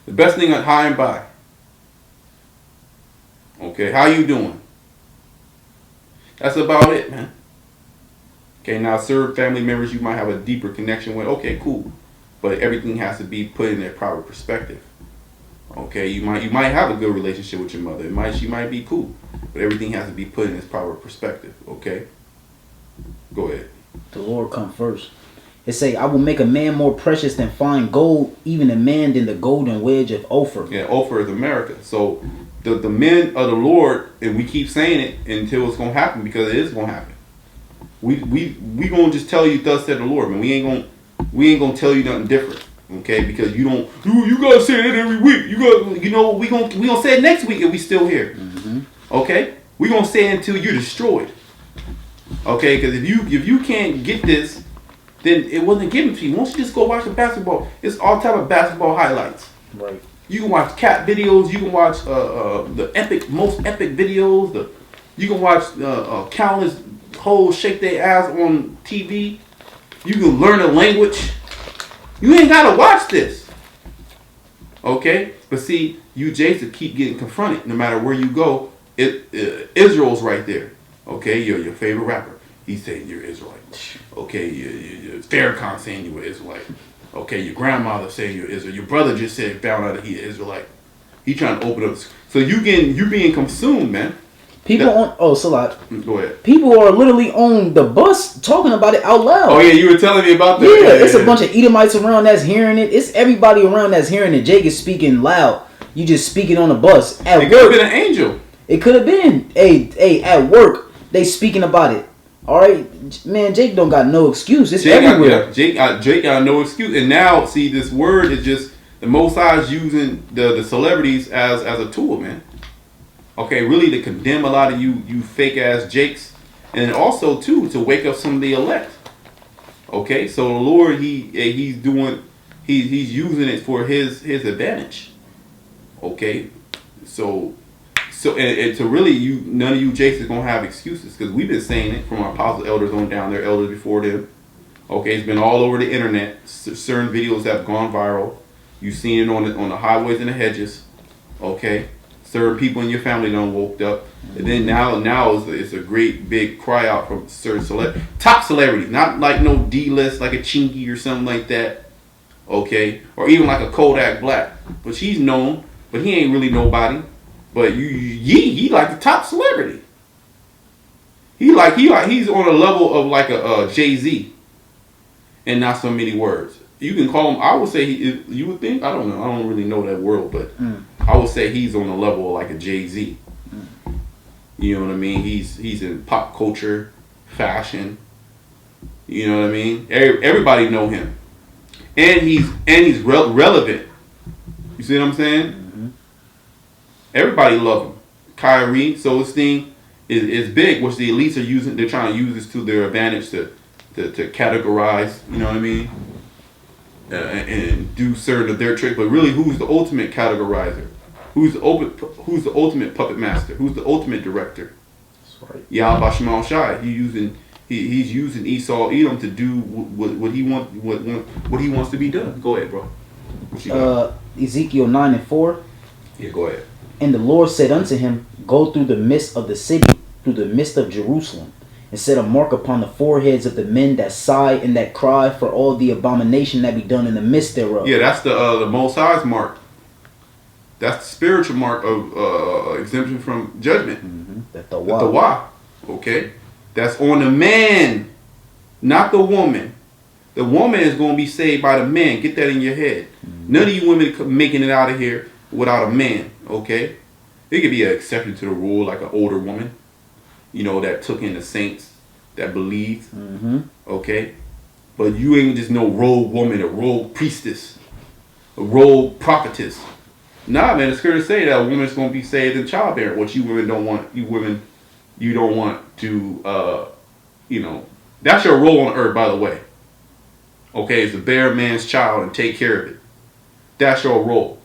The best thing on high and by. Okay, how you doing? That's about it, man. Okay, now certain family members you might have a deeper connection with. Okay, cool, but everything has to be put in their proper perspective. Okay, you might have a good relationship with your mother. She might be cool, but everything has to be put in its proper perspective. Okay, go ahead. The Lord come first. It say, I will make a man more precious than fine gold, even a man than the golden wedge of Ophir. Yeah, Ophir is America. So the men of the Lord, and we keep saying it until it's gonna happen, because it is gonna happen. We gonna just tell you thus said the Lord, man. We ain't gonna tell you nothing different. Okay, because you gotta say that every week. We gonna say it next week if we still here. Mm-hmm. Okay, we gonna say it until you're destroyed. Okay, because if you can't get this, then it wasn't given to you. Once you just go watch the basketball, it's all type of basketball highlights. Right. You can watch cat videos. You can watch the most epic videos. You can watch countless hoes shake their ass on TV. You can learn a language. You ain't gotta watch this. Okay, but see, you Jason keep getting confronted no matter where you go. Israel's right there. Okay, you're your favorite rapper. He's saying you're Israelite. Okay, your Farrakhan saying you're Israelite. Okay, your grandmother saying you're Israelite. Your brother just found out that he's Israelite. He trying to open up. So you being consumed, man. People go ahead. People are literally on the bus talking about it out loud. Oh yeah, you were telling me about that. Yeah, it's a bunch of Edomites around that's hearing it. It's everybody around that's hearing it. Jake is speaking loud. You just speaking on the bus at work. It could have been an angel. It could have been. Hey, at work they speaking about it. All right, man. Jake don't got no excuse. It's everywhere. Jake got no excuse. And now, see, this word is just the Most High is using the celebrities as a tool, man. Okay, really to condemn a lot of you fake ass Jakes, and also too to wake up some of the elect. Okay, so the Lord he's using it for his advantage. Okay, so and to really none of you Jakes is gonna have excuses, because we've been saying it from our apostle elders on down, their elders before them. Okay, it's been all over the internet. Certain videos have gone viral. You've seen it on the highways and the hedges. Okay. Certain people in your family done woke up, and then now it's a great big cry out from certain top celebrities, not like no D-list like a Chinky or something like that, okay, or even like a Kodak Black, but she's known, but he ain't really nobody. But he like the top celebrity. He's on a level of like a Jay-Z, and not so many words. you can call him. I would say you would think. I don't know. I don't really know that world, but I would say he's on the level of like a Jay-Z. You know what I mean? He's in pop culture, fashion. You know what I mean? Everybody know him, and he's relevant. You see what I'm saying? Mm-hmm. Everybody love him. Kyrie, so his thing is big, which the elites are using. They're trying to use this to their advantage to categorize. You know what I mean? And do certain of their tricks. But really, who's the ultimate categorizer? Who's the ultimate puppet master? Who's the ultimate director? That's right. Yahweh Shemel Shai. He's using Esau Edom to do what he wants to be done. Go ahead, bro. What you got? Ezekiel 9:4. Yeah, go ahead. And the Lord said unto him, Go through the midst of the city, through the midst of Jerusalem, and set a mark upon the foreheads of the men that sigh and that cry for all the abomination that be done in the midst thereof. Yeah, that's the Most High's mark. That's the spiritual mark of exemption from judgment. Mm-hmm. The Tawah. Okay? That's on the man, not the woman. The woman is going to be saved by the man. Get that in your head. Mm-hmm. None of you women making it out of here without a man. Okay? It could be an exception to the rule, like an older woman, you know, that took in the saints, that believed. Mm-hmm. Okay? But you ain't just no rogue woman, a rogue priestess, a rogue prophetess. Nah, man, the scriptures say that a woman's going to be saved in childbearing. What you women don't want, you don't want to, you know, that's your role on earth, by the way. Okay, is to bear a man's child and take care of it. That's your role.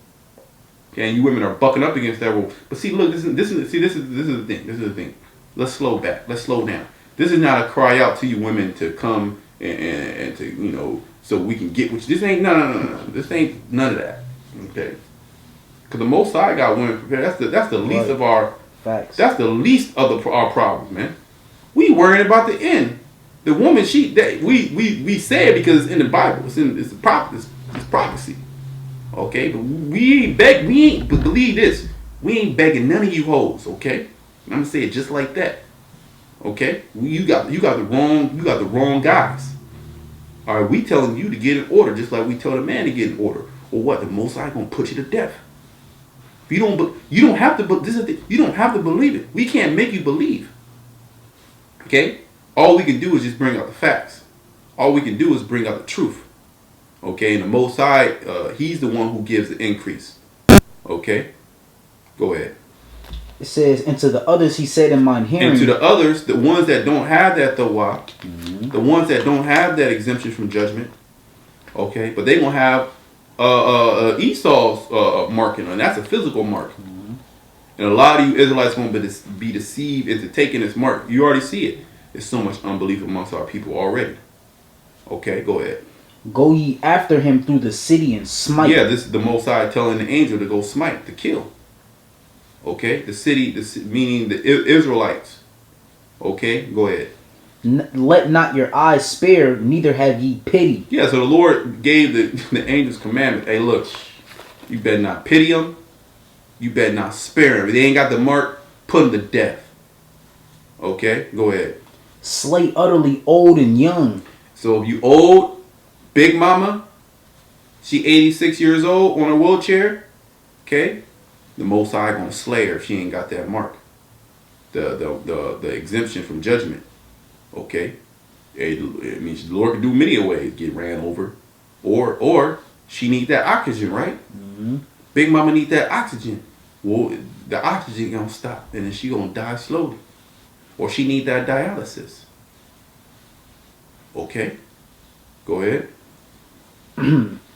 Okay, and you women are bucking up against that role. But see, look, this is the thing. This is the thing. Let's slow back. Let's slow down. This is not a cry out to you women to come and to, you know, so we can get what you, this ain't no. This ain't none of that. Okay. Because the Most High got women prepared. That's the least of our facts. That's the least of our problems, man. We worrying about the end. The woman, we say it because it's in the Bible. It's prophecy. Okay, but but believe this. We ain't begging none of you hoes. Okay, I'm gonna say it just like that. Okay, you got the wrong guys. All right, we telling you to get in order, just like we tell the man to get in order. Or what? The Most High gonna put you to death. If you don't have to. You don't have to believe it. We can't make you believe. Okay, all we can do is just bring out the facts. All we can do is bring out the truth. Okay, and the Most High, He's the one who gives the increase. Okay, go ahead. It says, and to the others he said in mine hearing. And to the others, the ones that don't have that Tawah, the ones that don't have that exemption from judgment, okay, but they gonna have Esau's marking, and that's a physical mark. And a lot of you Israelites gonna be deceived into taking this mark. You already see it. There's so much unbelief amongst our people already. Okay, go ahead. Go ye after him through the city and smite. Yeah, this is the Most High telling the angel to go smite, to kill. Okay, the city, meaning the Israelites. Okay, go ahead. Let not your eyes spare, neither have ye pity. Yeah, so the Lord gave the angels commandment. Hey, look, you better not pity them. You better not spare them. If they ain't got the mark, put them to death. Okay, go ahead. Slay utterly old and young. So if you old, Big Mama, she 86 years old on a wheelchair, okay, the Most High gonna slay her if she ain't got that mark. The exemption from judgment. Okay. It means the Lord can do many ways. Get ran over. Or she need that oxygen, right? Mm-hmm. Big Mama need that oxygen. Well, the oxygen gonna stop and then she gonna die slowly. Or she need that dialysis. Okay. Go ahead.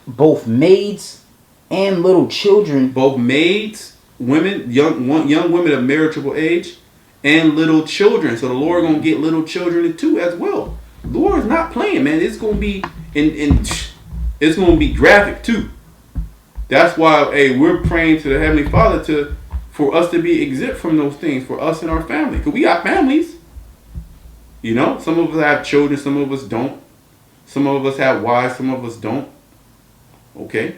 Both maids and little children. Both maids, women, young women of marriageable age, and little children. So the Lord gonna get little children too as well. The Lord's not playing, man. It's gonna be it's gonna be graphic too. That's why, hey, we're praying to the Heavenly Father for us to be exempt from those things, for us and our family. Because we got families. You know, some of us have children, some of us don't. Some of us have wives, some of us don't. Okay?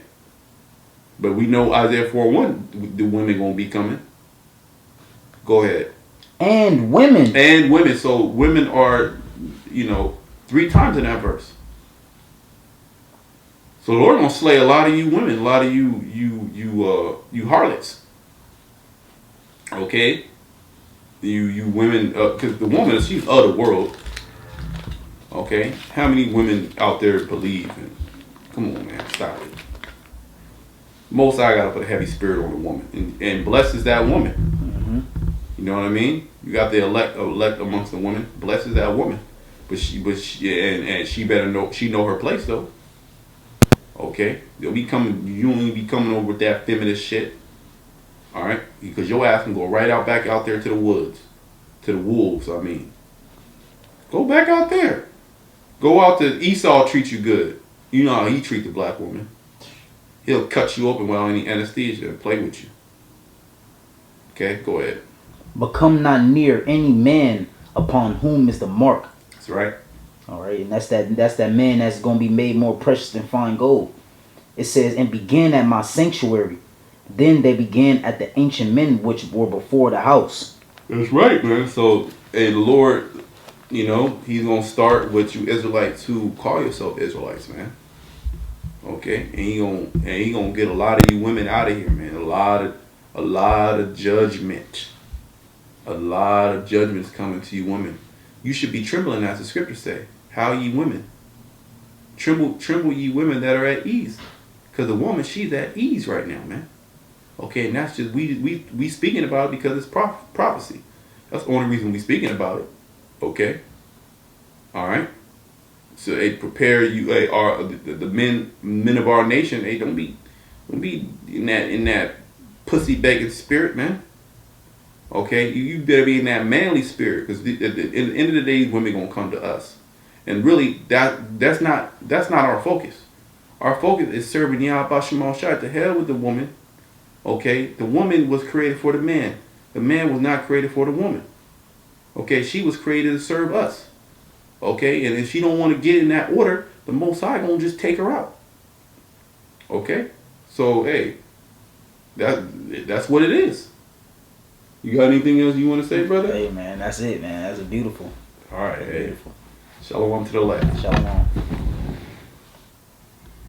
But we know Isaiah 4:1, the women gonna be coming. Go ahead. And women. And women. So women are, 3 times in that verse. So the Lord gonna slay a lot of you women, a lot of you harlots. Okay, you women, because the woman, she's of the world. Okay, how many women out there believe? Come on, man, stop it. Most I gotta put a heavy spirit on the woman, and blesses that woman. Mm-hmm. You know what I mean? You got the elect amongst the women, blesses that woman, but she better know, she know her place though. Okay, you only be coming over with that feminist shit. All right, because your ass can go right out back out there to the woods, to the wolves. I mean, go back out there. Go out to Esau. Treat you good. You know how he treat the black woman. He'll cut you open without any anesthesia and play with you. Okay, go ahead. But come not near any man upon whom is the mark. That's right. All right, and that's that man that's gonna be made more precious than fine gold. It says, and began at my sanctuary. Then they began at the ancient men which were before the house. That's right, man. So, hey, the Lord, you know, He's gonna start with you Israelites who call yourself Israelites, man. Okay, and he gonna get a lot of you women out of here, man. A lot of judgment. A lot of judgments coming to you women. You should be trembling, as the scriptures say. How ye women? Tremble ye women that are at ease. Because the woman, she's at ease right now, man. Okay, and that's just, we speaking about it because it's prophecy. That's the only reason we speaking about it. Okay? Alright? So they prepare you, the men of our nation, they don't be in that pussy begging spirit, man. Okay, you better be in that manly spirit, because at the end of the day, women gonna come to us, and really that's not our focus. Our focus is serving Yahweh Shema Shai. To hell with the woman. Okay, the woman was created for the man. The man was not created for the woman. Okay, she was created to serve us. Okay, and if she don't want to get in that order, the Most High gonna just take her out. Okay, so hey, that's what it is. You got anything else you want to say, brother? Hey, man, that's it, man. That's beautiful. All right, That's hey. beautiful. Shalom to the left. Shalom.